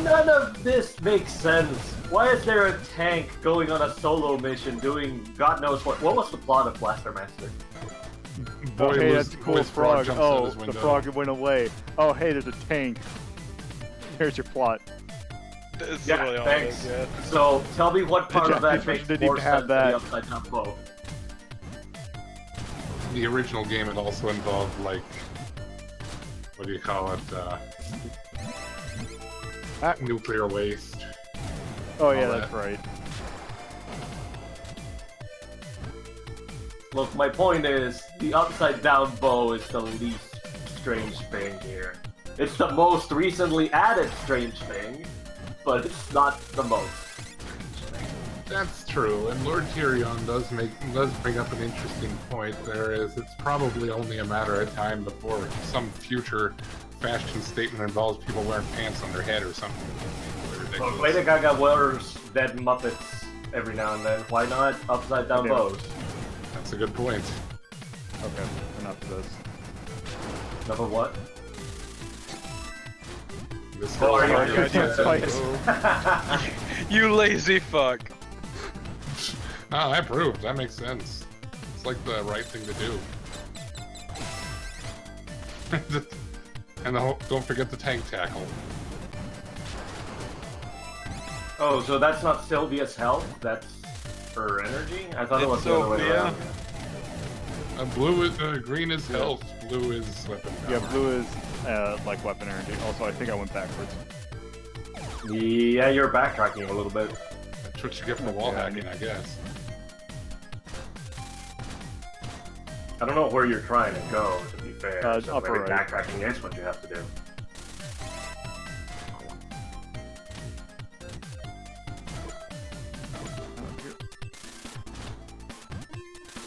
None of this makes sense. Why is there a tank going on a solo mission doing God knows what? What was the plot of Blaster Master? Oh, Boy, hey, Liz- that's a cool Boy's frog. jumps out Oh, his the window. frog went away. Oh, hey, there's a tank. Here's your plot. It's Yeah, literally all thanks. it is, yeah. So tell me what part of that Japanese makes version didn't more even have sense that. than the upside down bow. The original game, it also involved, like, what do you call it? Nuclear waste. Oh yeah, All that's that. right. Look, my point is, the upside down bow is the least strange thing here. It's the most recently added strange thing, but it's not the most strange thing. That's true, and Lord Tyrion does bring up an interesting point. There is, it's probably only a matter of time before some future fashion statement involves people wearing pants on their head or something. Well, Ridiculous. Lady Gaga wears dead Muppets every now and then. Why not upside down Yeah. bows? That's a good point. Okay, enough of this. Number what? This Oh, are you girl's on your spikes? You lazy fuck. No, I approve. That makes sense. It's like the right thing to do. And don't forget the tank tackle. Oh, so that's not Sylvia's health? That's her energy? I thought it was It's the other way Sylvia. around. Blue is green is health. Blue is weapon power. Yeah, blue is like weapon energy. Also, I think I went backwards. Yeah, you're backtracking a little bit. That's what you get for wall Yeah, I hacking, I guess. I don't know where you're trying to go, to be fair. So upper maybe right. backtracking is what you have to do.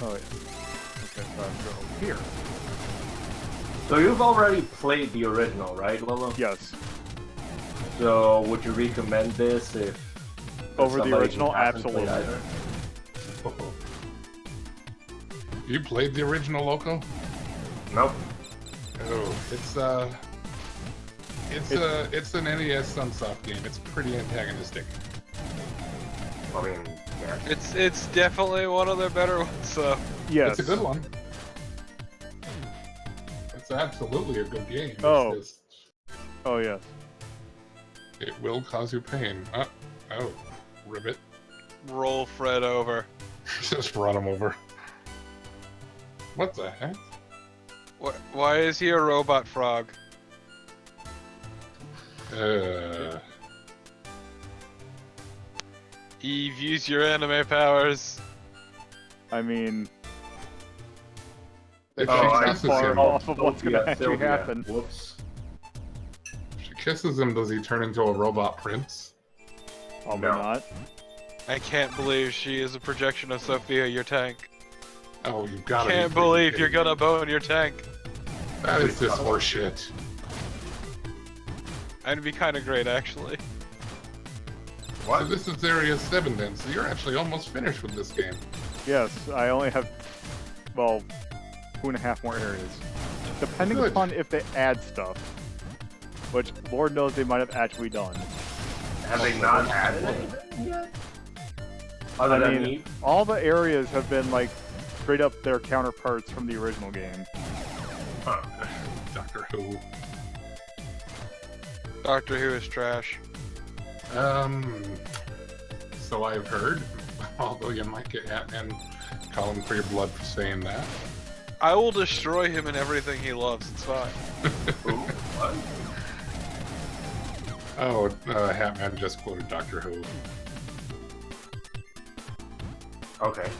Oh yeah. Okay, so I have to go over here. So you've already played the original, right, Lolo? Yes. So would you recommend this if Over the somebody original, hasn't played absolutely. either? You played the original Loco? Nope. Oh, it's an NES Sunsoft game. It's pretty antagonistic. I mean, yeah. It's definitely one of their better ones, so. Yes. It's a good one. It's absolutely a good game. It's Oh. just, Oh yes. it will cause you pain. Oh. Ribbit. Roll Fred over. Just run him over. What the heck? Why is he a robot frog? Eve, use your anime powers. I mean, If Oh, she I'm kisses far him, off of what's gonna Sylvia, actually Sylvia. happen. Whoops. if she kisses him, does he turn into a robot prince? Probably No. not. I can't believe she is a projection of Sophia, your tank. Oh, you've got to. Can't believe you're gonna bone your tank. That is just horseshit. That'd be kind of great, actually. So this is Area 7 then, so you're actually almost finished with this game. Yes, I only have, well, 2.5 more areas. Depending Good. upon if they add stuff. Which, Lord knows they might have actually done. Have they not added anything yet? Other I than mean, Eve? all the areas have been, like, straight up their counterparts from the original game. Huh. Doctor Who. Doctor Who is trash. So I've heard, although you might get Ant-Man calling for your blood for saying that. I will destroy him and everything he loves. It's fine. Ooh, what? Oh, Hatman just quoted Doctor Who. Okay.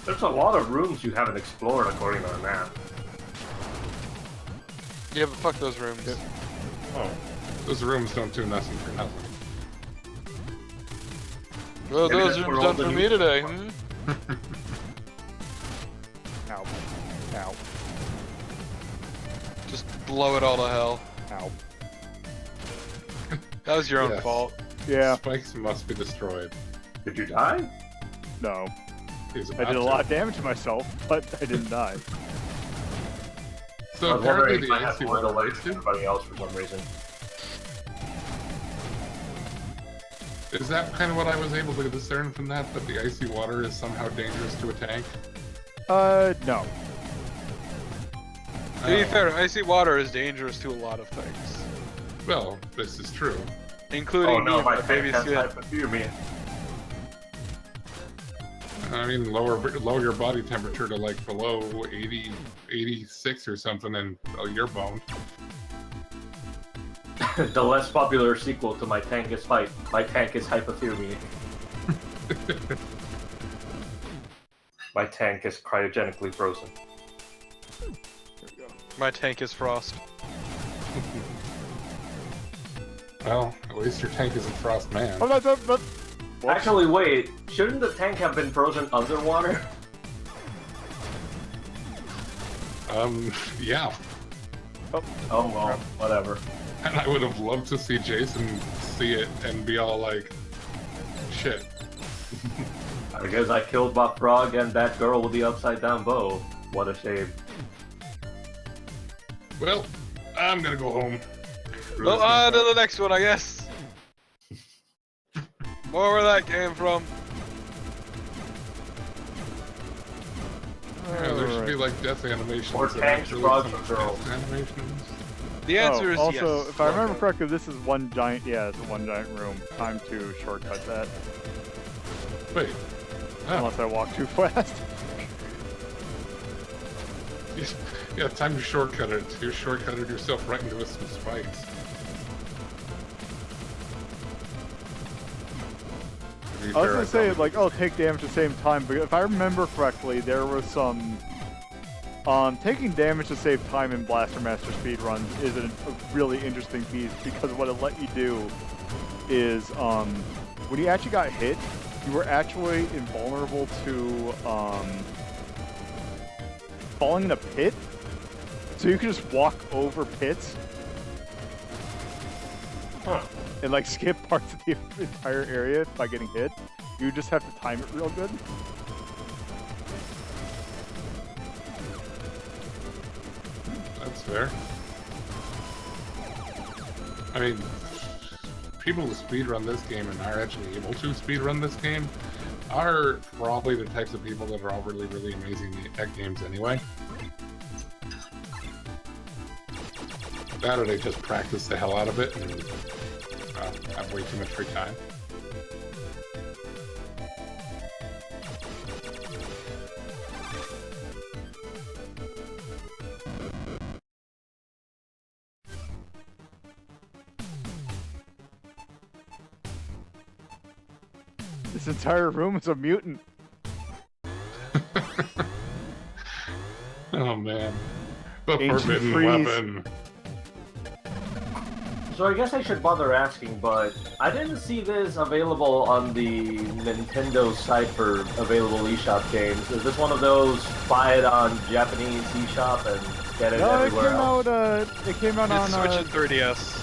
There's a lot of rooms you haven't explored according to the map. Yeah, but fuck those rooms. Yeah. Oh, those rooms don't do nothing for nothing. Well, Maybe those that's where rooms all done the for new- me today. Hmm? Ow. Ow. Just blow it all to hell. Ow. That was your own Yes. fault. Yeah, Spikes must be destroyed. Did you die? no. He's I about did a to. lot of damage to myself, but I didn't die. So I was apparently wondering the if I had icy more water delays works than too? everybody else for some reason. Is that kind of what I was able to discern from that? That the icy water is somehow dangerous to a tank? No. To be Oh. fair, icy water is dangerous to a lot of things, Well, this is true. including Oh no, me, my my baby tank has skin. hypothermia. I mean, lower your body temperature to like below 80, 86 or something, and you're boned. The less popular sequel to My Tank is Fight. My Tank is Hypothermia. My tank is cryogenically frozen. There we go. My tank is frost. Well, at least your tank isn't Frost Man. Oh, that's Whoops. Actually, wait. Shouldn't the tank have been frozen underwater? Yeah. Oh well, whatever. And I would have loved to see Jason see it and be all like, shit. I guess I killed Bob Frog and that girl with the upside down bow. What a shame. Well, I'm gonna go home. Well, on to the next one, I guess. More where that came from. Yeah, there should be like death animations. Or that tanks, actually frogs, some and girls. death animations. The answer is also, yes. if I remember correctly, this is one giant, it's one giant room. Time to shortcut that. Wait. Oh, Unless I walk too fast. yeah, time to shortcut it. You shortcutted yourself right into some spikes. To be I was fair, gonna say, probably- like, oh, take damage at the same time, but if I remember correctly, there was some... taking damage to save time in Blaster Master speedruns is a really interesting piece, because what it let you do is, when you actually got hit, you were actually invulnerable to, falling in a pit, so you could just walk over pits and like skip parts of the entire area by getting hit. You just have to time it real good. That's fair. I mean, people who speedrun this game and are actually able to speedrun this game are probably the types of people that are all really, really amazing at games anyway. That or they just practice the hell out of it and have way too much free time. This entire room is a mutant. Oh man. The Ancient forbidden freeze. weapon. So I guess I should bother asking, but I didn't see this available on the Nintendo site for available eShop games. Is this one of those buy it on Japanese eShop and get it No, it everywhere came else? out. It came out on. It's Switch and 3DS.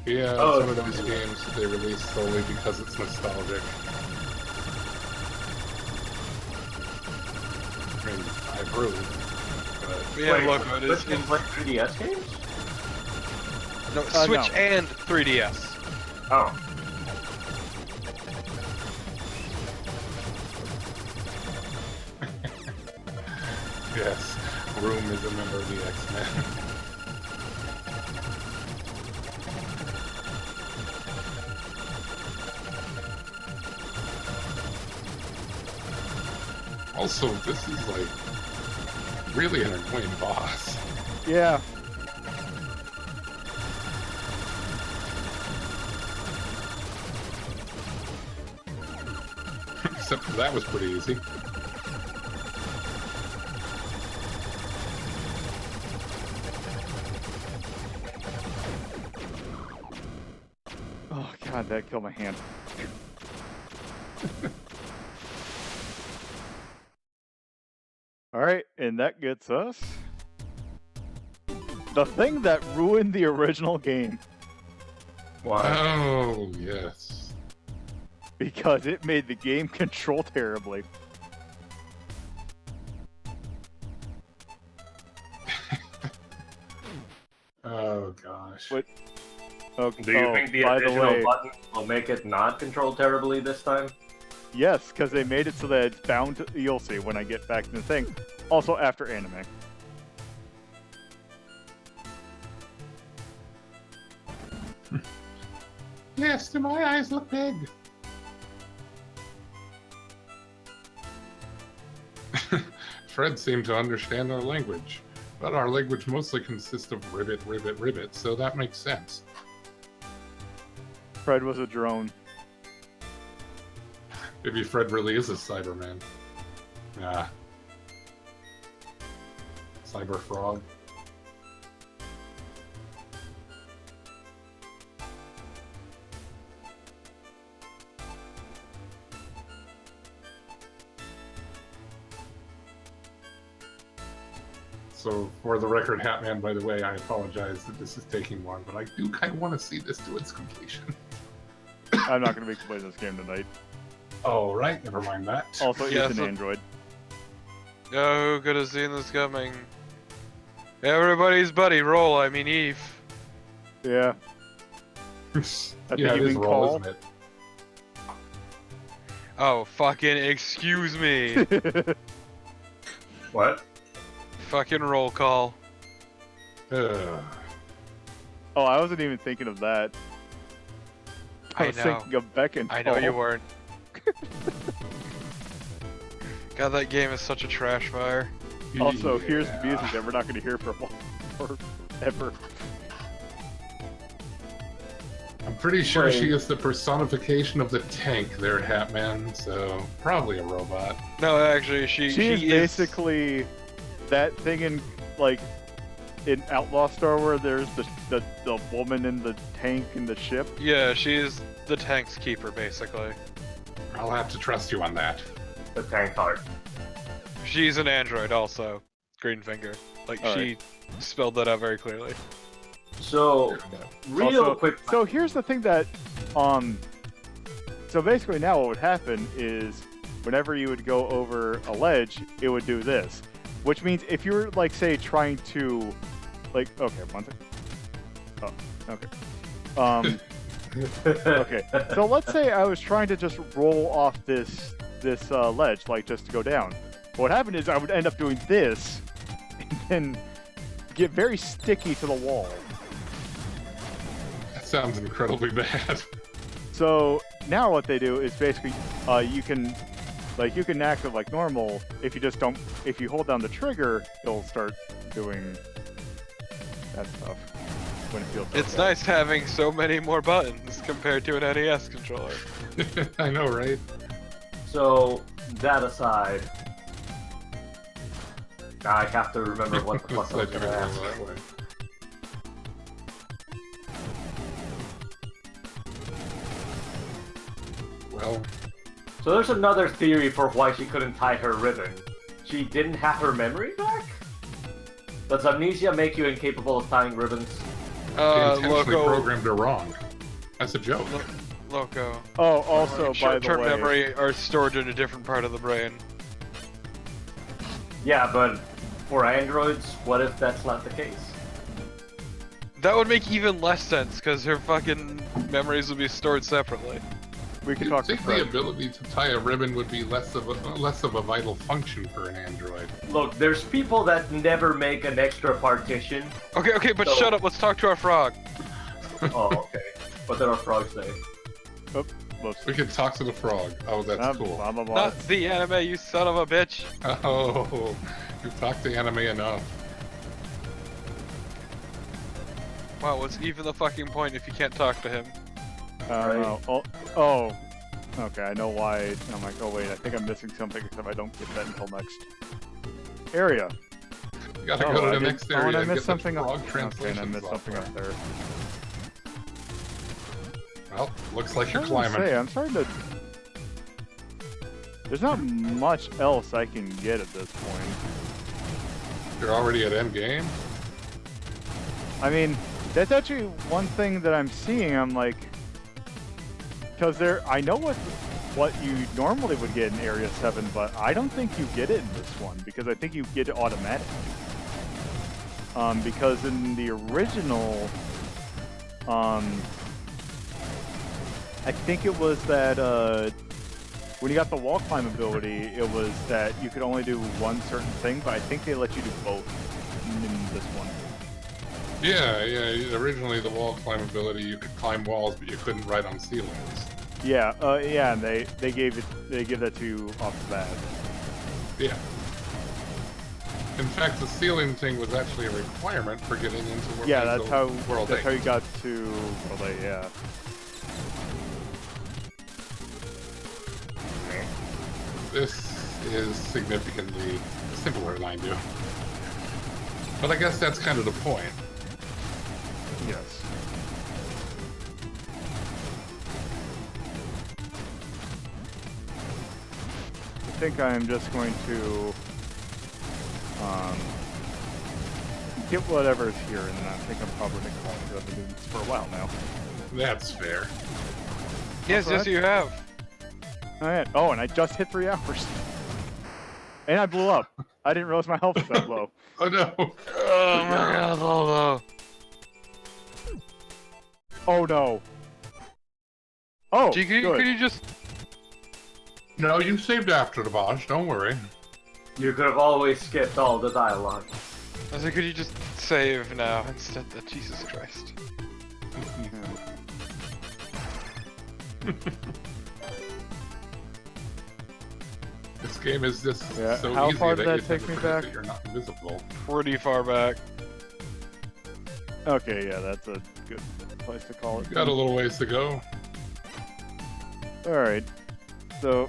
Yeah, Oh, it's one of those games that they release solely because it's nostalgic. I mean, I approve, but Yeah, Wait, look, it is. Switch can play 3DS games? No, Switch no. and 3DS. Oh. yes, Room is a member of the X-Men. Also, this is like really an annoying boss. Yeah. Except for that was pretty easy. Oh god, that killed my hand. Alright, and that gets us the thing that ruined the original game Why? Oh, yes. because it made the game control terribly. Oh, gosh. What? Oh, Do you think the by the additional way, button will make it not control terribly this time? yes, because they made it so that it's bound to. You'll see when I get back to the thing. Also, after anime. Yes, do my eyes look big? Fred seemed to understand our language, but our language mostly consists of ribbit, ribbit, ribbit, so that makes sense. Fred was a drone. Maybe Fred really is a Cyberman. Ah. Cyber Frog. So, for the record, Hatman, by the way, I apologize that this is taking long, but I do kind of want to see this to its completion. I'm not going to be playing this game tonight. Oh, right, never mind that. Also, Yeah, it's an so- Android. Oh, who could have seen this coming? Everybody's buddy, roll, I mean Eve. Yeah. Yeah, think it you is mean roll, call? isn't it? Oh, fucking excuse me. What? Fucking roll call. Ugh. Oh, I wasn't even thinking of that. I I was know. thinking of Beck and I know you Cole. weren't. God, that game is such a trash fire. Also, here's Yeah. music that we're not going to hear for a while, forever. I'm pretty sure Wait. she is the personification of the tank there, Hatman, so probably a robot. No, actually, she She is basically that thing in like in Outlaw Star where there's the woman in the tank in the ship. Yeah, she's the tank's keeper, basically. I'll have to trust you on that. The tank heart. She's an android, also. Greenfinger. Like, All she spelled that out very clearly. So, real Also, quick. So here's the thing that so basically now what would happen is whenever you would go over a ledge, it would do this. Which means if you're like say trying to like okay, one second. Oh, okay. Okay. So let's say I was trying to just roll off this ledge, like just to go down. What happened is I would end up doing this, then get very sticky to the wall. That sounds incredibly bad. So now what they do is basically you can act it like normal. If you hold down the trigger, it'll start doing that stuff when it feels. It's okay. nice having so many more buttons compared to an NES controller. I know, right? So, that aside, I have to remember what the fuck I was Glad you gonna didn't ask. go that way. Well, So there's another theory for why she couldn't tie her ribbon. She didn't have her memory back? Does amnesia make you incapable of tying ribbons? they intentionally Loco. programmed her wrong. That's a joke. Loco. Oh, also by the Short-term way, memory are stored in a different part of the brain. Yeah, but for androids, what if that's not the case? That would make even less sense, because her fucking memories would be stored separately. we can You'd talk to think the Fred. ability to tie a ribbon would be less of a vital function for an android. Look, there's people that never make an extra partition. Okay, but So- shut up, let's talk to our frog. Oh, okay. What did our frog say? Whoops. We could talk to the frog. Oh, that's cool. Blah, blah, blah. Not the anime, you son of a bitch. Oh, you've talked to anime enough. Wow, what's even the fucking point if you can't talk to him? I don't know. Oh, okay, I know why. I'm like, oh wait, I think I'm missing something, except I don't get that until next area. You gotta Oh, go to I the did- next oh, area and I and missed get something the up. frog Okay, translation and I missed something software. up there. Well, looks like you're I was gonna climbing. say, I'm starting to. There's not much else I can get at this point. You're already at endgame? I mean, that's actually one thing that I'm seeing. I'm like, because I know what you normally would get in Area 7, but I don't think you get it in this one because I think you get it automatically. Because in the original, I think it was that when you got the wall climb ability, it was that you could only do one certain thing, but I think they let you do both in this one. Yeah. Originally, the wall climb ability, you could climb walls, but you couldn't ride on ceilings. Yeah, and they give that to you off the bat. Yeah. In fact, the ceiling thing was actually a requirement for getting into World Yeah, that's how World that's 8. how you got to World 8, yeah. This is significantly simpler than I do. But I guess that's kind of the point. Yes. I think I'm just going to get whatever's here, and then I think I'm probably going to call it other dudes for a while now. That's fair. Yes, Alright. you have. Alright. Oh, and I just hit 3 hours. And I blew up. I didn't realize my health was that low. Oh no! Oh my god, Lolo. Oh no. Oh, Gee, good. could you just... No, you saved after the boss, don't worry. You could have always skipped all the dialogue. I was like, could you just save now instead of Jesus Christ? This game is just Yeah, so how easy far that did you that tend take to me forget back? that you're not invisible. Pretty far back. Okay, yeah, that's a good place to call it. You got a little ways to go. Alright. So,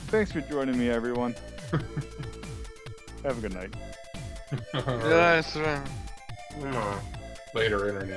thanks for joining me, everyone. Have a good night. Alright. Yes, man. Later, internet.